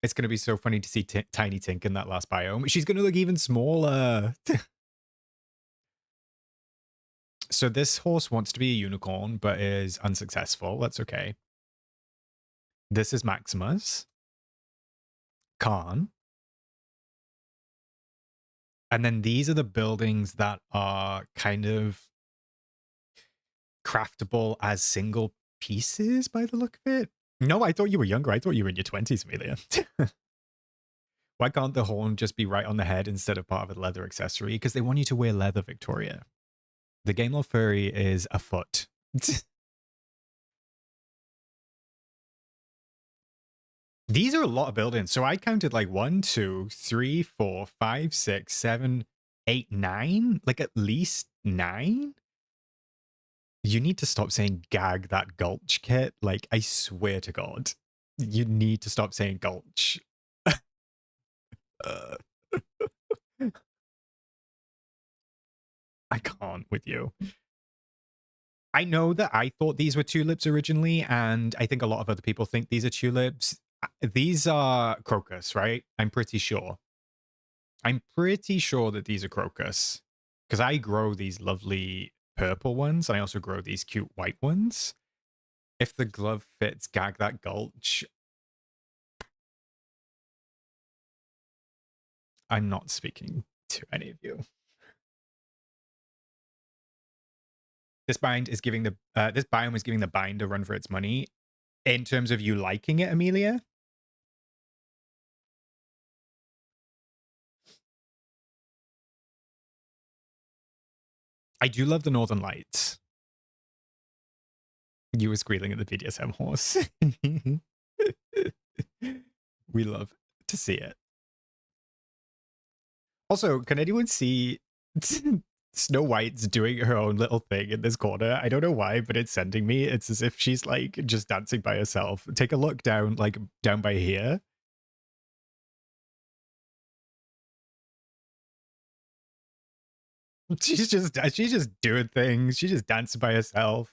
It's going to be so funny to see Tiny Tink in that last biome. She's going to look even smaller. So this horse wants to be a unicorn, but is unsuccessful. That's okay. This is Maximus. Khan. And then these are the buildings that are kind of craftable as single pieces by the look of it. No, I thought you were younger. I thought you were in your 20s, Amelia. Why can't the horn just be right on the head instead of part of a leather accessory? Because they want you to wear leather, Victoria. The Gamelord furry is a foot. These are a lot of buildings. So I counted like 1, 2, 3, 4, 5, 6, 7, 8, 9. Like at least 9. You need to stop saying gag that gulch, Kit. Like, I swear to God. You need to stop saying gulch. I can't with you. I know that I thought these were tulips originally, and I think a lot of other people think these are tulips. These are crocus, right? I'm pretty sure. I'm pretty sure that these are crocus, because I grow these lovely purple ones, and I also grow these cute white ones. If the glove fits, gag that gulch. I'm not speaking to any of you. This bind is giving the this biome is giving the bind a run for its money. In terms of you liking it, Amelia. I do love the Northern Lights. You were squealing at the BDSM horse. We love to see it. Also, can anyone see Snow White's doing her own little thing in this corner? I don't know why, but it's sending me. It's as if she's like just dancing by herself. Take a look down, like down by here. She's just doing things. She's just dancing by herself.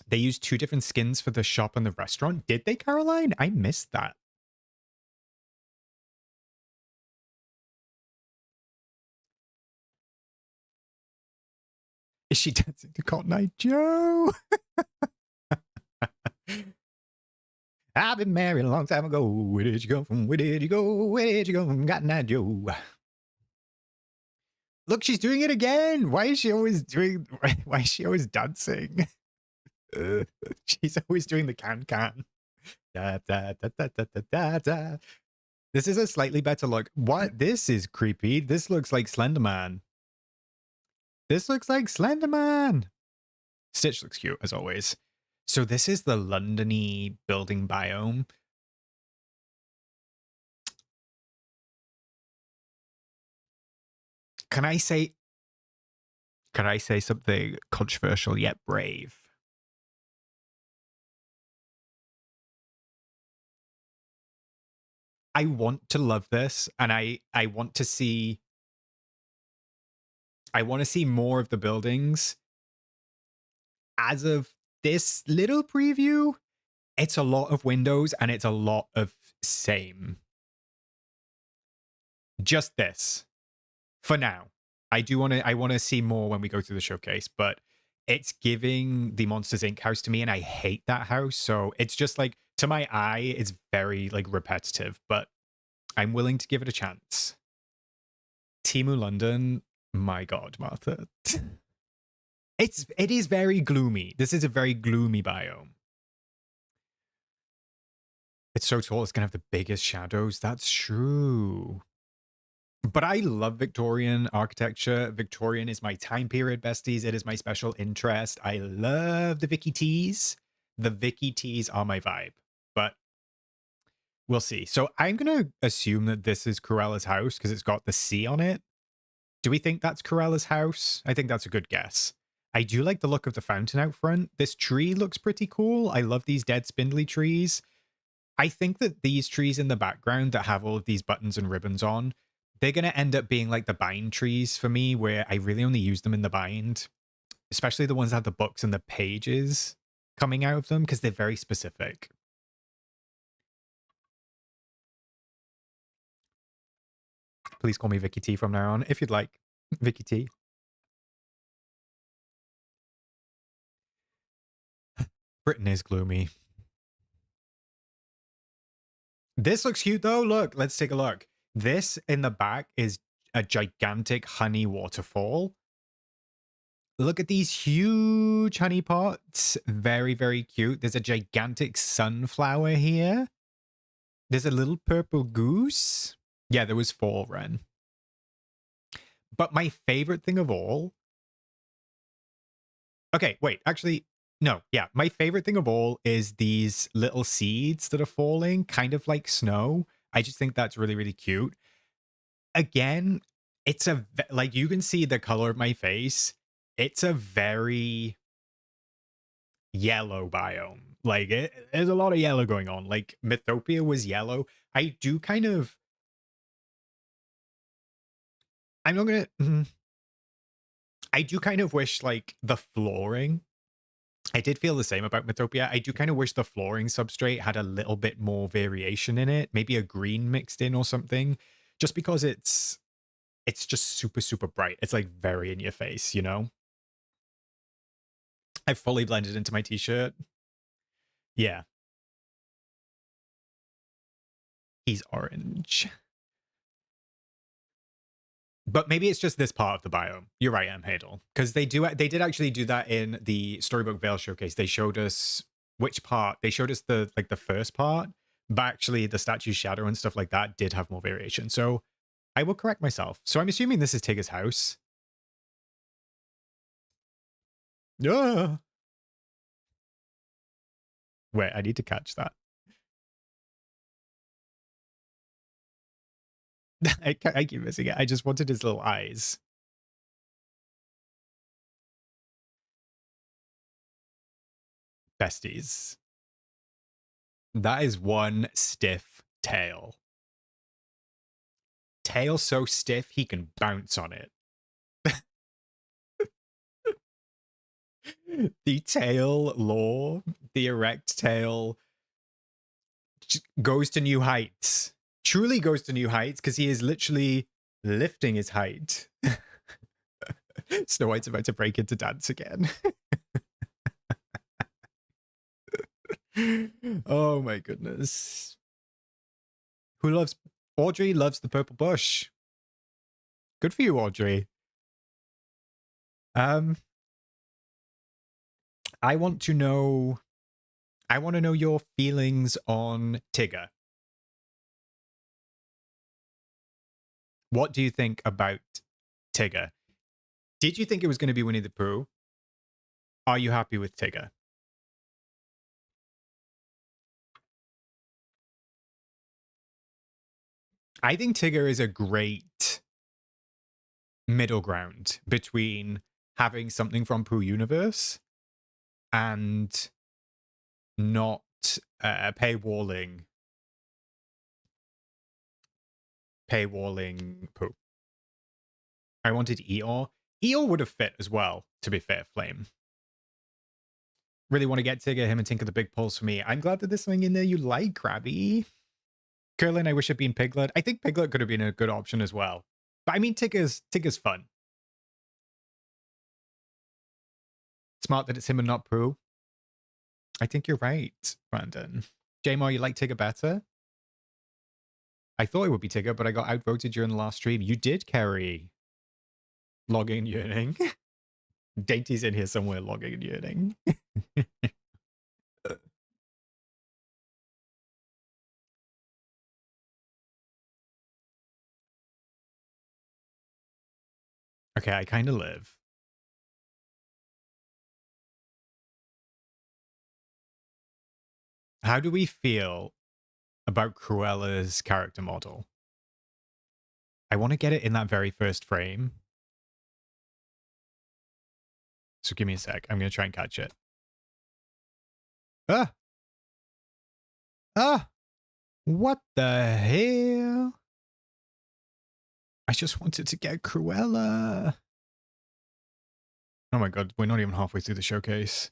They used 2 different skins for the shop and the restaurant. Did they, Caroline? I missed that. Is she dancing to Cotton Eye Joe? I've been married a long time ago. Where did you go from? Where did you go? Where did you go from Cotton Eye Joe? Look, she's doing it again. Why is she always doing? Why is she always dancing? She's always doing the can. Da, da, da, da, da, da, da, da. This is a slightly better look. What? This is creepy. This looks like Slenderman. This looks like Slenderman. Stitch looks cute, as always. So this is the London-y building biome. Can I say something controversial yet brave? I want to love this, and I want to see more of the buildings. As of this little preview, it's a lot of windows and it's a lot of same. Just this. For now. I want to see more when we go through the showcase, but it's giving the Monsters Inc. house to me, and I hate that house. So it's just like, to my eye, it's very like repetitive, but I'm willing to give it a chance. Timu London, my God, Martha. It is very gloomy. This is a very gloomy biome. It's so tall, it's gonna have the biggest shadows. That's true. But I love Victorian architecture. Victorian is my time period, besties. It is my special interest. I love the Vicky Tees. The Vicky Tees are my vibe, but we'll see. So I'm going to assume that this is Cruella's house because it's got the C on it. Do we think that's Cruella's house? I think that's a good guess. I do like the look of the fountain out front. This tree looks pretty cool. I love these dead spindly trees. I think that these trees in the background that have all of these buttons and ribbons on, they're going to end up being like the bind trees for me, where I really only use them in the bind, especially the ones that have the books and the pages coming out of them, because they're very specific. Please call me Vicky T from now on, if you'd like. Vicky T. Britain is gloomy. This looks cute though. Look, let's take a look. This in the back is a gigantic honey waterfall. Look at these huge honey pots. Very, very cute. There's a gigantic sunflower here. There's a little purple goose. Yeah, there was 4, Ren. But my favorite thing of all... Okay, wait, actually, no. Yeah, my favorite thing of all is these little seeds that are falling, kind of like snow. I just think that's really, really cute. Again, it's a... Like, you can see the color of my face. It's a very yellow biome. Like, there's a lot of yellow going on. Like, Mythopia was yellow. I do kind of... I'm not gonna... I do kind of wish, like, the flooring... I did feel the same about Mythopia. I do kind of wish the flooring substrate had a little bit more variation in it. Maybe a green mixed in or something. Just because it's just super, super bright. It's, like, very in your face, you know? I've fully blended into my t-shirt. Yeah. He's orange. But maybe it's just this part of the biome. You're right, Hadel. Because they did actually do that in the Storybook Vale Showcase. They showed us which part. They showed us the first part, but actually the statue's shadow and stuff like that did have more variation. So I will correct myself. So I'm assuming this is Tigger's house. Yeah. Wait, I need to catch that. I keep missing it. I just wanted his little eyes. Besties. That is one stiff tail. Tail so stiff he can bounce on it. The tail lore, the erect tail goes to new heights. Truly goes to new heights because he is literally lifting his height. Snow White's about to break into dance again. Oh my goodness. Who loves... Audrey loves the purple bush. Good for you, Audrey. I want to know your feelings on Tigger. What do you think about Tigger? Did you think it was going to be Winnie the Pooh? Are you happy with Tigger? I think Tigger is a great middle ground between having something from Pooh Universe and not paywalling Pooh. I wanted Eeyore. Eeyore would have fit as well, to be fair, Flame. Really want to get Tigger, him and Tinker the Big Pulse for me. I'm glad that there's something in there you like, Krabby. Curlin, I wish it'd been Piglet. I think Piglet could have been a good option as well. But I mean, Tigger's fun. Smart that it's him and not Pooh. I think you're right, Brandon. Jamar, you like Tigger better? I thought it would be Tigger, but I got outvoted during the last stream. You did, Kerry. Logging and yearning. Dainty's in here somewhere, logging and yearning. Okay, I kind of live. How do we feel about Cruella's character model? I want to get it in that very first frame. So give me a sec. I'm going to try and catch it. Ah! Ah! What the hell? I just wanted to get Cruella. Oh my god, we're not even halfway through the showcase.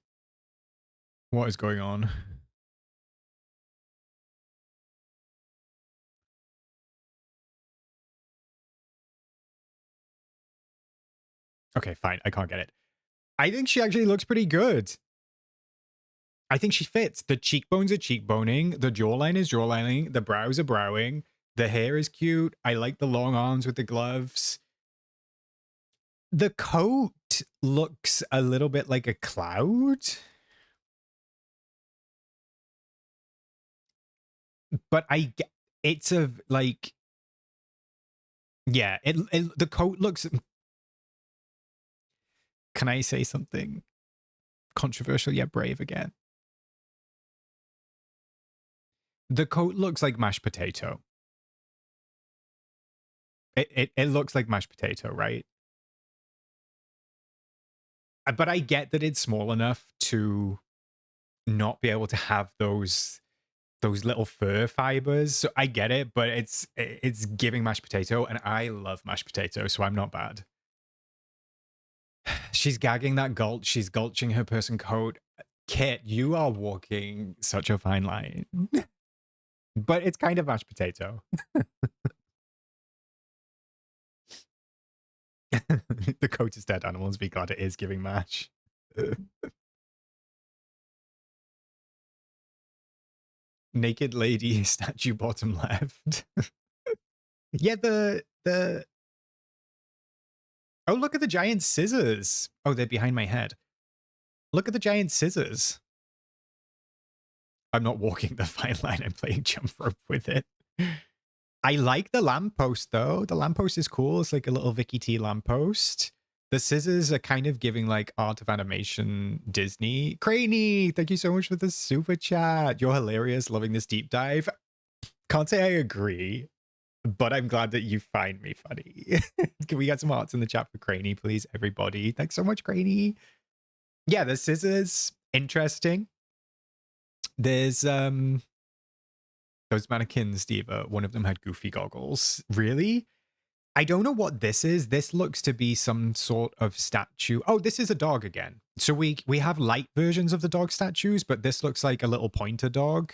What is going on? Okay, fine. I can't get it. I think she actually looks pretty good. I think she fits. The cheekbones are cheekboning. The jawline is jawlining. The brows are browing. The hair is cute. I like the long arms with the gloves. The coat looks a little bit like a cloud. But it's a, like... Yeah, the coat looks... Can I say something controversial yet brave again? The coat looks like mashed potato. It looks like mashed potato, right? But I get that it's small enough to not be able to have those little fur fibers. So I get it, but it's giving mashed potato, and I love mashed potato, so I'm not bad. She's gagging that gulch. She's gulching her person coat. Kit, you are walking such a fine line. But it's kind of mashed potato. The coat is dead animals. Be glad it is giving mash. Naked lady statue bottom left. Yeah, the oh, look at the giant scissors. Oh, they're behind my head. Look at the giant scissors. I'm not walking the fine line. I'm playing jump rope with it. I like the lamppost, though. The lamppost is cool. It's like a little Vicky T lamppost. The scissors are kind of giving like Art of Animation Disney. Craney, thank you so much for the super chat. You're hilarious. Loving this deep dive. Can't say I agree, but I'm glad that you find me funny. Can we get some hearts in the chat for Craney, please, everybody? Thanks so much, Craney. Yeah, the scissors, interesting. There's those mannequins, Diva. One of them had goofy goggles. Really? I don't know what this is. This looks to be some sort of statue. Oh, this is a dog again. So we have light versions of the dog statues, but this looks like a little pointer dog.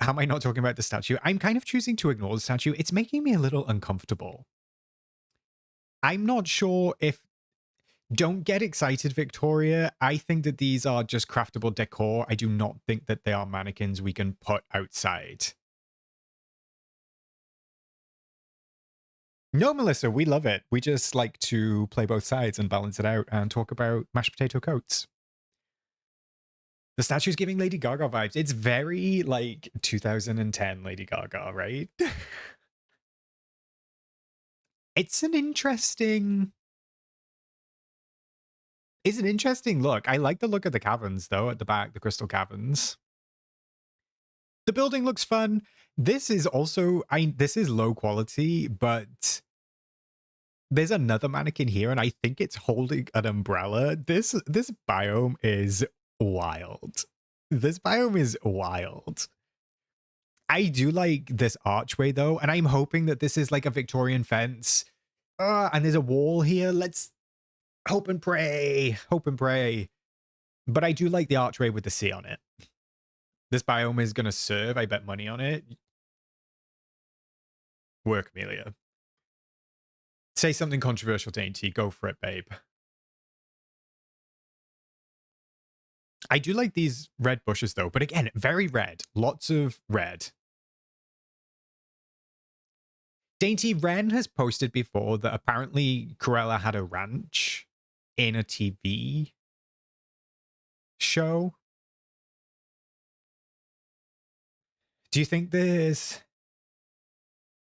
How am I not talking about the statue? I'm kind of choosing to ignore the statue. It's making me a little uncomfortable. I'm not sure if... Don't get excited, Victoria. I think that these are just craftable decor. I do not think that they are mannequins we can put outside. No, Melissa, we love it. We just like to play both sides and balance it out and talk about mashed potato coats. The statue's giving Lady Gaga vibes. It's very, like, 2010 Lady Gaga, right? It's an interesting... It's an interesting look. I like the look of the caverns, though, at the back, the crystal caverns. The building looks fun. This is also... this is low quality, but... There's another mannequin here, and I think it's holding an umbrella. This biome is wild. This biome is wild. I do like this archway, though, and I'm hoping that this is like a Victorian fence. And there's a wall here. Let's hope and pray. Hope and pray. But I do like the archway with the sea on it. This biome is going to serve. I bet money on it. Work, Amelia. Say something controversial, Dainty. Go for it, babe. I do like these red bushes, though. But again, very red. Lots of red. Dainty Wren has posted before that apparently Cruella had a ranch in a TV show. Do you think there's...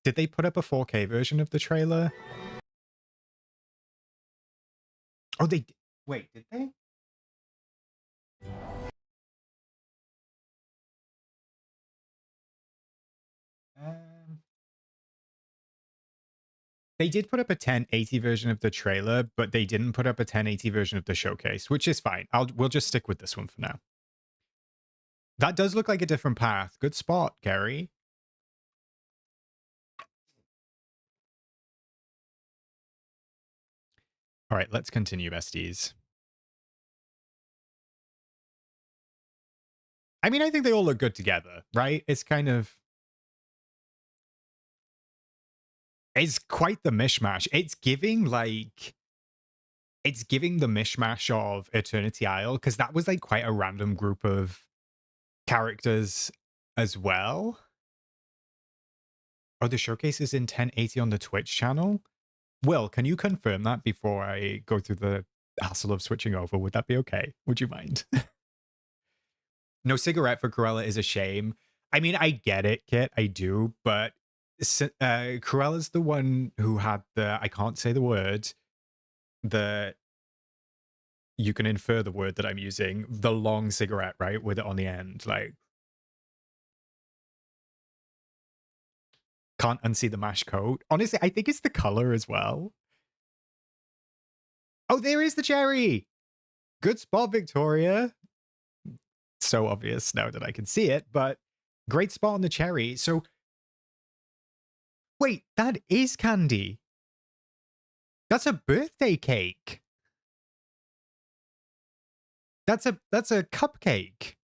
Did they put up a 4K version of the trailer? Oh, they... Wait, did they? They did put up a 1080 version of the trailer, but they didn't put up a 1080 version of the showcase, which is fine. We'll just stick with this one for now. That does look like a different path. Good spot, Gary. All right, let's continue, besties. I mean, I think they all look good together, right? It's kind of... It's quite the mishmash. It's giving, like... It's giving the mishmash of Eternity Isle, because that was, like, quite a random group of characters as well. Oh, the showcase is in 1080 on the Twitch channel? Will, can you confirm that before I go through the hassle of switching over? Would that be okay? Would you mind? No cigarette for Cruella is a shame. I mean, I get it, Kit. I do. But Cruella's the one who had the... I can't say the word. The... You can infer the word that I'm using. The long cigarette, right? With it on the end. Like... Can't unsee the mash coat. Honestly, I think it's the color as well. Oh, there is the cherry. Good spot, Victoria. So obvious now that I can see it, but great spot on the cherry. So, wait, that is candy. That's a birthday cake. That's a cupcake.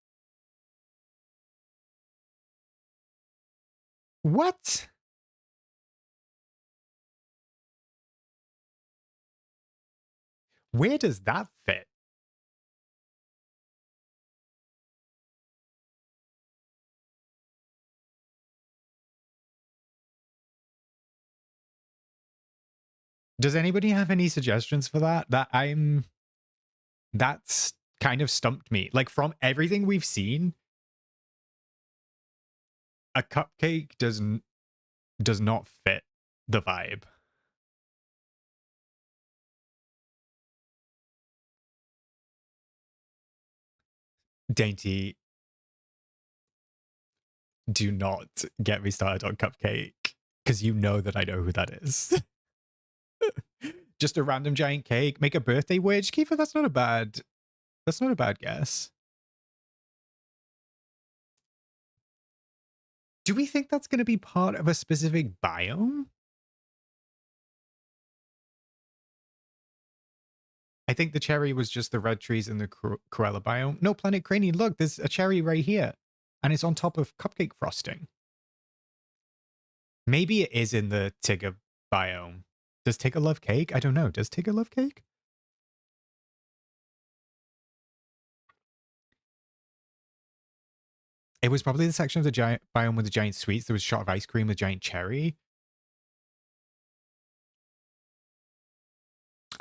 What? Where does that fit? Does anybody have any suggestions for that? That's kind of stumped me. Like, from everything we've seen, a cupcake does not fit the vibe. Dainty, do not get me started on cupcake, because you know that I know who that is. Just a random giant cake. Make a birthday wish. Kiefer, that's not a bad guess. Do we think that's going to be part of a specific biome? I think the cherry was just the red trees in the Cruella biome. No, Planet Craney, look, there's a cherry right here. And it's on top of cupcake frosting. Maybe it is in the Tigger biome. Does Tigger love cake? I don't know. Does Tigger love cake? It was probably the section of the giant biome with the giant sweets. There was a shot of ice cream with giant cherry.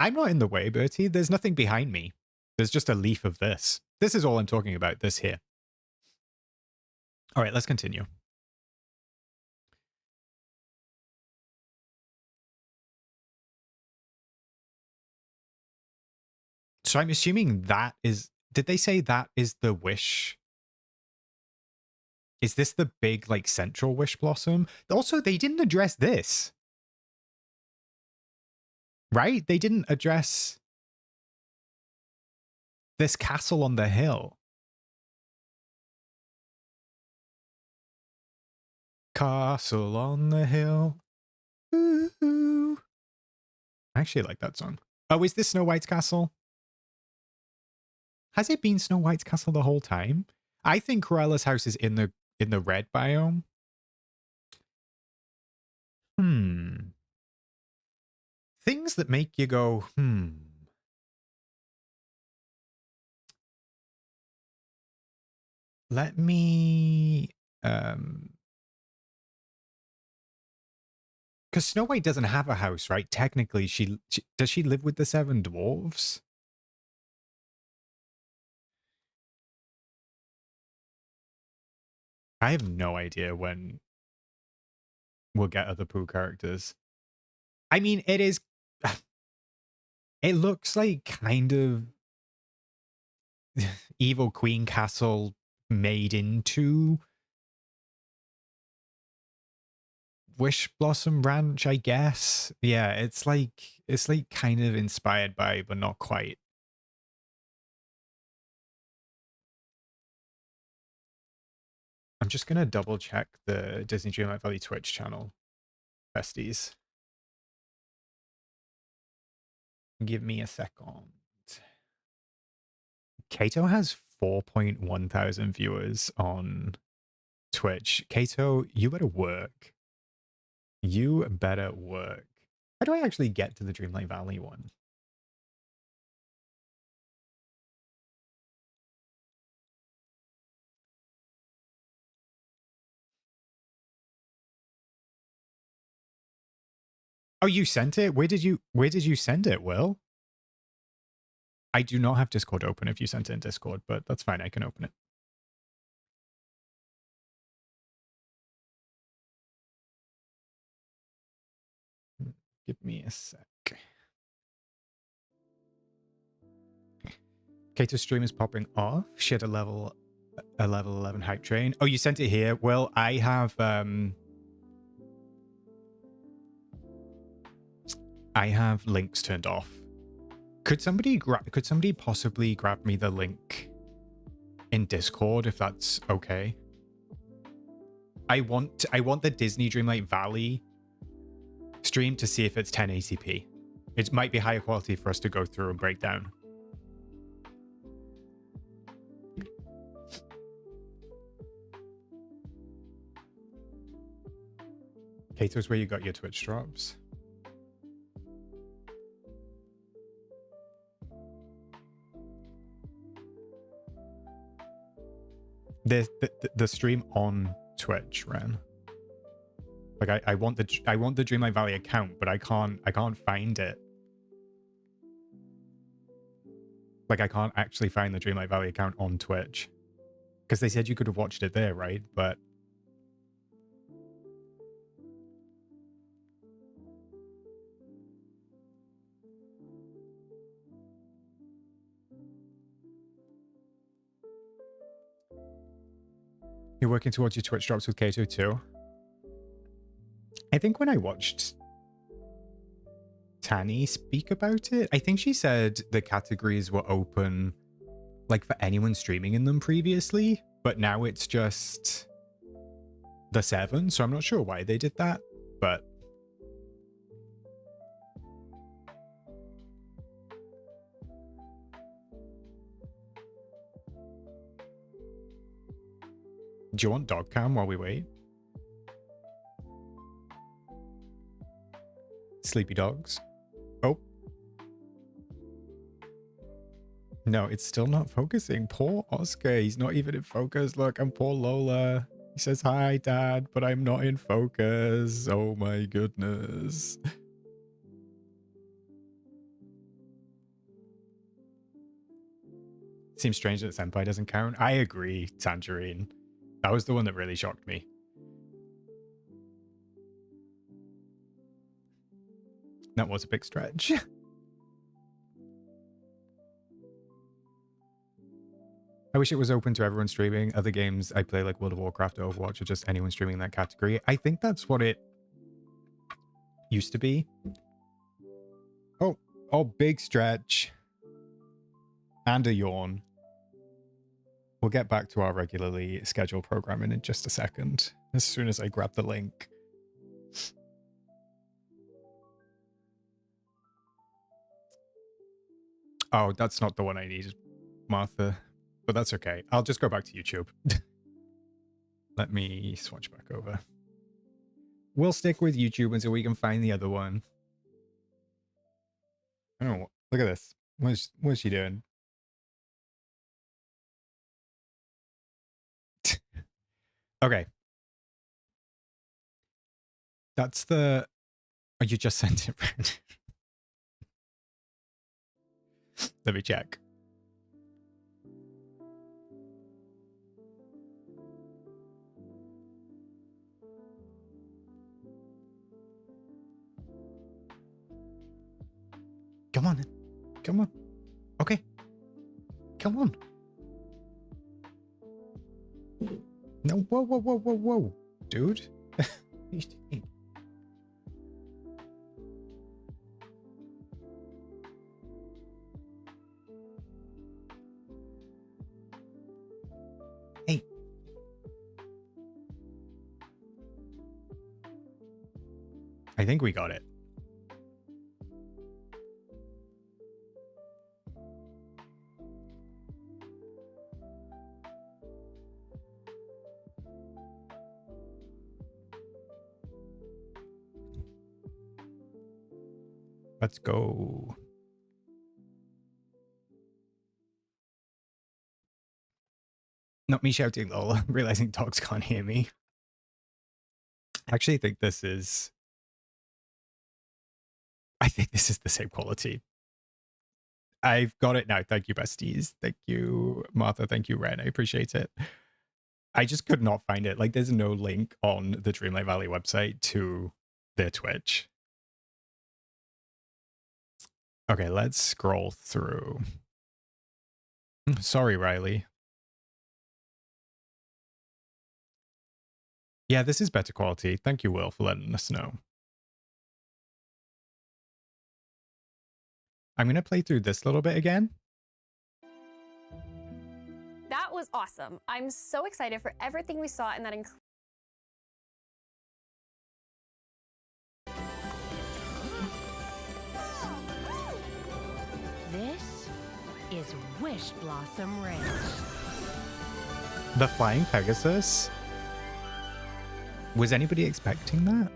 I'm not in the way, Bertie. There's nothing behind me. There's just a leaf of this. This is all I'm talking about, this here. All right, let's continue. So I'm assuming that is... Did they say that is the wish? Is this the big, like, central wish blossom? Also, they didn't address this. Right? They didn't address this castle on the hill. Castle on the hill. Ooh. I actually like that song. Oh, is this Snow White's castle? Has it been Snow White's castle the whole time? I think Cruella's house is in the red biome. Things that make you go, Let me... Because Snow White doesn't have a house, right? Technically, does she live with the 7 dwarves? I have no idea when we'll get other Pooh characters. I mean, it is... It looks like kind of Evil Queen Castle made into Wishblossom Ranch, I guess. Yeah, it's like kind of inspired by, but not quite. I'm just gonna double check the Disney Dreamlight Valley Twitch channel, besties. Give me a second. Kato has 4.1 thousand viewers on Twitch. Kato, you better work. You better work. How do I actually get to the Dreamlight Valley one? Oh, you sent it? Where did you send it, Will? I do not have Discord open if you sent it in Discord, but that's fine. I can open it. Give me a sec. Kato's stream is popping off. She had a level 11 hype train. Oh, you sent it here? Well, I have links turned off. Could somebody possibly grab me the link in Discord if that's okay? I want the Disney Dreamlight Valley stream to see if it's 1080p. It might be higher quality for us to go through and break down. Kato's where you got your Twitch drops. The stream on Twitch, Ren. Like I want the Dreamlight Valley account, but I can't find it. Like I can't actually find the Dreamlight Valley account on Twitch. Because they said you could have watched it there, right? But you're working towards your Twitch drops with Kato too? I think when I watched Tanny speak about it, I think she said the categories were open like for anyone streaming in them previously, but now it's just the 7, so I'm not sure why they did that, but Do you want dog cam while we wait? Sleepy dogs. Oh. No, it's still not focusing. Poor Oscar. He's not even in focus. Look, and poor Lola. He says, hi, Dad, but I'm not in focus. Oh my goodness. Seems strange that Senpai doesn't count. I agree, Tangerine. That was the one that really shocked me. That was a big stretch. I wish it was open to everyone streaming. Other games I play like World of Warcraft, Overwatch, or just anyone streaming in that category. I think that's what it used to be. Oh, big stretch. And a yawn. We'll get back to our regularly scheduled programming in just a second, as soon as I grab the link. Oh, that's not the one I needed, Martha. But that's okay. I'll just go back to YouTube. Let me switch back over. We'll stick with YouTube until we can find the other one. Oh, look at this. What's she doing? Okay. That's the... Oh, you just sent it, Brandon. Let me check. Come on. Come on. Okay. Come on. No, whoa. Dude. What are you doing? Hey. I think we got it. Let's go. Not me shouting, lol. I'm realizing dogs can't hear me. I actually think this is... I think this is the same quality. I've got it now. Thank you, besties. Thank you, Martha. Thank you, Ren. I appreciate it. I just could not find it. Like, there's no link on the Dreamlight Valley website to their Twitch. Okay, let's scroll through. Sorry, Riley. Yeah, this is better quality. Thank you, Will, for letting us know. I'm going to play through this little bit again. That was awesome. I'm so excited for everything we saw in that This is Wishblossom Ranch. The Flying Pegasus? Was anybody expecting that?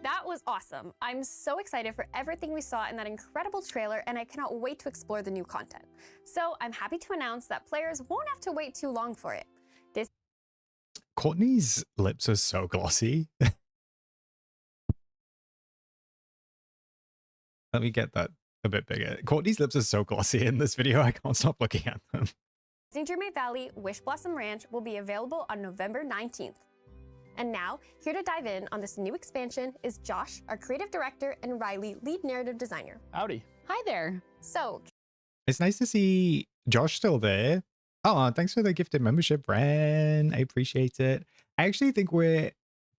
That was awesome. I'm so excited for everything we saw in that incredible trailer, and I cannot wait to explore the new content. So I'm happy to announce that players won't have to wait too long for it. This Courtney's lips are so glossy. Let me get that a bit bigger. Courtney's lips are so glossy in this video, I can't stop looking at them. Disney Dreamlight Valley Wishblossom Ranch will be available on November 19th. And now, here to dive in on this new expansion is Josh, our creative director, and Riley, lead narrative designer. Howdy. Hi there. So, It's nice to see Josh still there. Oh, thanks for the gifted membership, Ren. I appreciate it. I actually think we're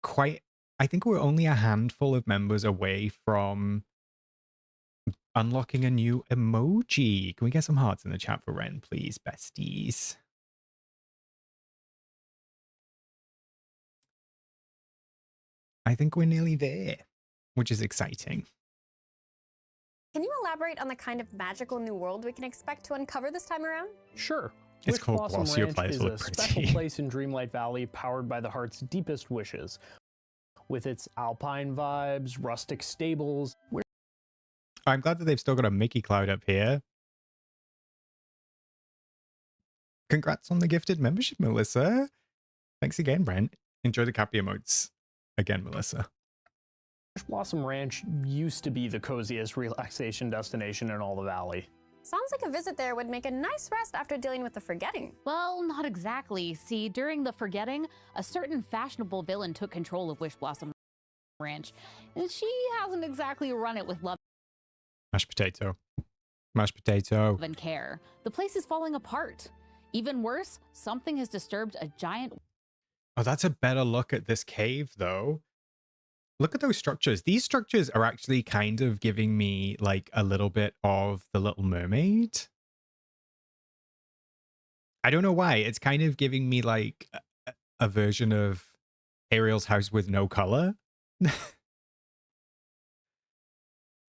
only a handful of members away from unlocking a new emoji. Can we get some hearts in the chat for Ren, please, besties? I think we're nearly there, which is exciting. can you elaborate on the kind of magical new world we can expect to uncover this time around? Sure. It's called Wishblossom glossy Ranch applies is to a look special pretty. place in Dreamlight Valley powered by the heart's deepest wishes. With its alpine vibes, rustic stables. I'm glad that they've still got a Mickey Cloud up here. Congrats on the gifted membership, Melissa. Thanks again, Brent. Enjoy the Cappy emotes. Again, Melissa. Wishblossom Ranch used to be the coziest relaxation destination in all the valley. Sounds like a visit there would make a nice rest after dealing with the forgetting. Well, not exactly. See, during the forgetting, a certain fashionable villain took control of Wishblossom Ranch, and she hasn't exactly run it with love Mashed potato. Mashed potato. and care. The place is falling apart. Even worse, something has disturbed a giant... Oh, that's a better look at this cave, though. Look at those structures. These structures are actually kind of giving me like a little bit of The Little Mermaid. I don't know why. It's kind of giving me like a version of Ariel's house with no color.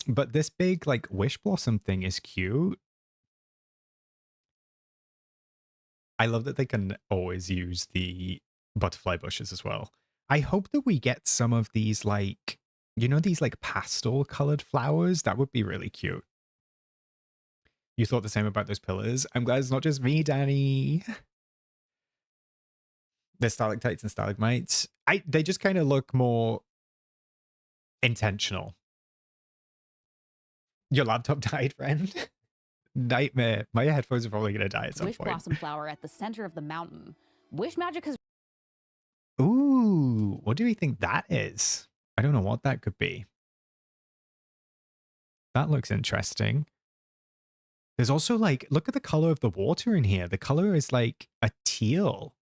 But this big like wish blossom thing is cute. I love that they can always use the butterfly bushes as well. I hope that we get some of these like, you know, these like pastel colored flowers. That would be really cute. You thought the same about those pillars. I'm glad it's not just me, Danny. They're stalactites and stalagmites. They just kind of look more intentional. Your laptop died, friend. Nightmare. My headphones are probably going to die at some Wish point. blossom flower at the center of the mountain. Wish magic has... Ooh, what do we think that is? I don't know what that could be. That looks interesting. There's also like, look at the color of the water in here. The color is like a teal.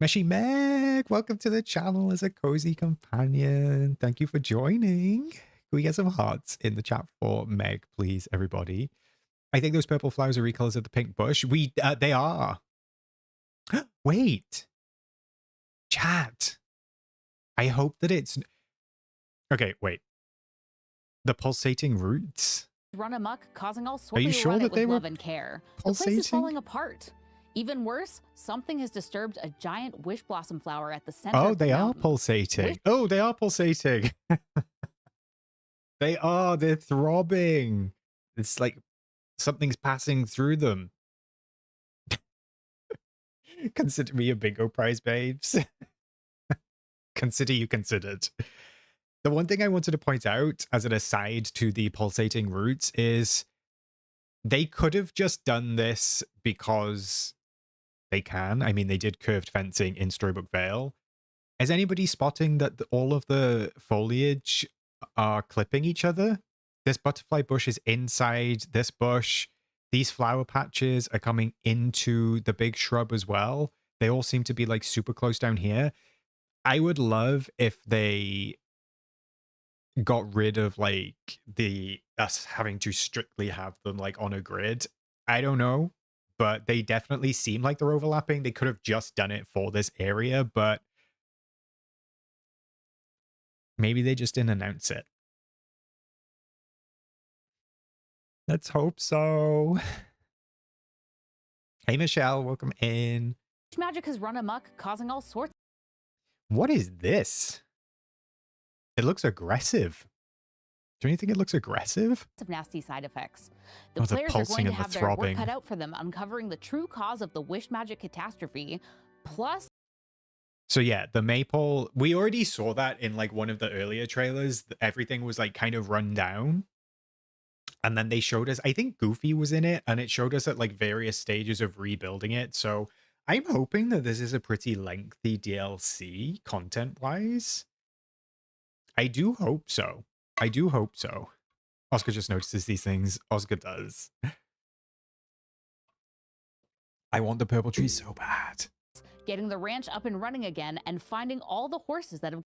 Meshi Meg, welcome to the channel as a cozy companion. Thank you for joining. Can we get some hearts in the chat for Meg, please, everybody? I think those purple flowers are recolors of the pink bush. They are. Wait. Chat. I hope that it's... Okay, wait. The pulsating roots? run amok, causing all Are sorts you of sure run that it they with were love and care. The place pulsating? is falling apart. Even worse, something has disturbed a giant wish blossom flower at the center Oh, of the they are mountain. pulsating. Oh, they are pulsating. They are. They're throbbing. It's like something's passing through them. Consider me a bingo prize, babes. Consider you considered. The one thing I wanted to point out as an aside to the pulsating roots is they could have just done this because they can. I mean, they did curved fencing in Storybook Vale. Is anybody spotting that all of the foliage are clipping each other? This butterfly bush is inside this bush. These flower patches are coming into the big shrub as well. They all seem to be like super close down here. I would love if they got rid of like us having to strictly have them like on a grid. I don't know, but they definitely seem like they're overlapping. They could have just done it for this area, but maybe they just didn't announce it. Let's hope so. Hey, Michelle, welcome in. Magic has run amok, causing all sorts What is this? It looks aggressive. Do you think it looks aggressive? of nasty side effects. The Oh, the players are going pulsing to and the have their work throbbing. cut out for them, uncovering the true cause of the wish magic catastrophe. Plus, So yeah, the maple, we already saw that in like one of the earlier trailers. Everything was like kind of run down. And then they showed us, I think Goofy was in it, and it showed us at like various stages of rebuilding it. So I'm hoping that this is a pretty lengthy DLC content-wise. I do hope so. I do hope so. Oscar just notices these things. Oscar does. I want the purple tree so bad. getting the ranch up and running again and finding all the horses that have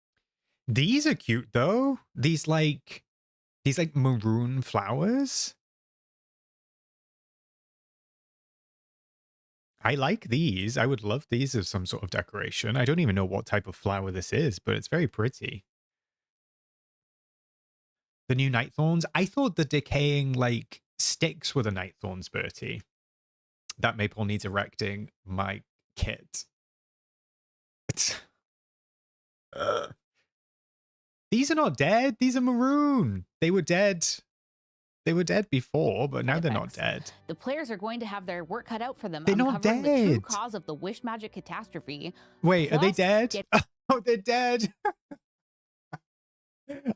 These are cute though. These like maroon flowers. I like these. I would love these as some sort of decoration. I don't even know what type of flower this is, but it's very pretty. The new night thorns. I thought the decaying like sticks with a Nightthorn's Bertie. That Maple needs erecting. My kit. These are not dead. These are maroon. They were dead. They were dead before, but now they're not dead. The players are going to have their work cut out for them They're not uncovering the true dead. cause of the wish magic catastrophe. Wait, are they Plus, dead? Oh, they're dead.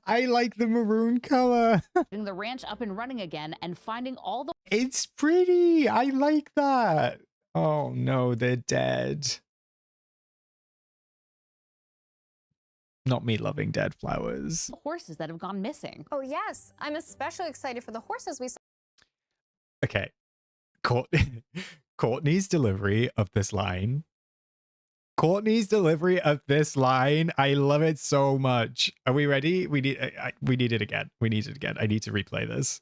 I like the maroon color. Getting the ranch up and running again and finding all the... It's pretty. I like that. Oh no, they're dead. Not me loving dead flowers. horses that have gone missing. Oh yes, I'm especially excited for the horses we saw. Okay. Courtney's delivery of this line. Courtney's delivery of this line. I love it so much. Are we ready? We need it again. We need it again. I need to replay this.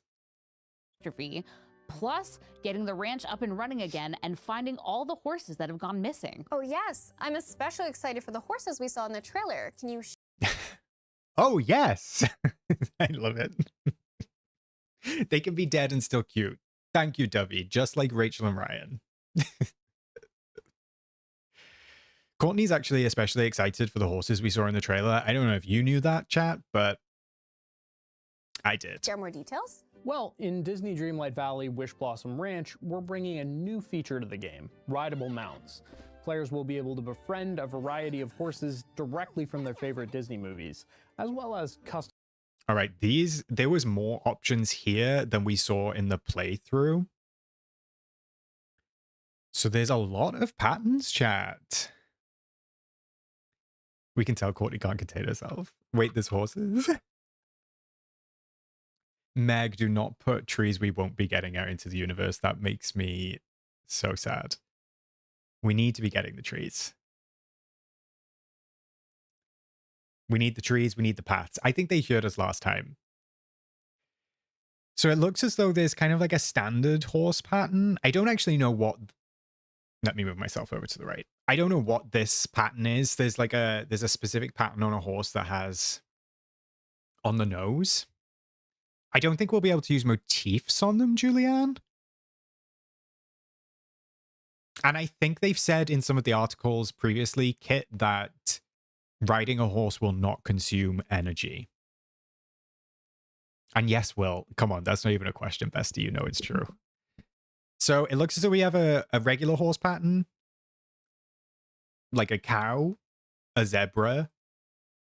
Plus, getting the ranch up and running again and finding all the horses that have gone missing. Oh yes, I'm especially excited for the horses we saw in the trailer. Can you Oh, yes. I love it. They can be dead and still cute. Thank you, Dovey. Just like Rachel and Ryan. Courtney's actually especially excited for the horses we saw in the trailer. I don't know if you knew that, chat, but I did. share more details? Well, in Disney Dreamlight Valley Wishblossom Ranch, we're bringing a new feature to the game, rideable mounts. Players will be able to befriend a variety of horses directly from their favorite Disney movies, as well as custom. All right, there was more options here than we saw in the playthrough. So there's a lot of patterns, chat. We can tell Courtney can't contain herself. Wait, there's horses? Meg, do not put trees we won't be getting out into the universe. That makes me so sad. We need to be getting the trees. We need the trees. We need the paths. I think they heard us last time. So it looks as though there's kind of like a standard horse pattern. I don't actually know what... Let me move myself over to the right. I don't know what this pattern is. There's a specific pattern on a horse that has on the nose. I don't think we'll be able to use motifs on them, Julianne. And I think they've said in some of the articles previously, Kit, that riding a horse will not consume energy. And yes, Will, come on, that's not even a question, Bestie. You know it's true. So it looks as though we have a regular horse pattern, like a cow, a zebra,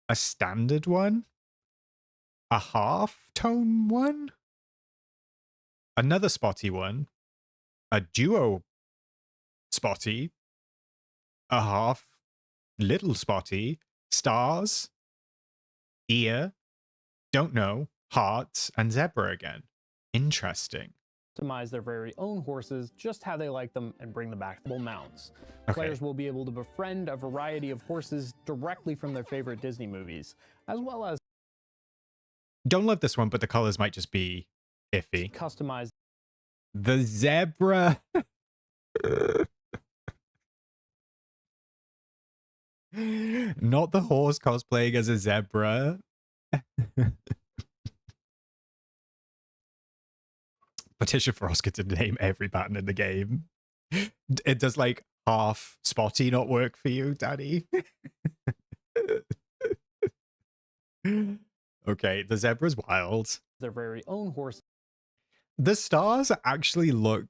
a standard one, a half-tone one, another spotty one, a duo spotty, a half little spotty, stars, ear, don't know, hearts, and zebra again. Interesting. Customize their very own horses just how they like them and bring them back to mounts. Okay. Players will be able to befriend a variety of horses directly from their favorite Disney movies, as well as... Don't love this one, but the colors might just be iffy. Customize the zebra. Not the horse cosplaying as a zebra. Patricia Frost gets to name every pattern in the game. It does like half spotty not work for you, Daddy? Okay, the zebra's wild. their very own horse. The stars actually look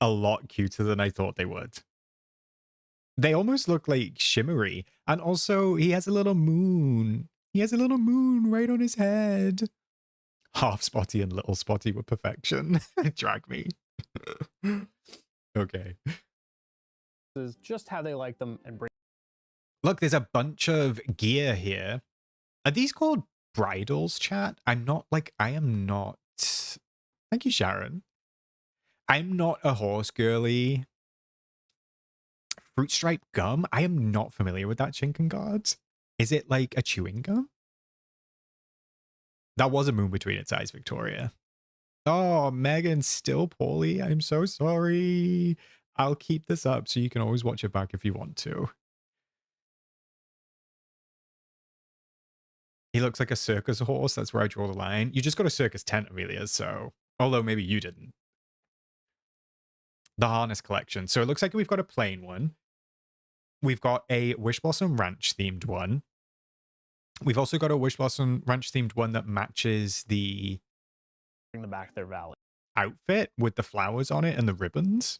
a lot cuter than I thought they would. They almost look like shimmery. And also, he has a little moon. He has a little moon right on his head. Half spotty and little spotty were perfection. Drag me. Okay. This is just how they like them and bring. Look, there's a bunch of gear here. Are these called bridles, chat? I am not. Thank you, Sharon. I'm not a horse girly. Fruit stripe gum? I am not familiar with that, Chinken Guards. Is it like a chewing gum? That was a moon between its eyes, Victoria. Oh, Megan's still poorly. I'm so sorry. I'll keep this up so you can always watch it back if you want to. He looks like a circus horse. That's where I draw the line. You just got a circus tent, Amelia, so Although maybe you didn't. The harness collection. So it looks like we've got a plain one. We've got a Wishblossom Ranch themed one. We've also got a Wishblossom Ranch themed one that matches the Bring them back to their valley outfit with the flowers on it and the ribbons.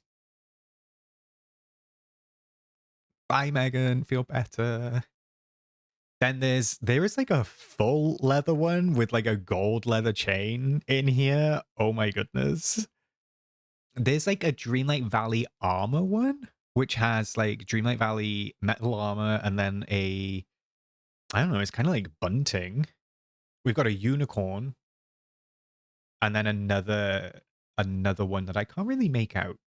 Bye, Megan. Feel better. Then there is like a full leather one with like a gold leather chain in here. Oh my goodness. There's like a Dreamlight Valley armor one, which has like Dreamlight Valley metal armor and then I don't know, it's kind of like bunting. We've got a unicorn and then another one that I can't really make out.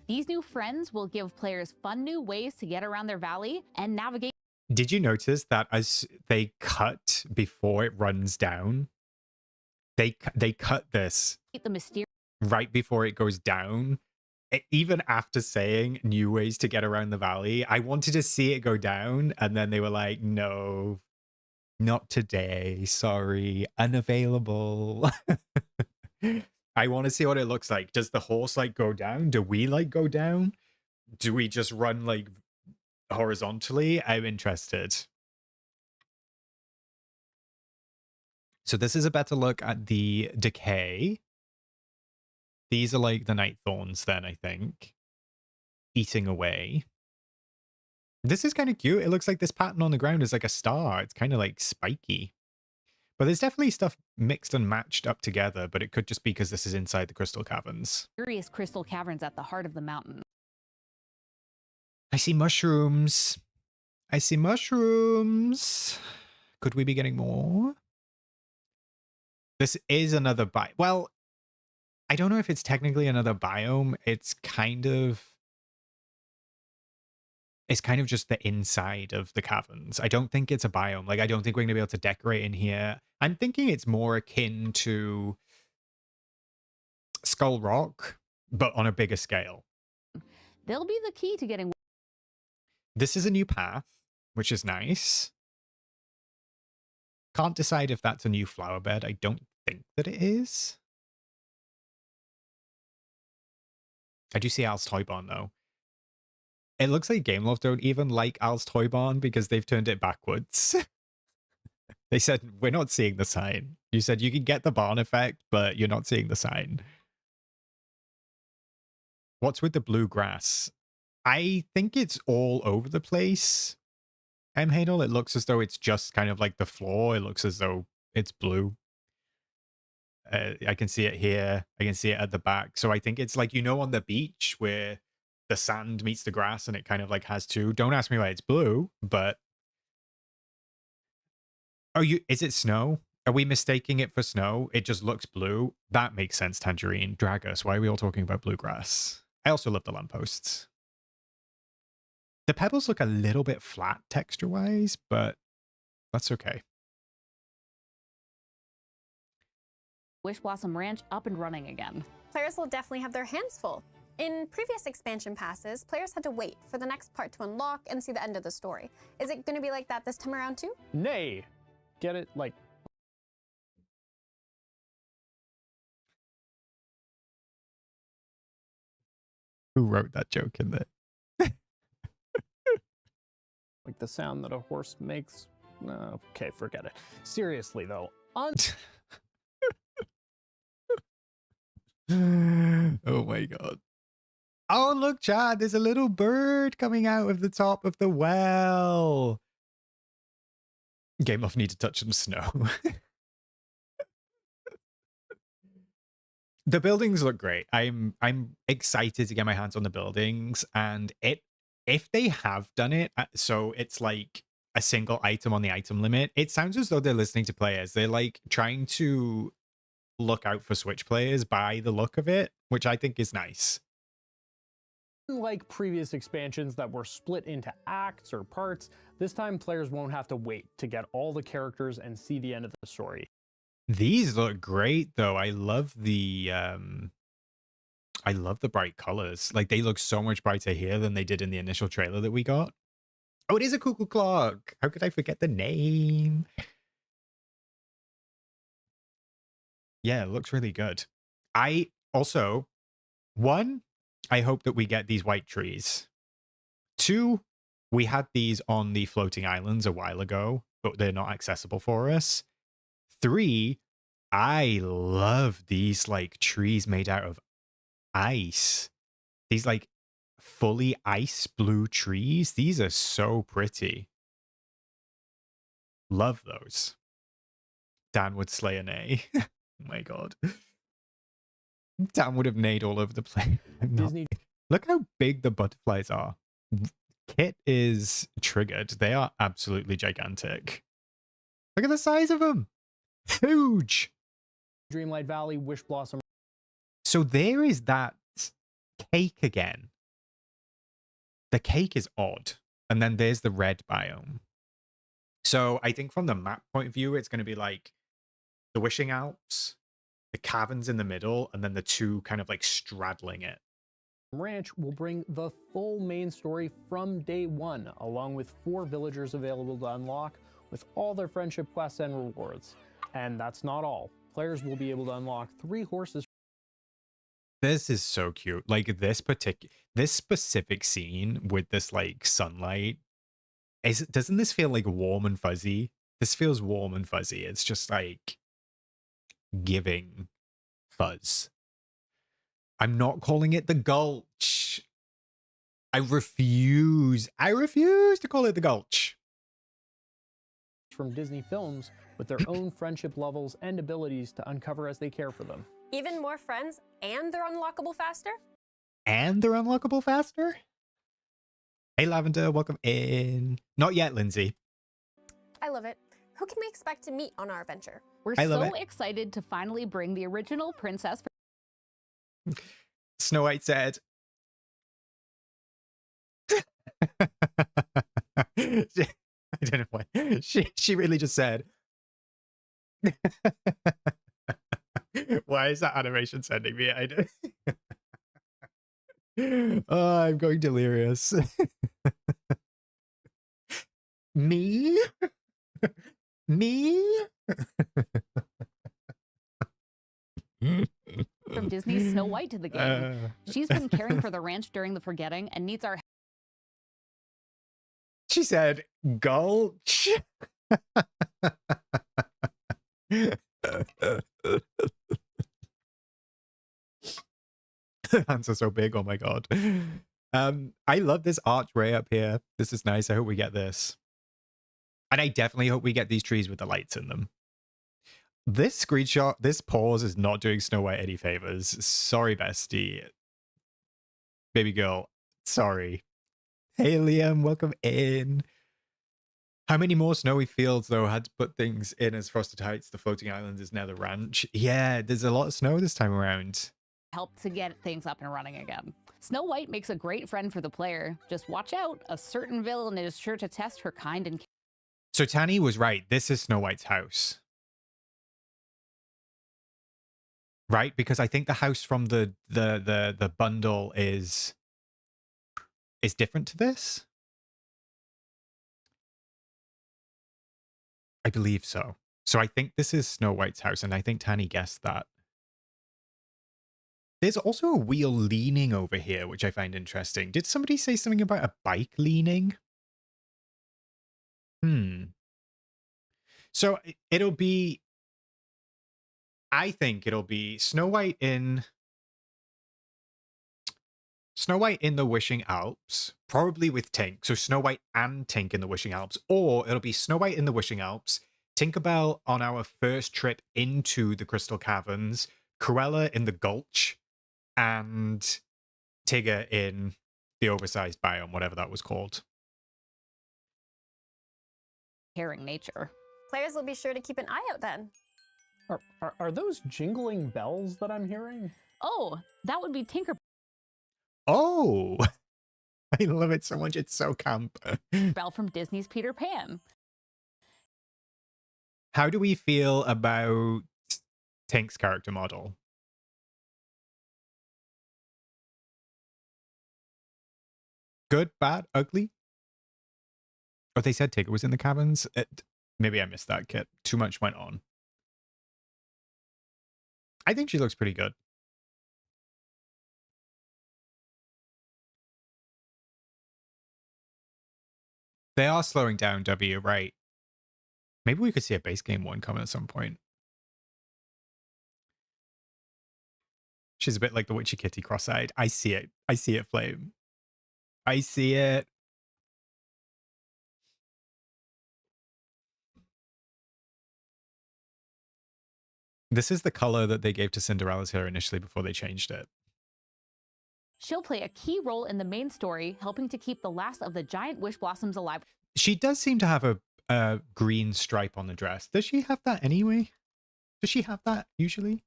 These new friends will give players fun new ways to get around their valley and navigate. Did you notice that as they cut before it runs down, they cut this the mysterious right before it goes down? Even after saying new ways to get around the valley, I wanted to see it go down, and then they were like, no, not today. Sorry, unavailable. I want to see what it looks like. Does the horse like go down? Do we like go down? Do we just run like horizontally? I'm interested. So this is a better look at the decay. These are like the night thorns then, I think. Eating away. This is kind of cute. It looks like this pattern on the ground is like a star. It's kind of like spiky. But there's definitely stuff mixed and matched up together, but it could just be because this is inside the crystal caverns. mysterious crystal caverns at the heart of the mountain. I see mushrooms. I see mushrooms. Could we be getting more? This is another biome. Well, I don't know if it's technically another biome. It's kind of just the inside of the caverns. I don't think it's a biome. Like, I don't think we're going to be able to decorate in here. I'm thinking it's more akin to Skull Rock, but on a bigger scale. They'll be the key to getting. This is a new path, which is nice. Can't decide if that's a new flower bed. I don't think that it is. I do see Al's Toy Barn, though. It looks like Gameloft don't even like Al's Toy Barn because they've turned it backwards. They said, we're not seeing the sign. You said you can get the barn effect, but you're not seeing the sign. What's with the blue grass? I think it's all over the place. Hadel, it looks as though it's just kind of like the floor. It looks as though it's blue. I can see it here. I can see it at the back. So I think it's like, you know, on the beach where the sand meets the grass and it kind of like has two. Don't ask me why it's blue, but... Oh, is it snow? Are we mistaking it for snow? It just looks blue. That makes sense, Tangerine. Drag us. Why are we all talking about bluegrass? I also love the lampposts. The pebbles look a little bit flat texture-wise, but that's okay. Wishblossom Ranch up and running again. Players will definitely have their hands full. In previous expansion passes, players had to wait for the next part to unlock and see the end of the story. Is it going to be like that this time around too? Nay. Get it? Like... Who wrote that joke in there? Like the sound that a horse makes? Okay, forget it. Seriously, though. Oh my god. Oh, look, Chad, there's a little bird coming out of the top of the well. Game off, need to touch some snow. The buildings look great. I'm excited to get my hands on the buildings, and if they have done it so it's like a single item on the item limit, it sounds as though they're listening to players. They're like trying to look out for Switch players by the look of it, which I think is nice. Unlike previous expansions that were split into acts or parts, this time players won't have to wait to get all the characters and see the end of the story. These look great, though. I love the bright colors. Like, they look so much brighter here than they did in the initial trailer that we got. Oh, it is a cuckoo clock. How could I forget the name? Yeah, it looks really good. I also, one, I hope that we get these white trees. Two, we had these on the floating islands a while ago, but they're not accessible for us. Three, I love these like trees made out of ice. These like fully ice blue trees. These are so pretty. Love those. Dan would slay an A. Oh my god. Dan would have nade all over the place. Disney. Look how big the butterflies are. Kit is triggered. They are absolutely gigantic. Look at the size of them. Huge. Dreamlight Valley, Wishblossom. So there is that cake again. The cake is odd. And then there's the red biome. So I think from the map point of view, it's going to be like the Wishing Alps, the caverns in the middle, and then the two kind of like straddling it. Ranch will bring the full main story from day one, along with 4 villagers available to unlock with all their friendship quests and rewards. And that's not all. Players will be able to unlock 3 horses. This is so cute. Like this specific scene with this like sunlight. Doesn't this feel like warm and fuzzy? This feels warm and fuzzy. It's just like giving fuzz. I'm not calling it the Gulch. I refuse to call it the Gulch. From Disney films with their own friendship levels and abilities to uncover as they care for them. Even more friends, and they're unlockable faster? And they're unlockable faster? Hey, Lavender, welcome in. Not yet, Lindsay. I love it. Who can we expect to meet on our adventure? We're so excited to finally bring the original princess. Snow White said. I don't know why. She really just said. Why is that animation sending me? I don't. Oh, I'm going delirious. Me? Me? From Disney's Snow White to the game. She's been caring for the ranch during the forgetting and needs our. She said, Gulch. The hands are so big. Oh my god. I love this archway up here. This is nice. I hope we get this. And I definitely hope we get these trees with the lights in them. This screenshot, this pause is not doing Snow White any favors. Sorry, bestie. Baby girl, sorry. Hey, Liam, welcome in. How many more snowy fields, though, had to put things in as Frosted Heights, the floating island is Nether Ranch? Yeah, there's a lot of snow this time around. Help to get things up and running again. Snow White makes a great friend for the player. Just watch out, a certain villain is sure to test her kind and. So Tanny was right. This is Snow White's house. Right? Because I think the house from the bundle is different to this. I believe so. So I think this is Snow White's house, and I think Tanny guessed that. There's also a wheel leaning over here, which I find interesting. Did somebody say something about a bike leaning? So it'll be... I think it'll be Snow White in the Wishing Alps, probably with Tink. So Snow White and Tink in the Wishing Alps, or it'll be Snow White in the Wishing Alps, Tinkerbell on our first trip into the Crystal Caverns, Cruella in the Gulch, and Tigger in the oversized biome, whatever that was called. Caring nature. Players will be sure to keep an eye out then. Are those jingling bells that I'm hearing? Oh, that would be Tinkerbell. Oh, I love it so much. It's so camp. Belle from Disney's Peter Pan. How do we feel about Tink's character model? Good, bad, ugly? Oh, they said Tigger was in the caverns? Maybe I missed that, Kit. Too much went on. I think she looks pretty good. They are slowing down, W, right? Maybe we could see a base game one coming at some point. She's a bit like the Witchy Kitty cross-eyed. I see it. I see it, Flame. I see it. This is the color that they gave to Cinderella's hair initially before they changed it. She'll play a key role in the main story, helping to keep the last of the giant wish blossoms alive. She does seem to have a green stripe on the dress. Does she have that anyway? Does she have that usually?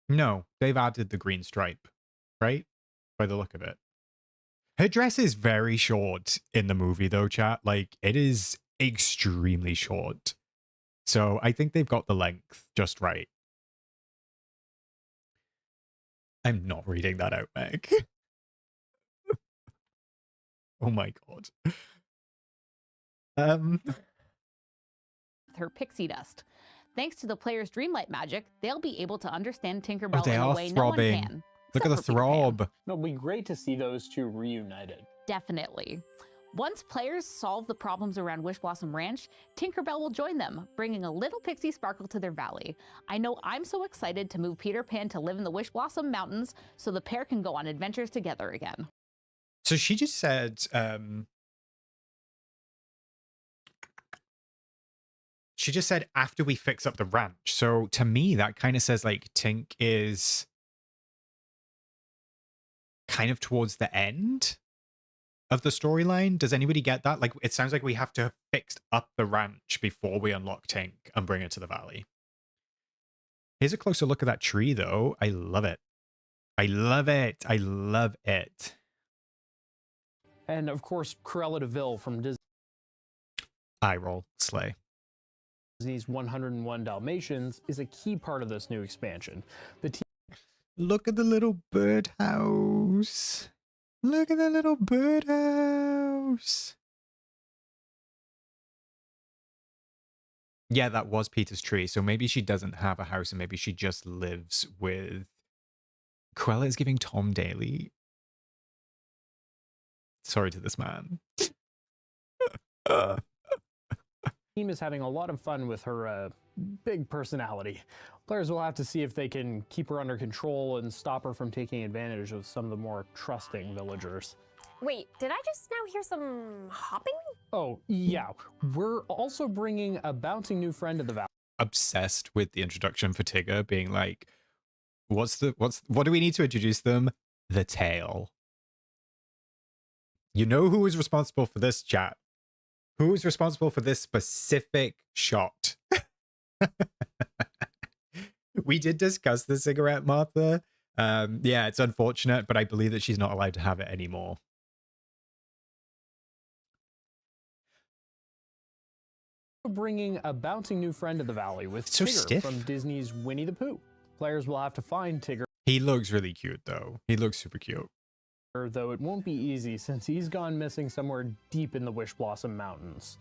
No, they've added the green stripe, right? By the look of it. Her dress is very short in the movie though, chat. Like, it is extremely short. So I think they've got the length just right. I'm not reading that out, Meg. Oh my god. Her pixie dust. Thanks to the player's dreamlight magic, they'll be able to understand Tinkerbell they in a are way throbbing. no one can. Look at the except for Peter Pan. throb. It'll be great to see those two reunited. Definitely. Once players solve the problems around Wishblossom Ranch, Tinkerbell will join them, bringing a little pixie sparkle to their valley. I know I'm so excited to move Peter Pan to live in the Wishblossom Mountains so the pair can go on adventures together again. So she just said, she just said after we fix up the ranch. So to me, that kind of says like Tink is kind of towards the end of the storyline. Does anybody get that? Like, it sounds like we have to fix up the ranch before we unlock Tink and bring her to the valley. Here's a closer look at that tree, though. I love it. I love it. I love it. And of course, Cruella de Vil from Eye roll. Slay. Disney's 101 Dalmatians is a key part of this new expansion. The team Look at the little birdhouse. Look at the little birdhouse. Yeah, that was Peter's tree. So maybe she doesn't have a house and maybe she just lives with... Cruella is giving Tom Daly. Sorry to this man. team is having a lot of fun with her big personality. Players will have to see if they can keep her under control and stop her from taking advantage of some of the more trusting villagers. Wait, did I just now hear some hopping? Oh, yeah. We're also bringing a bouncing new friend to the valley. Obsessed with the introduction for Tigger being like, what do we need to introduce them? The tail. You know who was responsible for this, chat? Who was responsible for this specific shot? We did discuss the cigarette, Martha. Yeah, it's unfortunate, but I believe that she's not allowed to have it anymore. Bringing a bouncing new friend to the valley with So Tigger stiff. from Disney's Winnie the Pooh. Players will have to find Tigger, He looks really cute, though. He looks super cute. though it won't be easy since he's gone missing somewhere deep in the Wishblossom Mountains.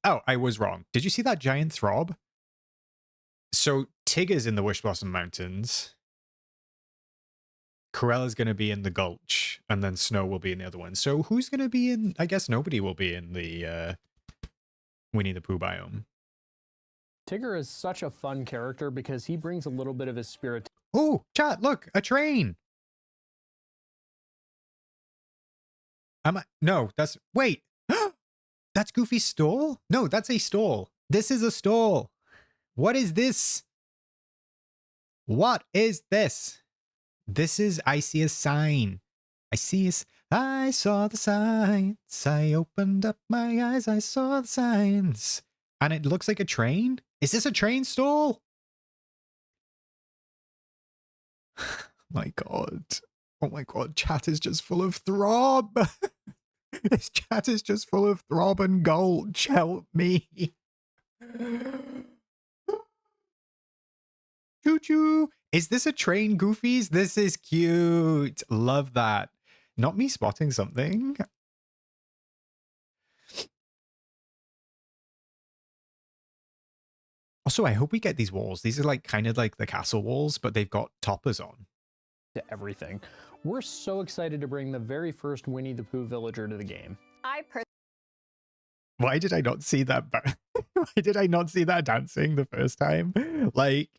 Oh, I was wrong. Did you see that giant throb? So Tigger's in the Wishblossom Mountains. Cruella's going to be in the Gulch, and then Snow will be in the other one. So who's going to be in... I guess nobody will be in the Winnie the Pooh biome. Tigger is such a fun character because he brings a little bit of his spirit. Oh, chat, look, a train. No, that's... Wait. That's Goofy's stall? No, that's a stall. This is a stall. What is this? What is this? This is... I see a sign. I saw the signs. I opened up my eyes. I saw the signs. And it looks like a train? Is this a train stall? My God. Oh my God. Chat is just full of throb. This chat is just full of throb and gulch. Help me. Choo-choo. Is this a train, Goofies? This is cute. Love that. Not me spotting something. Also, I hope we get these walls. These are like kind of like the castle walls, but they've got toppers on. To everything. We're so excited to bring the very first Winnie the Pooh villager to the game. Why did I not see that? Why did I not see that dancing the first time? Like,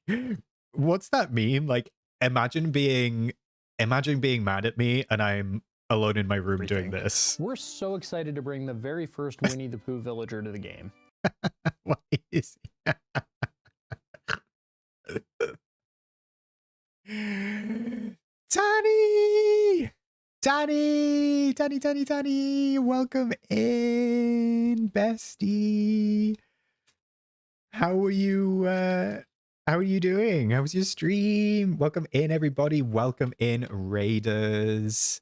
what's that meme? Like, imagine being mad at me and I'm alone in my room doing this. We're so excited to bring the very first Winnie the Pooh villager to the game. Why is Tani! Tani! Tani, Tani, Tani! Welcome in, bestie. How are you doing? How was your stream? Welcome in, everybody. Welcome in, Raiders.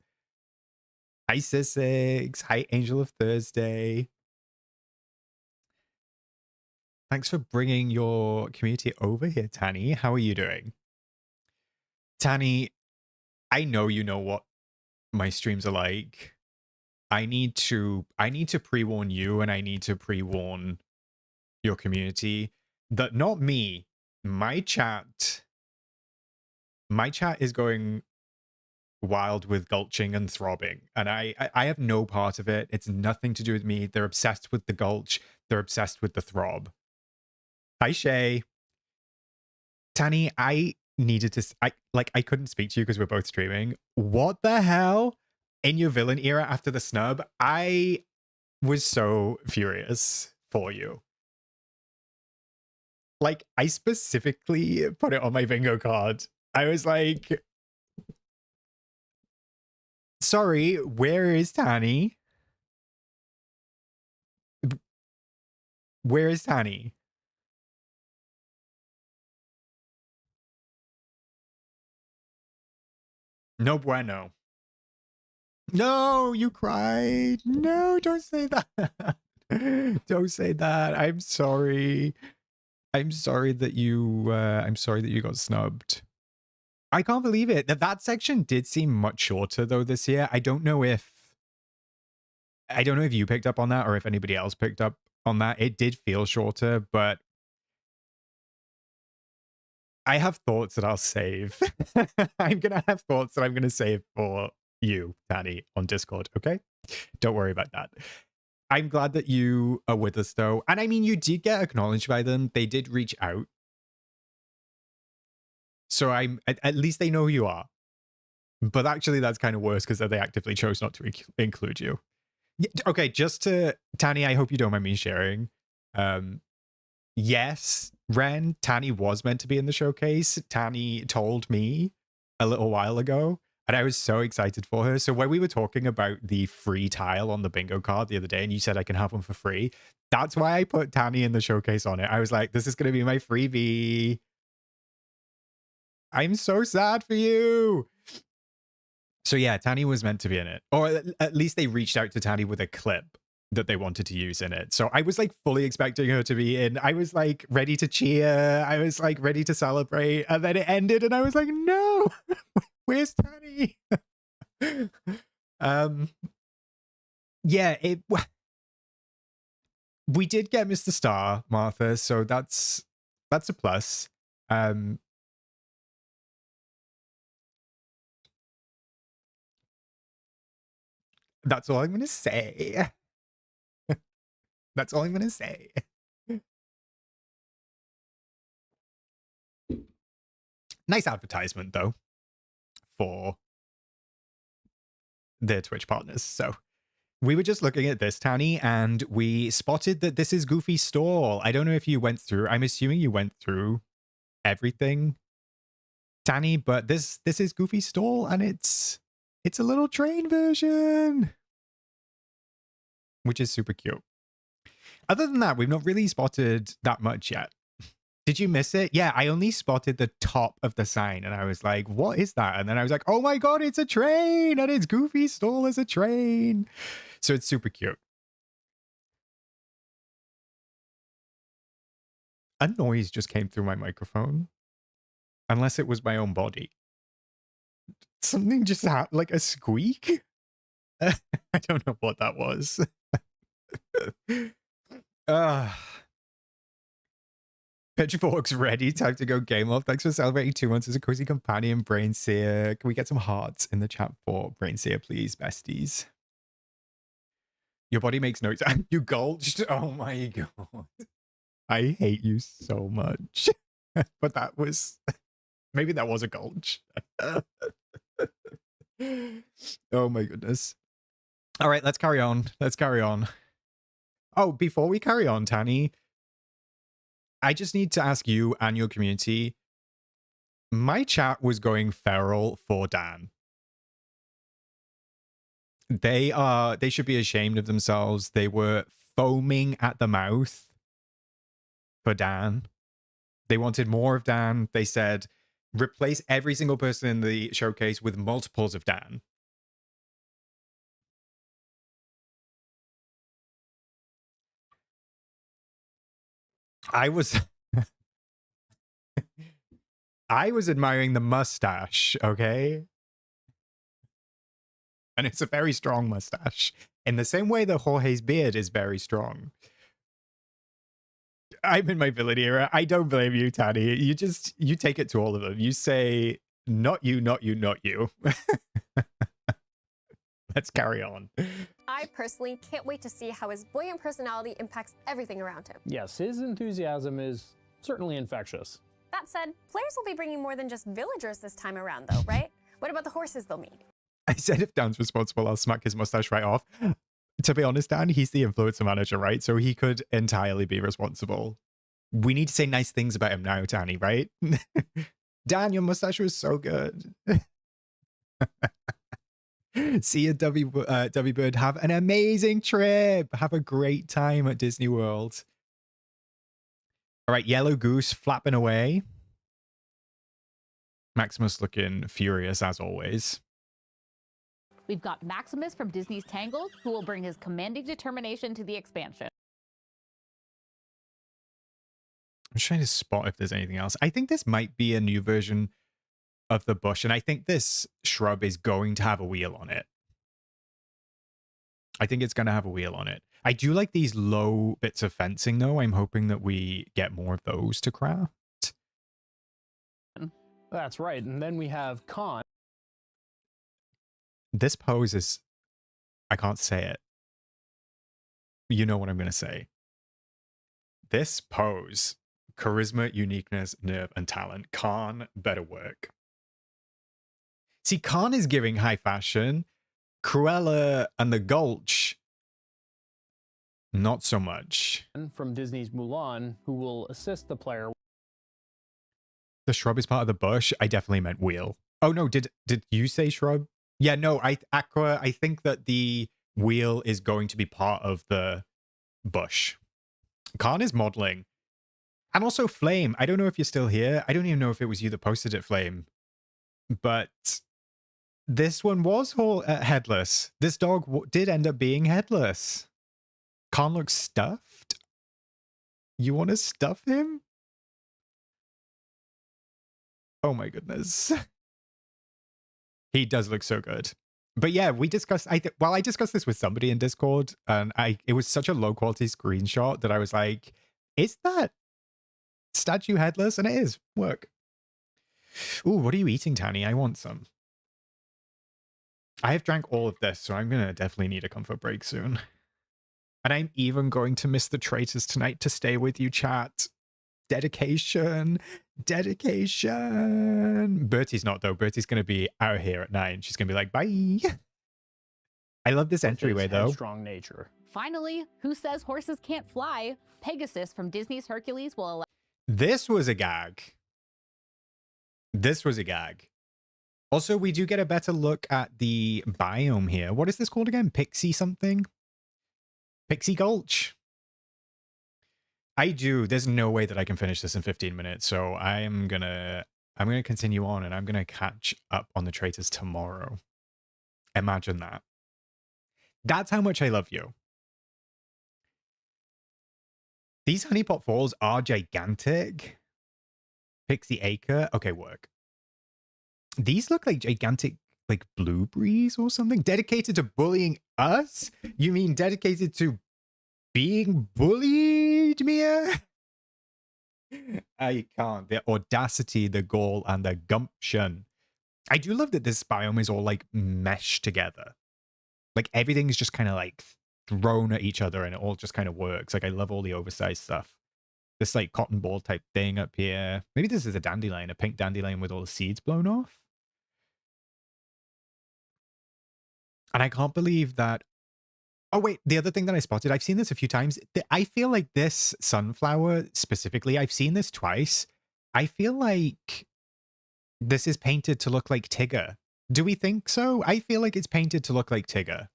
Hi, Sissix. Hi, Angel of Thursday. Thanks for bringing your community over here, Tani. How are you doing? Tani, I know you know what my streams are like. I need to pre-warn you, and I need to pre-warn your community that not me, my chat is going wild with gulching and throbbing, and I have no part of it. It's nothing to do with me. They're obsessed with the gulch. They're obsessed with the throb. Hi, Shay. Tani, I needed to, I couldn't speak to you because we're both streaming. What the hell? In your villain era after the snub, I was so furious for you. Like, I specifically put it on my bingo card. I was like, sorry, where is Tani? Where is Tani? No bueno. No, you cried. No, don't say that. Don't say that. I'm sorry. I'm sorry that you got snubbed. I can't believe it. That section did seem much shorter though this year. I don't know if you picked up on that or if anybody else picked up on that. It did feel shorter, but I have thoughts that I'll save. I'm going to have thoughts that I'm going to save for you, Tani, on Discord, okay? Don't worry about that. I'm glad that you are with us, though. And I mean, you did get acknowledged by them. They did reach out. So at least they know who you are. But actually, that's kind of worse because they actively chose not to include you. Okay, just to... Tani, I hope you don't mind me sharing. Yes, Ren, Tani was meant to be in the showcase. Tani told me a little while ago, and I was so excited for her. So when we were talking about the free tile on the bingo card the other day, and you said I can have one for free, that's why I put Tani in the showcase on it. I was like, this is going to be my freebie. I'm so sad for you. So yeah, Tani was meant to be in it. Or at least they reached out to Tani with a clip that they wanted to use in it. So I was like fully expecting her to be in. I was like ready to cheer. I was like ready to celebrate. And then it ended and I was like, no, where's Tani? Yeah, we did get Mr. Star, Martha. So that's a plus. That's all I'm going to say. That's all I'm going to say. Nice advertisement, though, for their Twitch partners. So we were just looking at this, Tani, and we spotted that this is Goofy Stall. I don't know if you went through. I'm assuming you went through everything, Tani, but this is Goofy Stall, and it's a little train version, which is super cute. Other than that, we've not really spotted that much yet. Did you miss it? Yeah, I only spotted the top of the sign and I was like, what is that? And then I was like, oh my God, it's a train and it's Goofy Stall as a train. So it's super cute. A noise just came through my microphone. Unless it was my own body. Something just happened, like a squeak? I don't know what that was. Pitchfork's ready. Time to go game off. Thanks for celebrating 2 months as a cozy companion, Brainseer. Can we get some hearts in the chat for Brainseer, please, besties? Your body makes notes. You gulched. Oh my god. I hate you so much. But that was... Maybe that was a gulch. Oh my goodness. All right, let's carry on. Let's carry on. Oh, before we carry on, Tanny, I just need to ask you and your community. My chat was going feral for Dan. They should be ashamed of themselves. They were foaming at the mouth for Dan. They wanted more of Dan. They said, replace every single person in the showcase with multiples of Dan. I was admiring the mustache, okay? And it's a very strong mustache. In the same way that Jorge's beard is very strong. I'm in my villain era. I don't blame you, Tanny. You take it to all of them. You say, not you, not you, not you. Let's carry on. I personally can't wait to see how his buoyant personality impacts everything around him. Yes, his enthusiasm is certainly infectious. That said, players will be bringing more than just villagers this time around, though, right? What about the horses they'll meet? I said if Dan's responsible, I'll smack his mustache right off. To be honest, Dan, he's the influencer manager, right? So he could entirely be responsible. We need to say nice things about him now, Danny, right? Dan, your mustache was so good. See you, W Bird. Have an amazing trip. Have a great time at Disney World. All right, Yellow Goose flapping away. Maximus looking furious as always. We've got Maximus from Disney's Tangled, who will bring his commanding determination to the expansion. I'm trying to spot if there's anything else. I think this might be a new version of the bush, and I think this shrub is going to have a wheel on it. I think it's going to have a wheel on it. I do like these low bits of fencing, though. I'm hoping that we get more of those to craft. That's right. And then we have Con. This pose is... I can't say it. You know what I'm going to say. This pose, charisma, uniqueness, nerve, and talent. Khan, better work. See, Khan is giving high fashion. Cruella and the Gulch, not so much. From Disney's Mulan, who will assist the player. The shrub is part of the bush. I definitely meant wheel. Oh no, did you say shrub? Yeah, no, Aqua, I think that the wheel is going to be part of the bush. Khan is modeling. And also Flame. I don't know if you're still here. I don't even know if it was you that posted it, Flame. But this one was headless. This dog did end up being headless. Khan looks stuffed. You want to stuff him? Oh my goodness. He does look so good. But yeah, we discussed, I discussed this with somebody in Discord, and it was such a low quality screenshot that I was like, is that statue headless? And it is. Work. Ooh, what are you eating, Tanny? I want some. I have drank all of this, so I'm going to definitely need a comfort break soon. And I'm even going to miss the traitors tonight to stay with you, chat. Dedication. Dedication. Bertie's not, though. Bertie's going to be out here at 9. She's going to be like, bye. I love this entryway, though. Strong nature. Finally, who says horses can't fly? Pegasus from Disney's Hercules will allow... This was a gag. This was a gag. Also, we do get a better look at the biome here. What is this called again? Pixie something? Pixie Gulch? I do. There's no way that I can finish this in 15 minutes. So I'm gonna continue on, and I'm gonna catch up on the traitors tomorrow. Imagine that. That's how much I love you. These honeypot falls are gigantic. Pixie Acre. Okay, work. These look like gigantic, like, blueberries or something. Dedicated to bullying us? You mean dedicated to being bullied, Mia? I can't. The audacity, the gall, and the gumption. I do love that this biome is all, like, meshed together. Like, everything is just kind of, like, thrown at each other and it all just kind of works. Like I love all the oversized stuff. This like cotton ball type thing up here. Maybe this is a dandelion, a pink dandelion with all the seeds blown off. And I can't believe that. Oh, wait, the other thing that I spotted, I've seen this a few times. I feel like this sunflower specifically, I've seen this twice. I feel like this is painted to look like Tigger. Do we think so? I feel like it's painted to look like Tigger.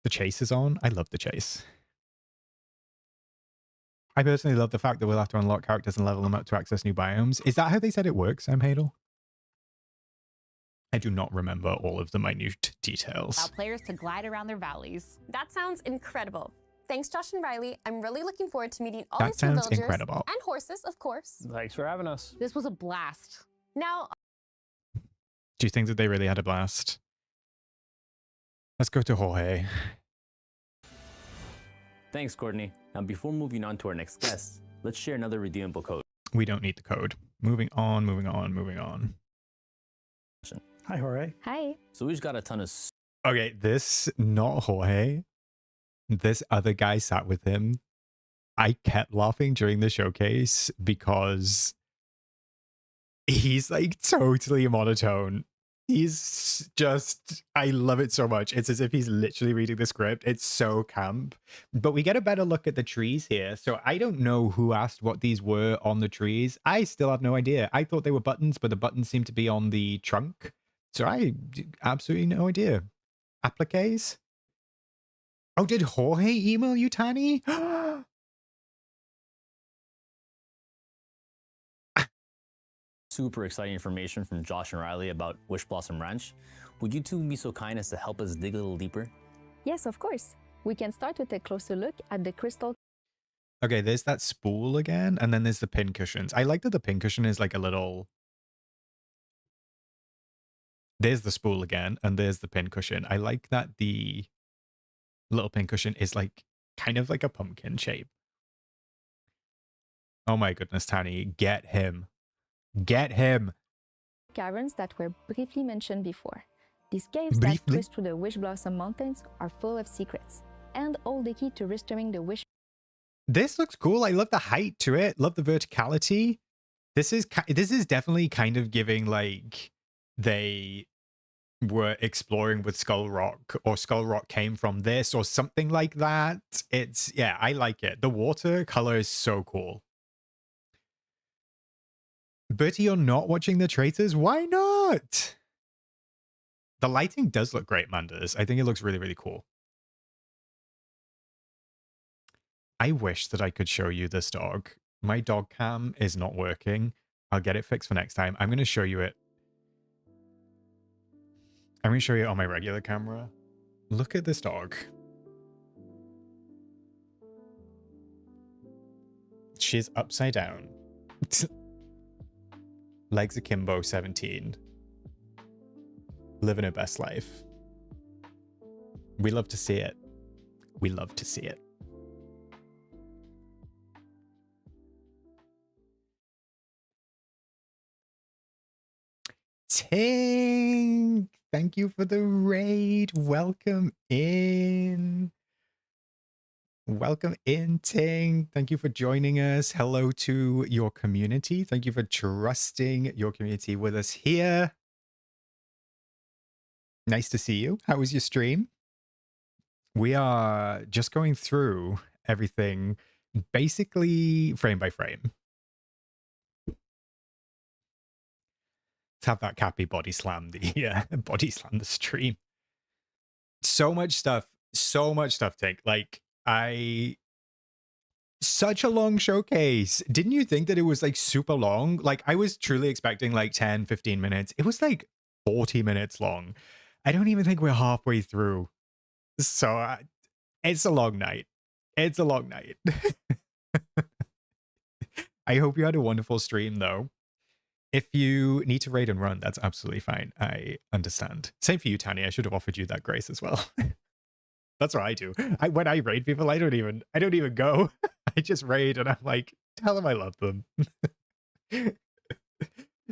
The chase is on. I love the chase. I personally love the fact that we'll have to unlock characters and level them up to access new biomes. Is that how they said it works, Hadel? I do not remember all of the minute details. Allow players to glide around their valleys. That sounds incredible. Thanks, Josh and Riley. I'm really looking forward to meeting all That these new sounds villagers incredible. and horses, of course. Thanks for having us. This was a blast. Now, Do you think that they really had a blast? Let's go to Jorge. Thanks, Courtney. Now, before moving on to our next guest, let's share another redeemable code. We don't need the code. Moving on, moving on, moving on. Hi, Jorge. Hi. So we just got a ton of... Okay, this, not Jorge. This other guy sat with him. I kept laughing during the showcase because he's like totally monotone. He's just, I love it so much. It's as if he's literally reading the script. It's so camp. But we get a better look at the trees here. So I don't know who asked what these were on the trees. I still have no idea. I thought they were buttons, but the buttons seem to be on the trunk. So I absolutely no idea. Appliques? Oh, did Jorge email you, Tani? Super exciting information from Josh and Riley about Wishblossom Ranch. Would you two be so kind as to help us dig a little deeper? Yes, of course. We can start with a closer look at the crystal. Okay, there's that spool again, and then there's the pin cushions. I like that the pin cushion is like a little... There's the spool again, and there's the pin cushion. I like that the little pin cushion is like kind of like a pumpkin shape. Oh my goodness, Tani, get him. Get him. Caverns that were briefly mentioned before. These caves that twist through the Wishblossom Mountains are full of secrets and hold the key to restoring the wish. This looks cool. I love the height to it. Love the verticality. This is definitely kind of giving like they were exploring with Skull Rock, or Skull Rock came from this, or something like that. It's, yeah, I like it. The water color is so cool. Bertie, you're not watching the traitors? Why not? The lighting does look great, Manders. I think it looks really, really cool. I wish that I could show you this dog. My dog cam is not working. I'll get it fixed for next time. I'm going to show you it. I'm going to show you it on my regular camera. Look at this dog. She's upside down. Legs akimbo, 17. Living her best life. We love to see it. We love to see it. Ting! Thank you for the raid. Welcome in. Welcome in, Ting. Thank you for joining us. Hello to your community. Thank you for trusting your community with us here. Nice to see you. How was your stream? We are just going through everything basically frame by frame. Let's have that Cappy body slam the stream. So much stuff, Ting. Like, such a long showcase. Didn't you think that it was like super long? Like, I was truly expecting like 10, 15 minutes. It was like 40 minutes long. I don't even think we're halfway through. So it's a long night. It's a long night. I hope you had a wonderful stream though. If you need to raid and run, that's absolutely fine. I understand. Same for you, Tani. I should have offered you that grace as well. That's what I do. When I raid people, I don't even go. I just raid and I'm like, tell them I love them.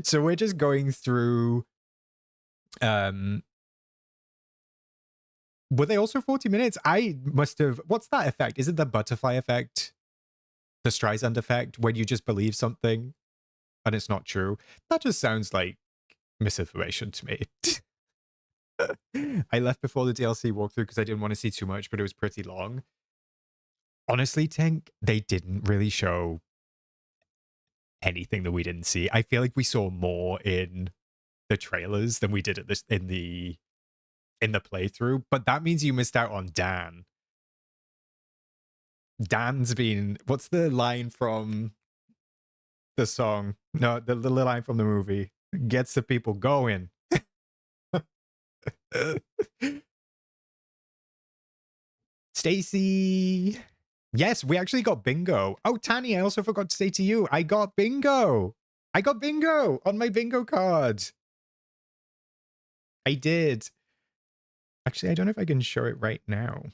So we're just going through. Were they also 40 minutes? I must have. What's that effect? Is it the butterfly effect? The Streisand effect, when you just believe something and it's not true? That just sounds like misinformation to me. I left before the DLC walkthrough because I didn't want to see too much, but it was pretty long. Honestly, Tink, they didn't really show anything that we didn't see. I feel like we saw more in the trailers than we did at this in the playthrough, but that means you missed out on Dan. Dan's been, what's the line from the song? No, the line from the movie. Gets the people going. Stacy. Yes, we actually got bingo. Oh, Tanny, I also forgot to say to you, I got bingo. I got bingo on my bingo card. I did. Actually, I don't know if I can show it right now.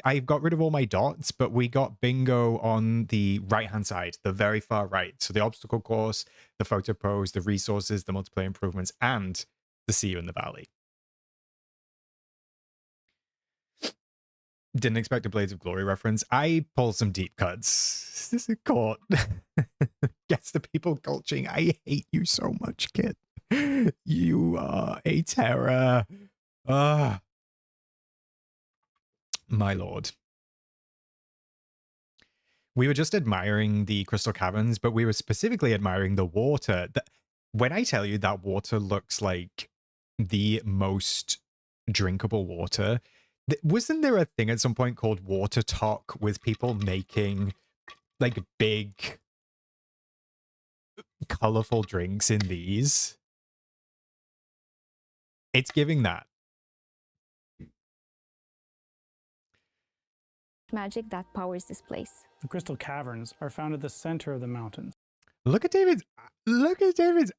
I got rid of all my dots, but we got bingo on the right-hand side, the very far right. So the obstacle course, the photo pose, the resources, the multiplayer improvements, and the See You in the Valley. Didn't expect a Blades of Glory reference. I pulled some deep cuts. This is caught. Gets the people gulching. I hate you so much, kid. You are a terror. My lord. We were just admiring the crystal caverns, but we were specifically admiring the water. When I tell you that water looks like the most drinkable water, wasn't there a thing at some point called Water Talk with people making like big, colorful drinks in these? It's giving that. Magic that powers this place. The crystal caverns are found at the center of the mountains. Look at David's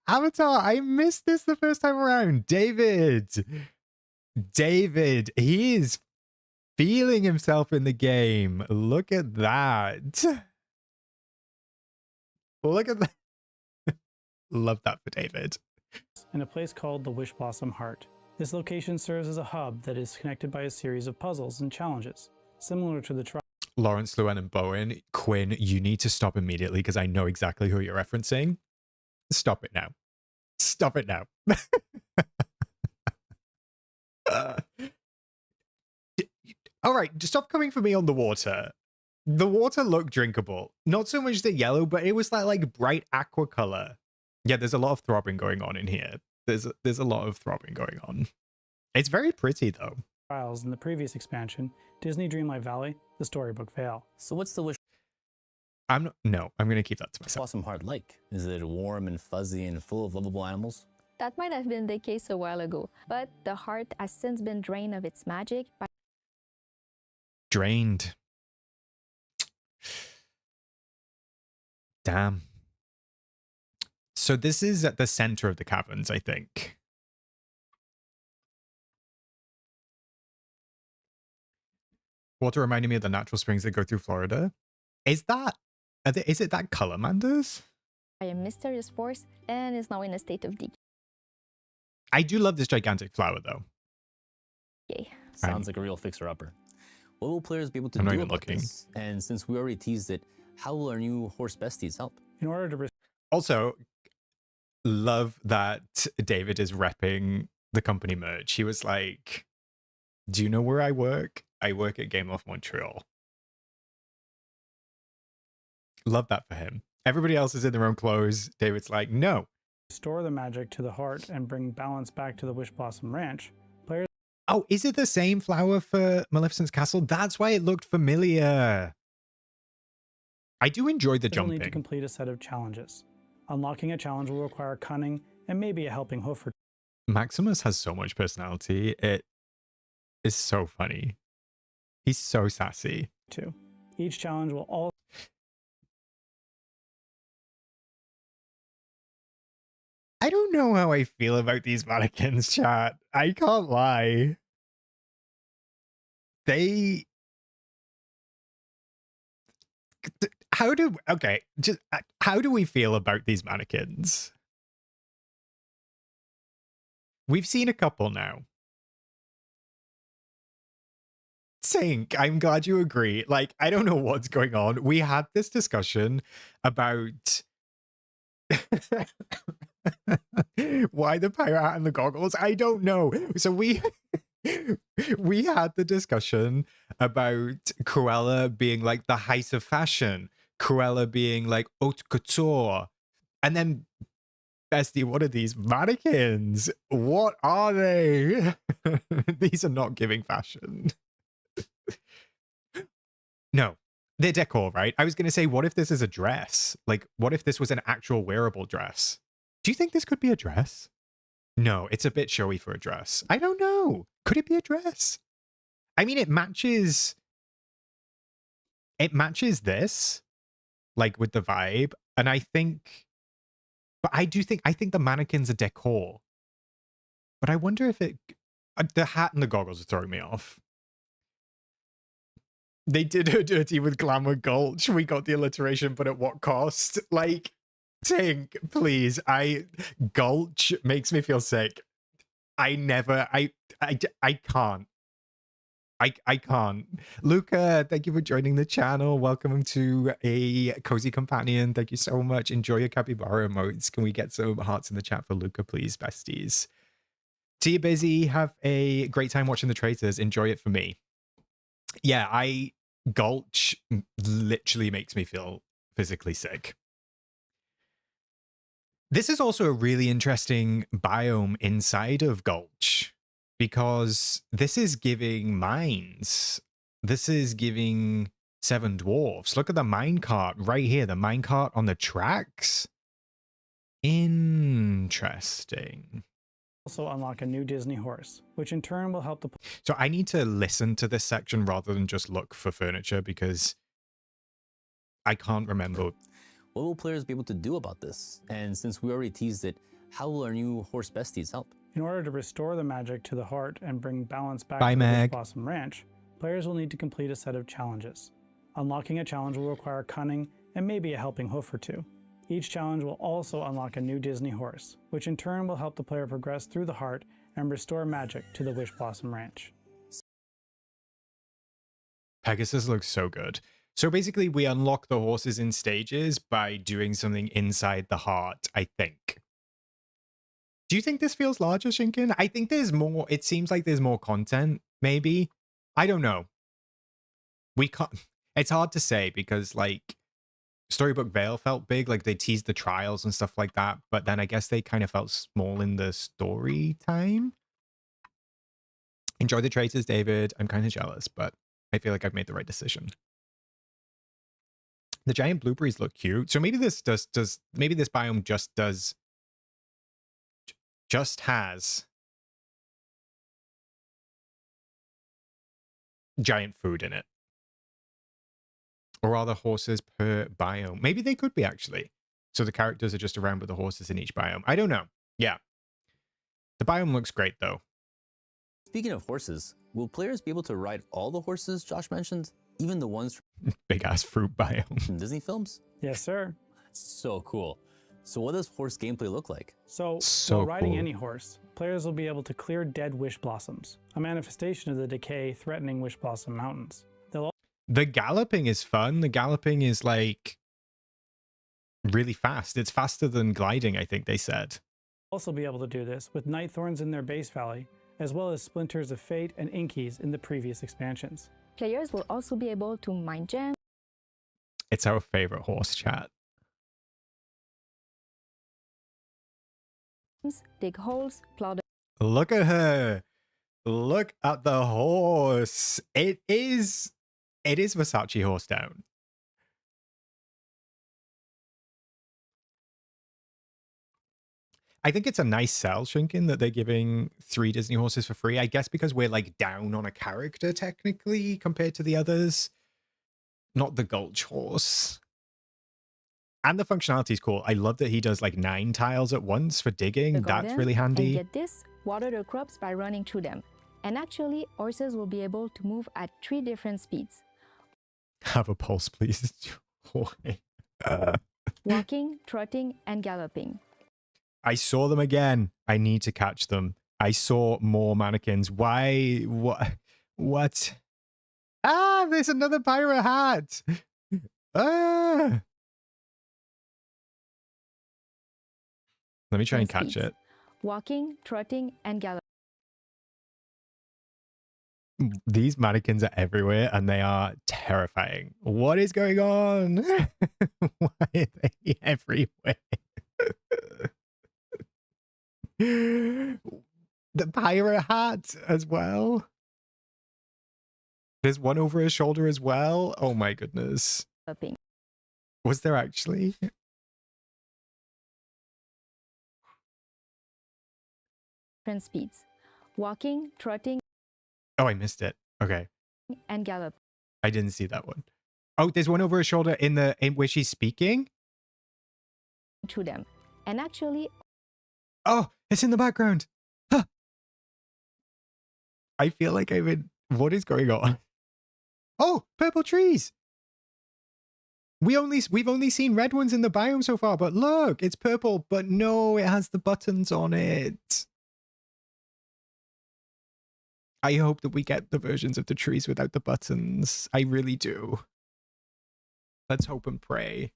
avatar. I missed this the first time around. David, he is feeling himself in the game. Look at that. Look at that. Love that for David. In a place called the Wishblossom Heart. This location serves as a hub that is connected by a series of puzzles and challenges, similar to the Lawrence, Llewellyn, and Bowen. Quinn, you need to stop immediately because I know exactly who you're referencing. Stop it now. Stop it now. All right, stop coming for me on the water. The water looked drinkable. Not so much the yellow, but it was that like bright aqua color. Yeah, there's a lot of throbbing going on in here. There's a lot of throbbing going on. It's very pretty though. Trials in the previous expansion, Disney Dreamlight Valley, the Storybook Vale. So what's the wish? I'm going to keep that to myself. Blossom Heart like? Is it warm and fuzzy and full of lovable animals? That might have been the case a while ago, but the heart has since been drained of its magic by drained. Damn. So this is at the center of the caverns, I think. Water reminding me of the natural springs that go through Florida. Is it that Colormanders? by a mysterious force and is now in a state of decay. I do love this gigantic flower, though. Yay. Sounds like a real fixer-upper. What will players be able to I'm not do even about looking. this? And since we already teased it, how will our new horse besties help? In order to also, love that David is repping the company merch. He was like, do you know where I work? I work at Game of Montreal. Love that for him. Everybody else is in their own clothes. David's like, no. Restore the magic to the heart and bring balance back to the Wishblossom Ranch. Players. Oh, is it the same flower for Maleficent's Castle? That's why it looked familiar. I do enjoy the You'll need to jumping. complete a set of challenges. Unlocking a challenge will require cunning and maybe a helping hoof or Maximus has so much personality. It is so funny. He's so sassy. two. Each challenge will also I don't know how I feel about these mannequins, chat. I can't lie. How do we feel about these mannequins? We've seen a couple now. Tink, I'm glad you agree. Like, I don't know what's going on. We had this discussion about why the pirate hat and the goggles. I don't know. So we had the discussion about Cruella being like the height of fashion, Cruella being like haute couture, and then Bestie, what are these mannequins? What are they? These are not giving fashion. No, they're decor, right? I was going to say, what if this is a dress? Like, what if this was an actual wearable dress? Do you think this could be a dress? No, it's a bit showy for a dress. I don't know. Could it be a dress? I mean, it matches this, like with the vibe. And I think, but I think the mannequins are decor. But I wonder if the hat and the goggles are throwing me off. They did her dirty with Glamour Gulch. We got the alliteration, but at what cost? Like, Tink, please. Gulch makes me feel sick. I can't. I can't. Luca, thank you for joining the channel. Welcome to a cozy companion. Thank you so much. Enjoy your capybara emotes. Can we get some hearts in the chat for Luca, please, besties? Tia Busy, have a great time watching the traitors. Enjoy it for me. Yeah, Gulch literally makes me feel physically sick. This is also a really interesting biome inside of Gulch, because this is giving mines. This is giving Seven Dwarfs. Look at the minecart right here. The minecart on the tracks. Interesting. Also unlock a new Disney horse, which in turn will help the... So I need to listen to this section rather than just look for furniture, because I can't remember. What will players be able to do about this? And since we already teased it, how will our new horse besties help? In order to restore the magic to the heart and bring balance back Bye, to Meg. the Wishblossom Ranch, players will need to complete a set of challenges. Unlocking a challenge will require cunning and maybe a helping hoof or two. Each challenge will also unlock a new Disney horse, which in turn will help the player progress through the heart and restore magic to the Wishblossom Ranch. Pegasus looks so good. So basically, we unlock the horses in stages by doing something inside the heart, I think. Do you think this feels larger, Shinken? I think there's more. It seems like there's more content, maybe. I don't know. We can't. It's hard to say because, like, Storybook Vale felt big, like they teased the trials and stuff like that, but then I guess they kind of felt small in the story time. Enjoy the traitors, David. I'm kind of jealous, but I feel like I've made the right decision. The giant blueberries look cute. So maybe this maybe this biome just has giant food in it. Or are the horses per biome? Maybe they could be, actually. So the characters are just around with the horses in each biome. I don't know. Yeah. The biome looks great, though. Speaking of horses, will players be able to ride all the horses Josh mentioned? Even the ones big-ass fruit biome from Disney films? Yes, sir. That's so cool. So what does horse gameplay look like? So while riding any horse, players will be able to clear dead wish blossoms, a manifestation of the decay threatening Wishblossom Mountains. The galloping is fun. The galloping is like really fast. It's faster than gliding, I think they said. Also be able to do this with night thorns in their base valley, as well as splinters of fate and inkies in the previous expansions. Players will also be able to mine gems. It's our favorite horse chat. Dig holes, plow the... Look at her. Look at the horse. It is Versace horse down. I think it's a nice sell, Shinken, that they're giving 3 Disney horses for free. I guess because we're like down on a character technically compared to the others. Not the Gulch horse. And the functionality is cool. I love that he does like 9 tiles at once for digging. That's really handy. And get this, water the crops by running through them. And actually, horses will be able to move at 3 different speeds. Have a pulse, please. Walking, trotting, and galloping. I saw them again. I need to catch them. I saw more mannequins. Why? What? Ah, there's another pirate hat. Ah. Let me try and catch it. Walking, trotting, and galloping. These mannequins are everywhere and they are terrifying. What is going on? Why are they everywhere? The pirate hat as well. There's one over his shoulder as well. Oh my goodness. Was there actually? Different speeds. Walking, trotting, Oh, I missed it. Okay. and gallop. I didn't see that one. Oh, there's one over her shoulder in where she's speaking. To them. And actually, Oh, it's in the background. Huh. I feel like I'm in. What is going on? Oh, purple trees. We've only seen red ones in the biome so far, but look, it's purple, but no, it has the buttons on it. I hope that we get the versions of the trees without the buttons. I really do. Let's hope and pray.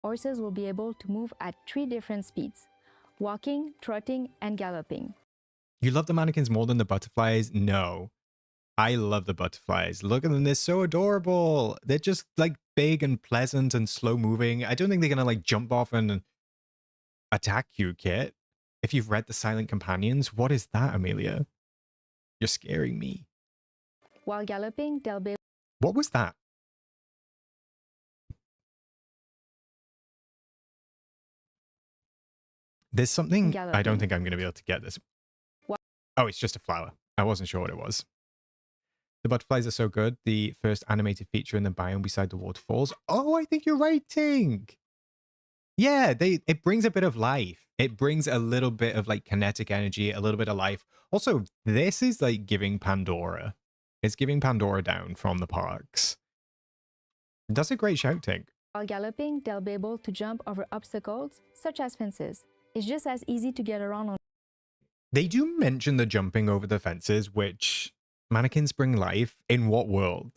horses will be able to move at 3 different speeds. Walking, trotting, and galloping. You love the mannequins more than the butterflies? No. I love the butterflies. Look at them. They're so adorable. They're just like big and pleasant and slow moving. I don't think they're going to like jump off and attack you, Kit. If you've read The Silent Companions, what is that, Amelia? You're scaring me. While galloping, they'll be... What was that? There's something... I don't think I'm going to be able to get this. Oh, it's just a flower. I wasn't sure what it was. The butterflies are so good. The first animated feature in the biome beside the waterfalls. Oh, I think you're right, Tink. Yeah, it brings a bit of life. It brings a little bit of like kinetic energy, a little bit of life. Also, this is like giving Pandora. It's giving Pandora down from the parks. That's a great shout, Tink. While galloping, they'll be able to jump over obstacles, such as fences. It's just as easy to get around on... They do mention the jumping over the fences, which mannequins bring life. In what world?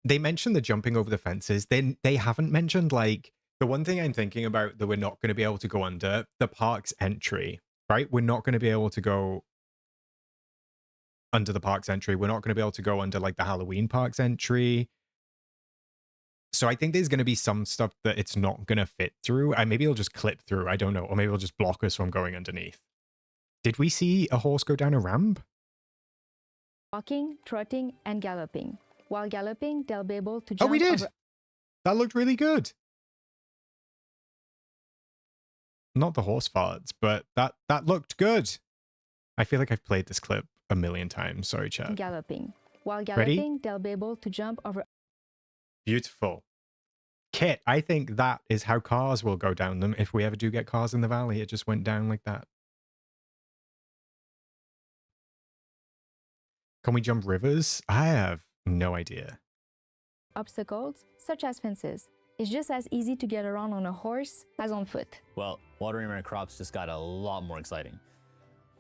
They mention the jumping over the fences. Then they haven't mentioned like the one thing I'm thinking about that we're not going to be able to go under, the park's entry, right? We're not going to be able to go under the park's entry. We're not going to be able to go under like the Halloween park's entry. So I think there's going to be some stuff that it's not going to fit through. And maybe it'll just clip through. I don't know. Or maybe it'll just block us from going underneath. Did we see a horse go down a ramp? Walking, trotting, and galloping. While galloping, they'll be able to jump... Oh, we did! over... That looked really good. Not the horse farts, but that looked good. I feel like I've played this clip a million times. Sorry, chat. Galloping. While galloping, they'll be able to jump over... Beautiful. Kit, I think that is how cars will go down them if we ever do get cars in the valley. It just went down like that. Can we jump rivers? I have no idea. Obstacles, such as fences. It's just as easy to get around on a horse as on foot. Well, watering my crops just got a lot more exciting.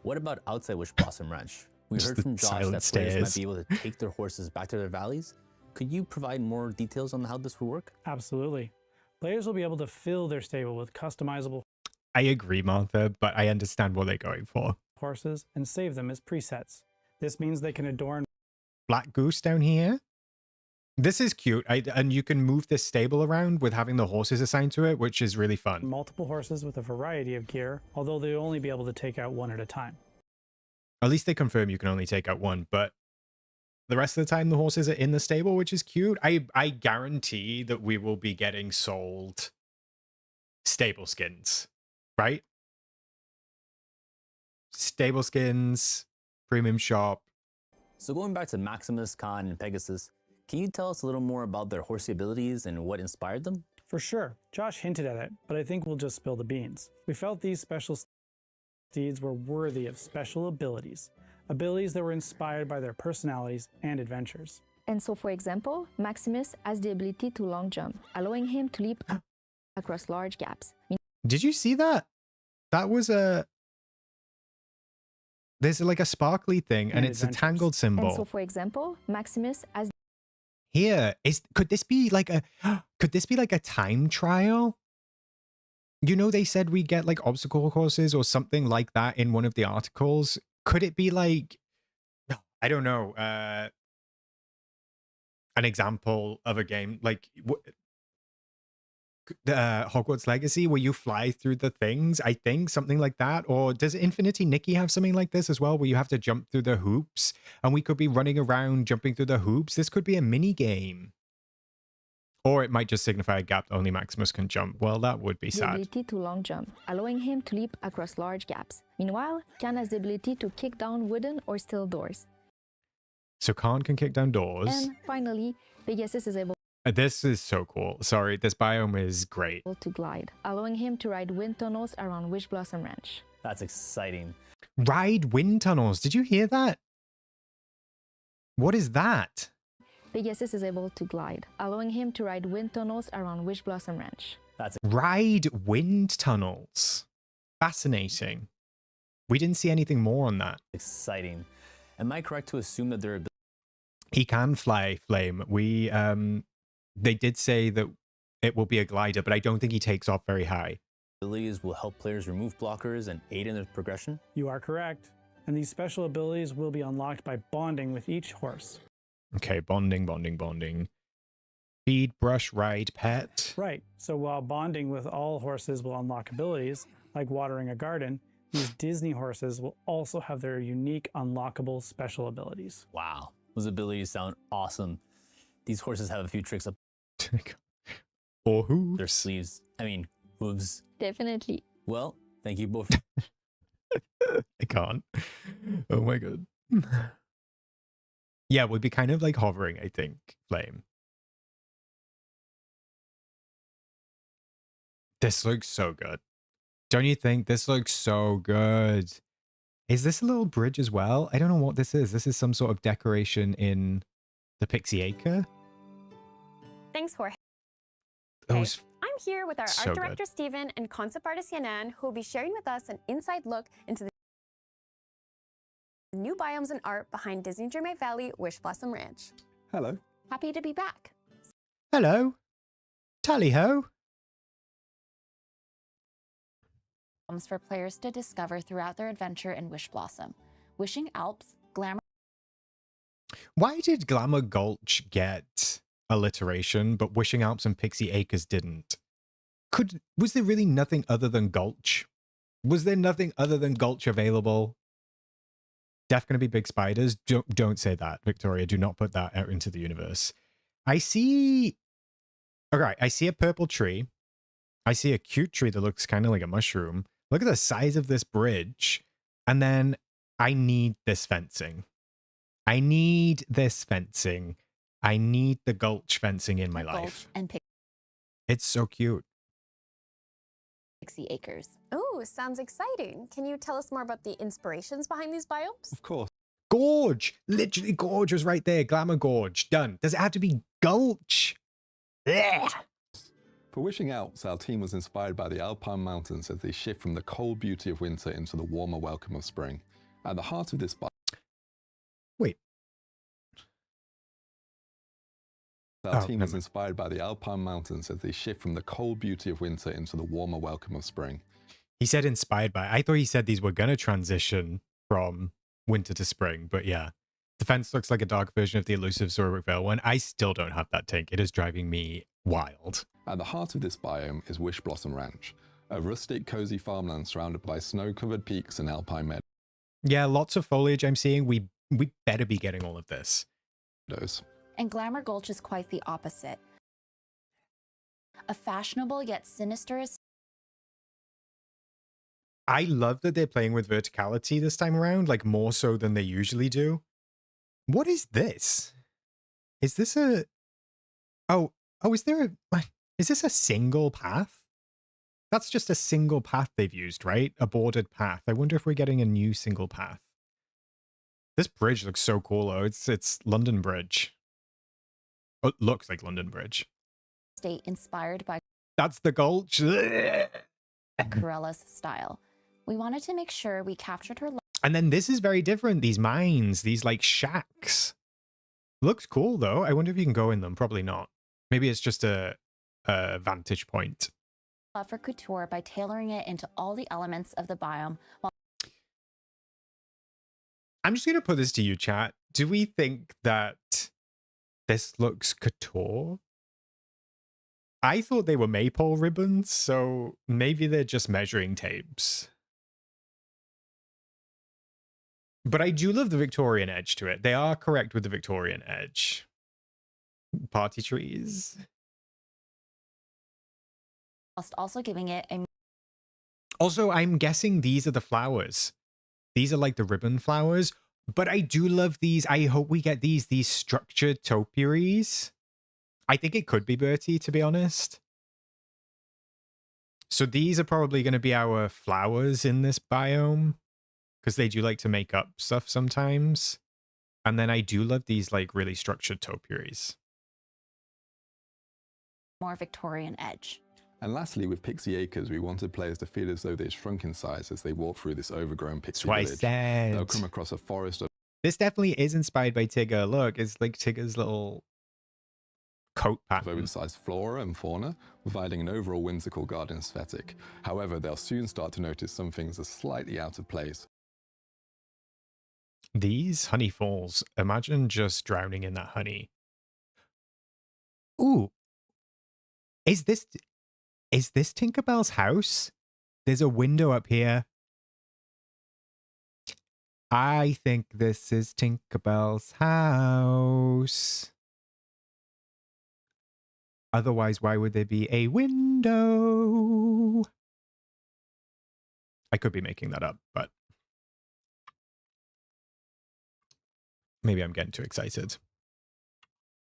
What about outside Wishblossom Ranch? We Just heard the from Josh silent that players might stairs. be able to take their horses back to their valleys. Could you provide more details on how this will work? Absolutely. Players will be able to fill their stable with customizable I agree, Martha, but I understand what they're going for. horses and save them as presets. This means they can adorn Black goose down here. This is cute. And you can move this stable around with having the horses assigned to it, which is really fun. multiple horses with a variety of gear, although they'll only be able to take out one at a time. At least they confirm you can only take out one, but the rest of the time the horses are in the stable, which is cute. I guarantee that we will be getting sold stable skins, right? Stable skins, premium shop. So going back to Maximus, Khan, and Pegasus, can you tell us a little more about their horsey abilities and what inspired them? For sure. Josh hinted at it, but I think we'll just spill the beans. We felt these special steeds were worthy of special abilities. Abilities that were inspired by their personalities and adventures. And so, for example, Maximus has the ability to long jump, allowing him to leap across large gaps. Did you see that? That was a There's like a sparkly thing, and it's a tangled symbol. And so, for example, Maximus as Here is could this be like a time trial? You know, they said we get like obstacle courses or something like that in one of the articles. Could it be like, I don't know, an example of a game like Hogwarts Legacy, where you fly through the things? I think something like that. Or does Infinity Nikki have something like this as well, where you have to jump through the hoops, and we could be running around jumping through the hoops? This could be a mini game. Or it might just signify a gap that only Maximus can jump. Well, that would be the sad. ability to long jump, allowing him to leap across large gaps. Meanwhile, Khan has the ability to kick down wooden or steel doors. So Khan can kick down doors. And finally, Pegasus is able This is so cool. Sorry, this biome is great. to glide, allowing him to ride wind tunnels around Wishblossom Ranch. That's exciting. Ride wind tunnels. Did you hear that? What is that? Pegasus is able to glide, allowing him to ride wind tunnels around Wishblossom Ranch. That's Ride wind tunnels. Fascinating. We didn't see anything more on that. exciting. Am I correct to assume that their He can fly, Flame. They did say that it will be a glider, but I don't think he takes off very high. abilities will help players remove blockers and aid in their progression? You are correct. And these special abilities will be unlocked by bonding with each horse. Okay, bonding. Feed, brush, ride, pet. Right. So while bonding with all horses will unlock abilities, like watering a garden, these Disney horses will also have their unique unlockable special abilities. Wow, those abilities sound awesome. These horses have a few tricks up or hooves. Their sleeves. I mean, hooves. Definitely. Well, thank you both. I can't. Oh my god. Yeah, we'd be kind of like hovering, I think, Flame. This looks so good. Don't you think? This looks so good. Is this a little bridge as well? I don't know what this is. This is some sort of decoration in the Pixie Acre. Thanks, Jorge. Those I'm here with our So art director, good. Steven, and concept artist, Yanan, who will be sharing with us an inside look into the new biomes and art behind Disney Dreamlight Valley Wishblossom Ranch. Hello. Happy to be back. Hello. Tally-ho. For players to discover throughout their adventure in Wishblossom. Wishing Alps, Glamour Why did Glamour Gulch get alliteration, but Wishing Alps and Pixie Acres didn't? Was there really nothing other than Gulch? Was there nothing other than Gulch available? Def gonna be big spiders? Don't say that, Victoria. Do not put that out into the universe. I see... Okay, I see a purple tree. I see a cute tree that looks kind of like a mushroom. Look at the size of this bridge. And then I need this fencing. I need this fencing. I need the Gulch fencing in my life. and It's so cute. Pixie Acres. Oh, sounds exciting. Can you tell us more about the inspirations behind these biomes? Of course. Gorge! Literally Gorge was right there. Glamour Gorge. Done. Does it have to be Gulch? Ugh. For Wishing Alps, our team was inspired by the Alpine mountains as they shift from the cold beauty of winter into the warmer welcome of spring. At the heart of this Wait. Our team was inspired by the Alpine mountains as they shift from the cold beauty of winter into the warmer welcome of spring. He said inspired by. I thought he said these were going to transition from winter to spring, but yeah. The fence looks like a dark version of the elusive Zoroark Vale one. I still don't have that tank. It is driving me wild. At the heart of this biome is Wishblossom Ranch, a rustic, cozy farmland surrounded by snow-covered peaks and alpine meadows. Yeah, lots of foliage I'm seeing. We better be getting all of this. And Glamour Gulch is quite the opposite. A fashionable yet sinister I love that they're playing with verticality this time around, like more so than they usually do. What is this? Is this a... Oh, is there a... Is this a single path? That's just a single path they've used, right? A bordered path. I wonder if we're getting a new single path. This bridge looks so cool, though. It's London Bridge. Oh, it looks like London Bridge. state inspired by That's the Gulch. Corella's style. We wanted to make sure we captured her And then this is very different. These mines, these like shacks. Looks cool though. I wonder if you can go in them. Probably not. Maybe it's just a vantage point. For couture by tailoring it into all the elements of the biome. I'm just going to put this to you, chat. Do we think that this looks couture? I thought they were maypole ribbons, so maybe they're just measuring tapes. But I do love the Victorian edge to it. They are correct with the Victorian edge. Party trees. Whilst also giving it a... Also, I'm guessing these are the flowers. These are like the ribbon flowers. But I do love these. I hope we get these structured topiaries. I think it could be Bertie, to be honest. So these are probably going to be our flowers in this biome. Because they do like to make up stuff sometimes. And then I do love these like really structured topiaries. More Victorian edge. And lastly, with Pixie Acres, we wanted players to feel as though they'd shrunk in size as they walk through this overgrown pixie village. That's what I said. They'll come across a forest of... This definitely is inspired by Tigger. Look, it's like Tigger's little coat pattern. Oversized flora and fauna, providing an overall whimsical garden aesthetic. However, they'll soon start to notice some things are slightly out of place. These honey falls. Imagine just drowning in that honey. Ooh. Is this Tinkerbell's house? There's a window up here. I think this is Tinkerbell's house. Otherwise, why would there be a window? I could be making that up, but maybe I'm getting too excited.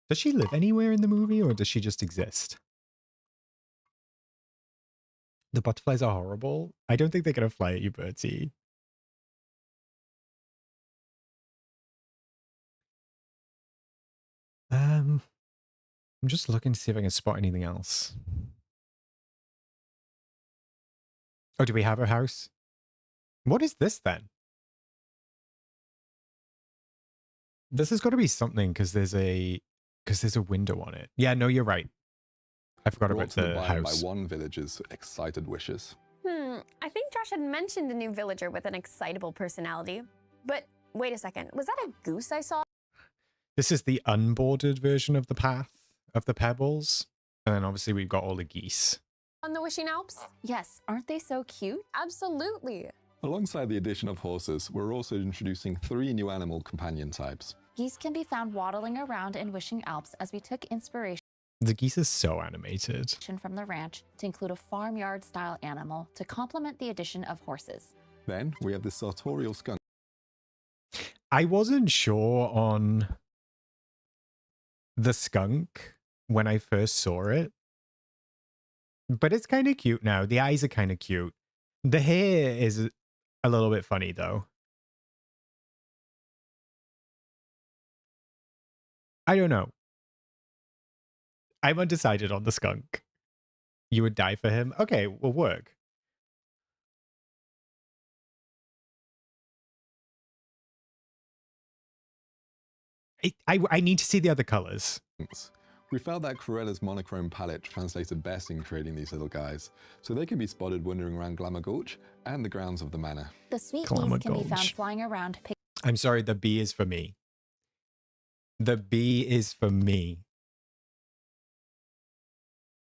Does she live anywhere in the movie, or does she just exist? The butterflies are horrible. I don't think they're going to fly at you, Bertie. I'm just looking to see if I can spot anything else. Oh, do we have a house? What is this then? This has got to be something because there's a window on it. Yeah, no, you're right. I forgot about the house. By one villager's excited wishes. I think Josh had mentioned a new villager with an excitable personality. But wait a second, was that a goose I saw? This is the unbordered version of the path of the pebbles. And then obviously we've got all the geese. On the Wishing Alps? Yes, aren't they so cute? Absolutely. Alongside the addition of horses, we're also introducing 3 new animal companion types. Geese can be found waddling around in Wishing Alps as we took inspiration The geese are so animated. from the ranch to include a farmyard-style animal to complement the addition of horses. Then we have the sartorial skunk. I wasn't sure on the skunk when I first saw it, but it's kind of cute now. The eyes are kind of cute. The hair is a little bit funny though. I don't know. I'm undecided on the skunk. You would die for him? Okay, will work. I need to see the other colors. We felt that Cruella's monochrome palette translated best in creating these little guys, so they can be spotted wandering around Glamour Gulch and the grounds of the manor. The sweet Glamour geese can be found Gulch. flying around I'm sorry, the B is for me. The B is for me.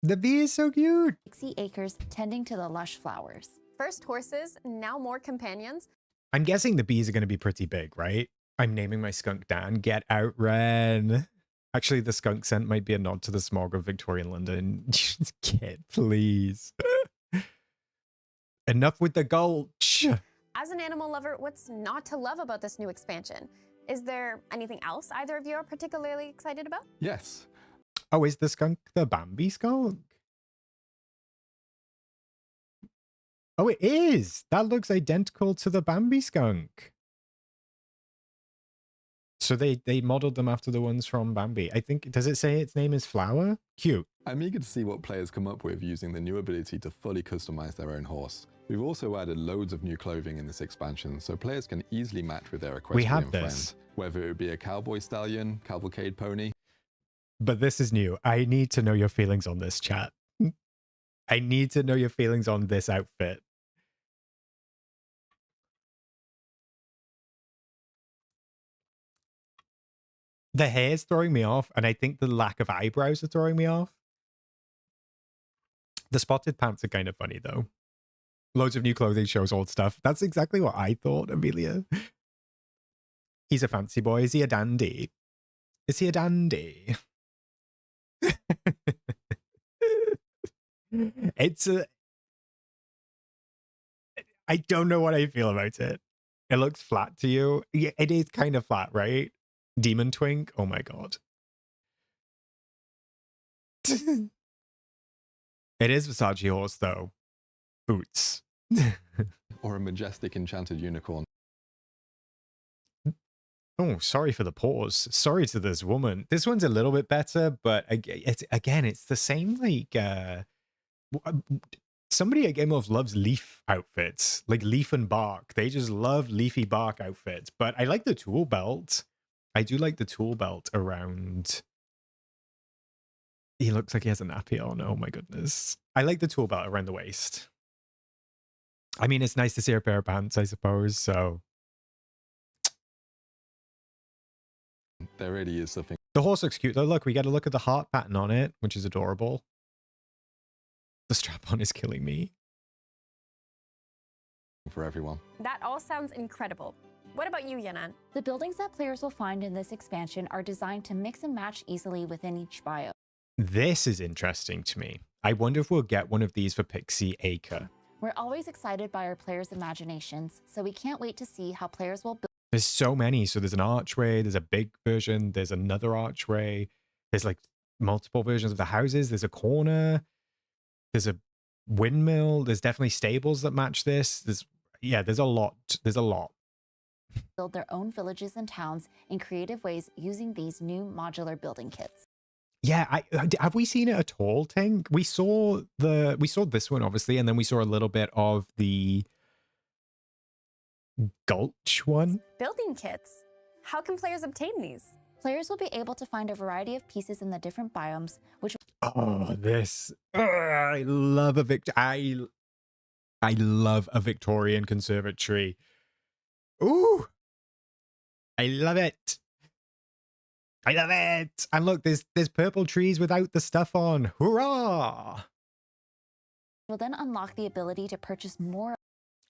The bee is so cute. Pixie Acres tending to the lush flowers. First horses, now more companions. I'm guessing the bees are going to be pretty big, right? I'm naming my skunk Dan. Get out, Ren. Actually, the skunk scent might be a nod to the smog of Victorian London. Just kid, please. Enough with the gulch. As an animal lover, what's not to love about this new expansion? Is there anything else either of you are particularly excited about? Yes. Oh, is the skunk the Bambi skunk? Oh, it is. That looks identical to the Bambi skunk. So they modeled them after the ones from Bambi. I think, does it say its name is Flower? Cute. I'm eager to see what players come up with using the new ability to fully customize their own horse. We've also added loads of new clothing in this expansion, so players can easily match with their We equestrian have friend, this. whether it be a cowboy stallion, cavalcade pony. But this is new. I need to know your feelings on this, chat. I need to know your feelings on this outfit. The hair's throwing me off, and I think the lack of eyebrows are throwing me off. The spotted pants are kind of funny, though. Loads of new clothing shows old stuff. That's exactly what I thought, Amelia. He's a fancy boy. Is he a dandy? Is he a dandy? It's a... I don't know what I feel about it. It looks flat to you. Yeah, it is kind of flat, right? Demon Twink? Oh my god. It is Versace horse, though. Boots. Or a majestic enchanted unicorn. Oh, sorry for the pause. Sorry to this woman. This one's a little bit better, but it's the same, like, somebody at Game of loves leaf outfits, like leaf and bark. They just love leafy bark outfits, but I like the tool belt. I do like the tool belt around. He looks like he has a nappy on. Oh my goodness. I like the tool belt around the waist. I mean, it's nice to see a pair of pants, I suppose, so. There really is something. The horse looks cute, though. Look, we get a look at the heart pattern on it, which is adorable. The strap-on is killing me. For everyone. That all sounds incredible. What about you, Yanan? The buildings that players will find in this expansion are designed to mix and match easily within each bio. This is interesting to me. I wonder if we'll get one of these for Pixie Acre. We're always excited by our players' imaginations, so we can't wait to see how players will build. There's so many. So there's an archway, there's a big version, there's another archway, there's like multiple versions of the houses, there's a corner, there's a windmill, there's definitely stables that match this. There's a lot. There's a lot. Build their own villages and towns in creative ways using these new modular building kits. Yeah, have we seen it at all, Tink? We saw this one, obviously, and then we saw a little bit of the Gulch one. Building kits. How can players obtain these? Players will be able to find a variety of pieces in the different biomes, which... Oh, this... I love I love a Victorian conservatory. Ooh! I love it! I love it! And look, there's purple trees without the stuff on. Hurrah! Will then unlock the ability to purchase more.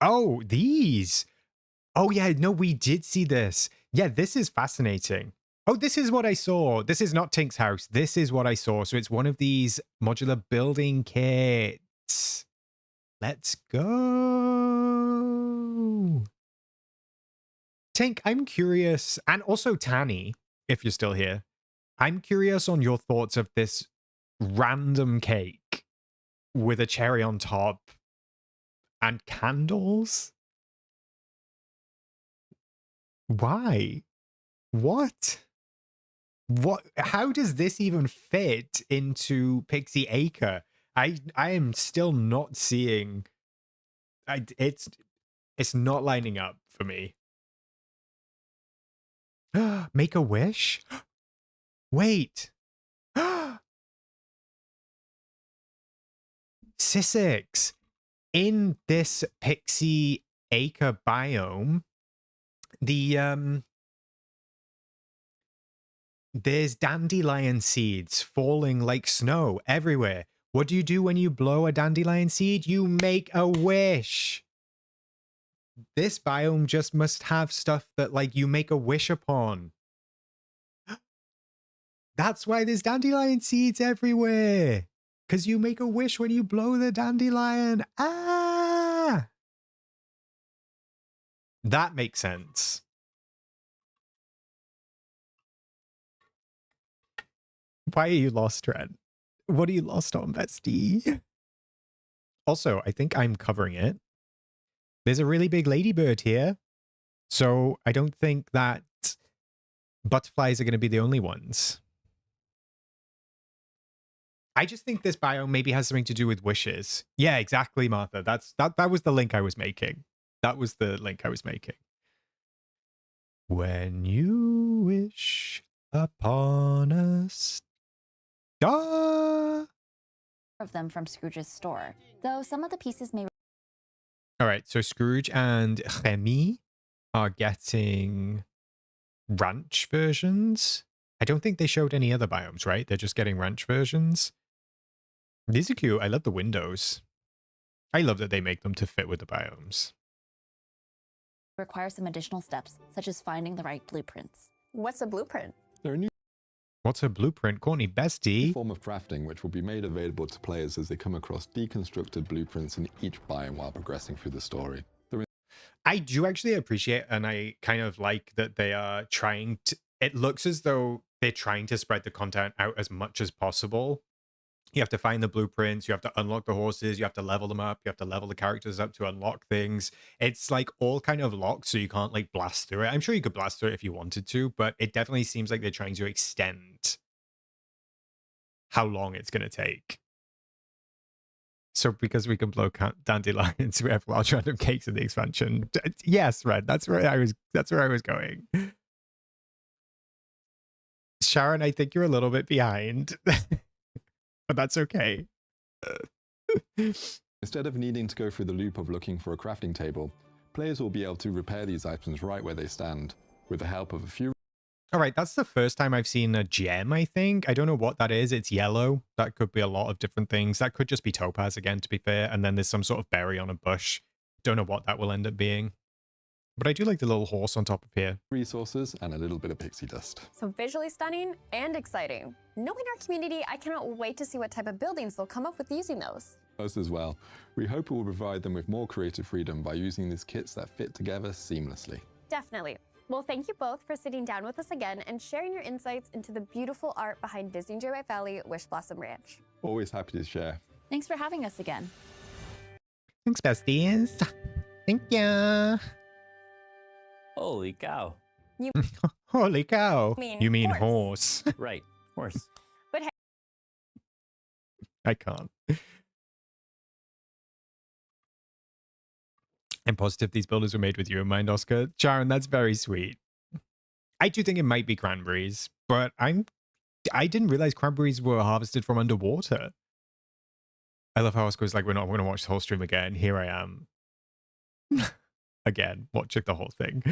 Oh, these! Oh yeah, no, we did see this. Yeah, this is fascinating. Oh, this is what I saw. This is not Tink's house. This is what I saw. So it's one of these modular building kits. Let's go. Tink, I'm curious, and also Tanny, if you're still here, I'm curious on your thoughts of this random cake with a cherry on top and candles. Why? What? How does this even fit into Pixie Acre? I am still not seeing. It's not lining up for me. Make a wish? Wait. Sissix. In this Pixie Acre biome, there's dandelion seeds falling like snow everywhere. What do you do when you blow a dandelion seed? You make a wish. This biome just must have stuff that, like, you make a wish upon. That's why there's dandelion seeds everywhere. Because you make a wish when you blow the dandelion. Ah! That makes sense. Why are you lost, Trent? What are you lost on, bestie? Also, I think I'm covering it. There's a really big ladybird here. So I don't think that butterflies are going to be the only ones. I just think this biome maybe has something to do with wishes. Yeah, exactly, Martha. That was the link I was making. That was the link I was making. When you wish upon a star. Of them from Scrooge's store, though some of the pieces may. All right, so Scrooge and Remy are getting ranch versions. I don't think they showed any other biomes, right? They're just getting ranch versions. These are cute. I love the windows. I love that they make them to fit with the biomes. Require some additional steps, such as finding the right blueprints. What's a blueprint? There are new What's a blueprint, Courtney Bestie? form of crafting which will be made available to players as they come across deconstructed blueprints in each biome while progressing through the story. I do actually appreciate, and I kind of like that they are trying to, it looks as though they're trying to spread the content out as much as possible. You have to find the blueprints, you have to unlock the horses, you have to level them up, you have to level the characters up to unlock things. It's like all kind of locked, so you can't like blast through it. I'm sure you could blast through it if you wanted to, but it definitely seems like they're trying to extend how long it's going to take. So because we can blow dandelions, we have large random cakes in the expansion. Yes, Red, that's where I was going. Sharon, I think you're a little bit behind. But that's okay. Instead of needing to go through the loop of looking for a crafting table, players will be able to repair these items right where they stand, with the help of a few. All right, that's the first time I've seen a gem, I think. I don't know what that is. It's yellow. That could be a lot of different things. That could just be topaz again, to be fair. And then there's some sort of berry on a bush. Don't know what that will end up being. But I do like the little horse on top of here. Resources and a little bit of pixie dust. So visually stunning and exciting. Knowing our community, I cannot wait to see what type of buildings they'll come up with using those. Us as well. We hope it will provide them with more creative freedom by using these kits that fit together seamlessly. Definitely. Well, thank you both for sitting down with us again and sharing your insights into the beautiful art behind Disney Dreamlight Valley Wishblossom Ranch. Always happy to share. Thanks for having us again. Thanks, besties. Thank ya. Holy cow. Holy cow. You mean horse. horse. Right, horse. But hey, I can't. I'm positive these builders were made with you in mind, Oscar. Sharon, that's very sweet. I do think it might be cranberries, but I didn't realize cranberries were harvested from underwater. I love how Oscar's like, we're not going to watch the whole stream again. Here I am. Again, watching the whole thing.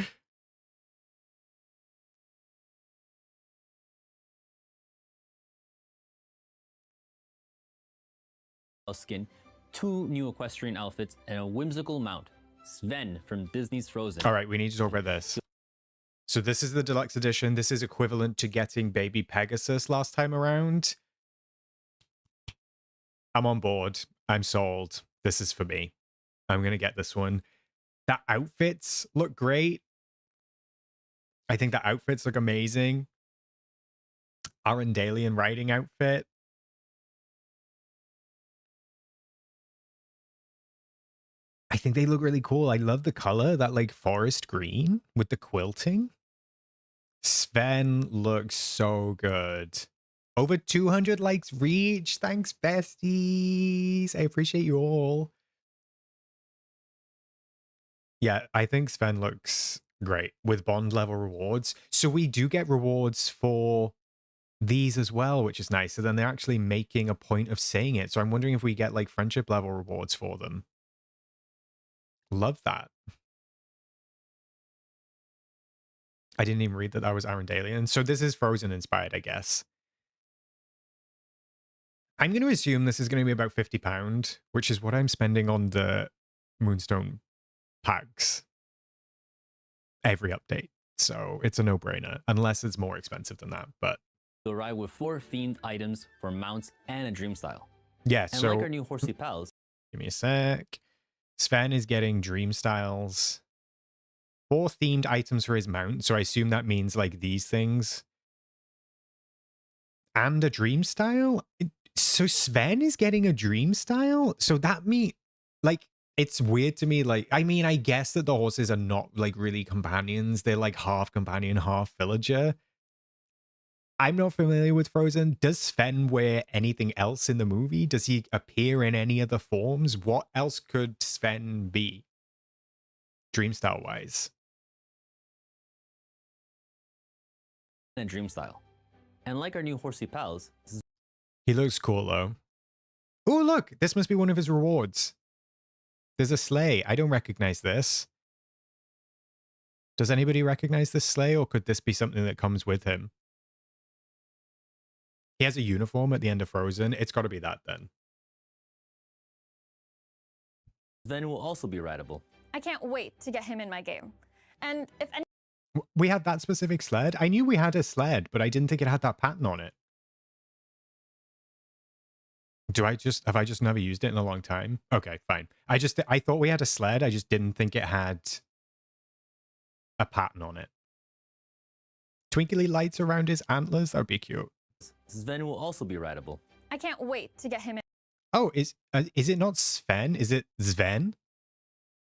Skin, 2 new equestrian outfits, and a whimsical mount. Sven from Disney's Frozen. All right, we need to talk about this. So this is the deluxe edition. This is equivalent to getting baby Pegasus last time around. I'm on board. I'm sold. This is for me. I'm going to get this one. The outfits look great. I think the outfits look amazing. Arendalian riding outfit. I think they look really cool. I love the color, that like forest green with the quilting. Sven looks so good. Over 200 likes reach. Thanks, besties. I appreciate you all. Yeah, I think Sven looks great with bond level rewards. So we do get rewards for these as well, which is nice. So then they're actually making a point of saying it. So I'm wondering if we get like friendship level rewards for them. Love that. I didn't even read that that was Arendalian. So this is Frozen inspired, I guess. I'm going to assume this is going to be about £50, which is what I'm spending on the Moonstone packs every update. So it's a no-brainer, unless it's more expensive than that. But You'll arrive with 4 themed items for mounts and a dream style. yeah, And so like our new horsey pals, give me a sec. Sven is getting dream styles. 4 themed items for his mount. So I assume that means like these things. And a dream style? So Sven is getting a dream style? So that means, like, it's weird to me. Like, I mean, I guess that the horses are not like really companions. They're like half companion, half villager. I'm not familiar with Frozen. Does Sven wear anything else in the movie? Does he appear in any other forms? What else could Sven be? Dream style wise. And dream style. And like our new horsey pals, He looks cool though. Oh, look, this must be one of his rewards. There's a sleigh. I don't recognize this. Does anybody recognize this sleigh, or could this be something that comes with him? He has a uniform at the end of Frozen. It's got to be that then. Sven will also be rideable. I can't wait to get him in my game. And if any We had that specific sled? I knew we had a sled, but I didn't think it had that pattern on it. Have I just never used it in a long time? Okay, fine. I thought we had a sled. I just didn't think it had a pattern on it. Twinkly lights around his antlers? That would be cute. Sven will also be rideable. I can't wait to get him in. Oh, is it not Sven? Is it Sven?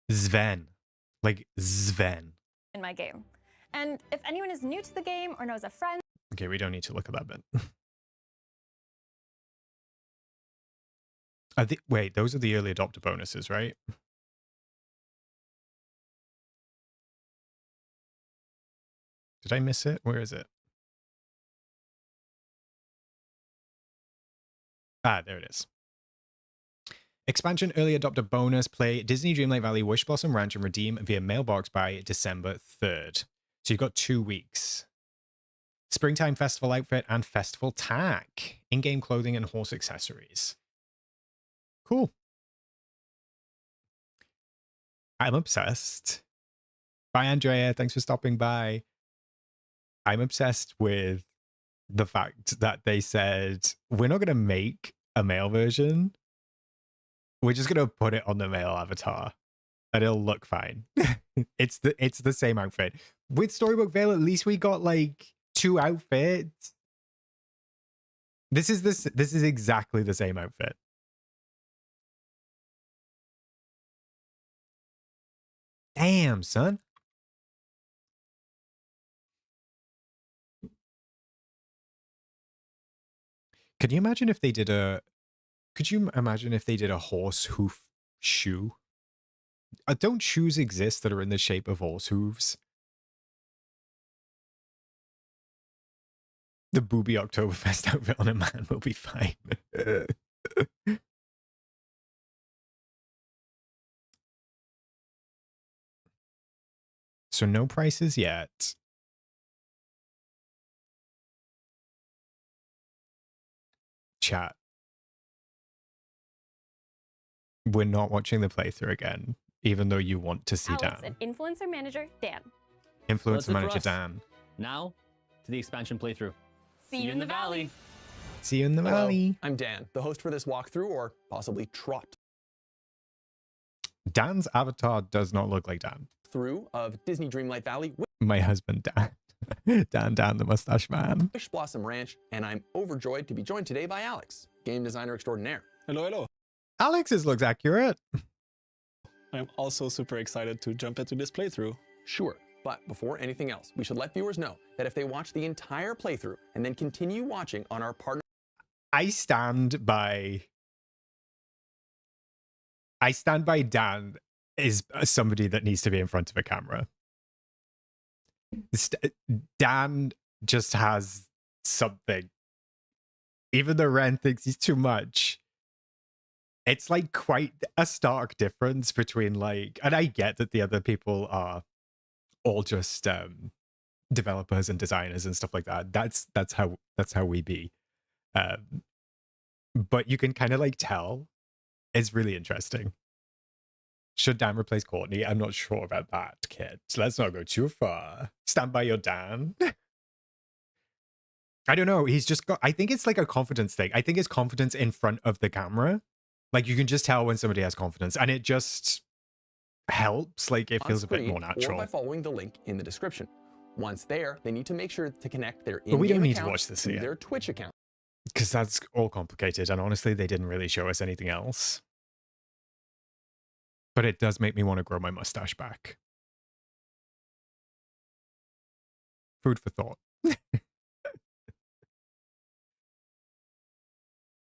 Sven. Like Sven. In my game. And if anyone is new to the game or knows a friend. Okay, we don't need to look at that bit. Wait, those are the early adopter bonuses, right? Did I miss it? Where is it? Ah, there it is. Expansion early adopter bonus. Play Disney Dreamlight Valley Wishblossom Ranch and redeem via mailbox by December 3rd. So you've got 2 weeks. Springtime festival outfit and festival tag. In-game clothing and horse accessories. Cool. I'm obsessed. Bye, Andrea. Thanks for stopping by. I'm obsessed with the fact that they said, we're not going to make a male version. We're just going to put it on the male avatar and it'll look fine. It's the same outfit. With Storybook Vale, at least we got like 2 outfits. This is exactly the same outfit. Damn, son. Could you imagine if they did a horse hoof shoe? Don't shoes exist that are in the shape of horse hooves? The booby Oktoberfest outfit on a man will be fine. So no prices yet. Chat. We're not watching the playthrough again, even though you want to see Alex Dan. and influencer manager Dan. Influencer manager Dan. Now to the expansion playthrough. See you in the valley. See you in the valley. I'm Dan, the host for this walkthrough, or possibly trot Dan's avatar does not look like Dan. through of Disney Dreamlight Valley, My husband, Dan. Dan, the mustache man. Wishblossom Ranch, and I'm overjoyed to be joined today by Alex, game designer extraordinaire. Hello, hello. Alex's looks accurate. I'm also super excited to jump into this playthrough. Sure, but before anything else, we should let viewers know that if they watch the entire playthrough and then continue watching on our partner... I stand by Dan is somebody that needs to be in front of a camera. Dan just has something. Even though Ren thinks he's too much, it's like quite a stark difference between like, and I get that the other people are all just developers and designers and stuff like that. That's how we be. But you can kind of like tell. It's really interesting. Should Dan replace Courtney? I'm not sure about that, kid. Let's not go too far. Stand by your Dan. I don't know. He's just got, I think it's like a confidence thing. I think it's confidence in front of the camera. Like you can just tell when somebody has confidence and it just helps. Like it feels a bit more natural. Or by following the link in the description. Once there, they need to make sure to connect their But we don't in-game need to account watch this to yet. their Twitch account. Because that's all complicated. And honestly, they didn't really show us anything else. But it does make me want to grow my mustache back. Food for thought.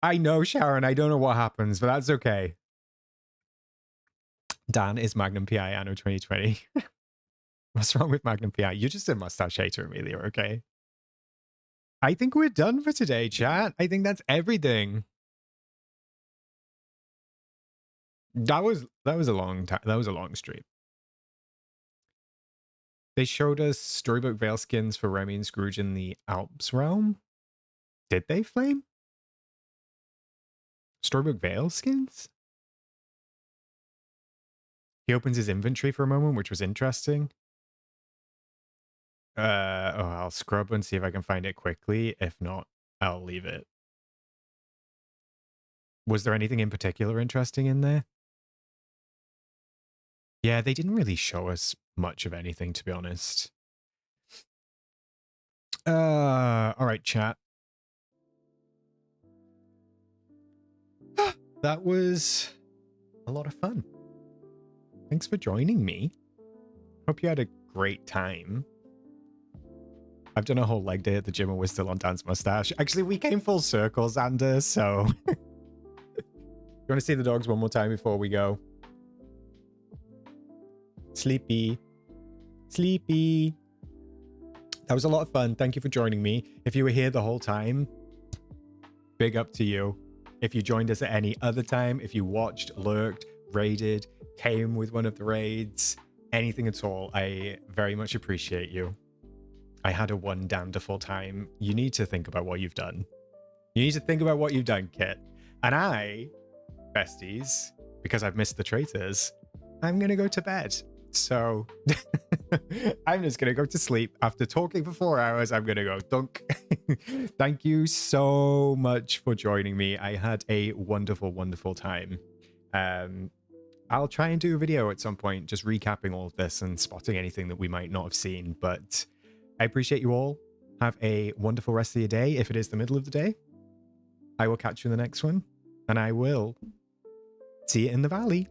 I know, Sharon. I don't know what happens, but that's okay. Dan is Magnum PI Anno 2020. What's wrong with Magnum PI? You're just a mustache hater, Amelia, okay? I think we're done for today, chat. I think that's everything. That was a long time. That was a long stream. They showed us Storybook Veil skins for Remy and Scrooge in the Alps realm. Did they, Flame? Storybook Veil skins? He opens his inventory for a moment, which was interesting. I'll scrub and see if I can find it quickly. If not, I'll leave it. Was there anything in particular interesting in there? Yeah, they didn't really show us much of anything, to be honest. All right, chat. That was a lot of fun. Thanks for joining me. Hope you had a great time. I've done a whole leg day at the gym and we're still on Dan's mustache. Actually, we came full circle, Xander, so... You want to see the dogs one more time before we go? Sleepy. Sleepy. That was a lot of fun. Thank you for joining me. If you were here the whole time, big up to you. If you joined us at any other time, if you watched, lurked, raided, came with one of the raids, anything at all, I very much appreciate you. I had a wonderful time. You need to think about what you've done. You need to think about what you've done, Kit. And I, besties, because I've missed the traitors, I'm going to go to bed. So I'm just going to go to sleep. After talking for 4 hours, I'm going to go dunk. Thank you so much for joining me. I had a wonderful, wonderful time. I'll try and do a video at some point, just recapping all of this and spotting anything that we might not have seen. But I appreciate you all. Have a wonderful rest of your day. If it is the middle of the day, I will catch you in the next one. And I will see you in the valley.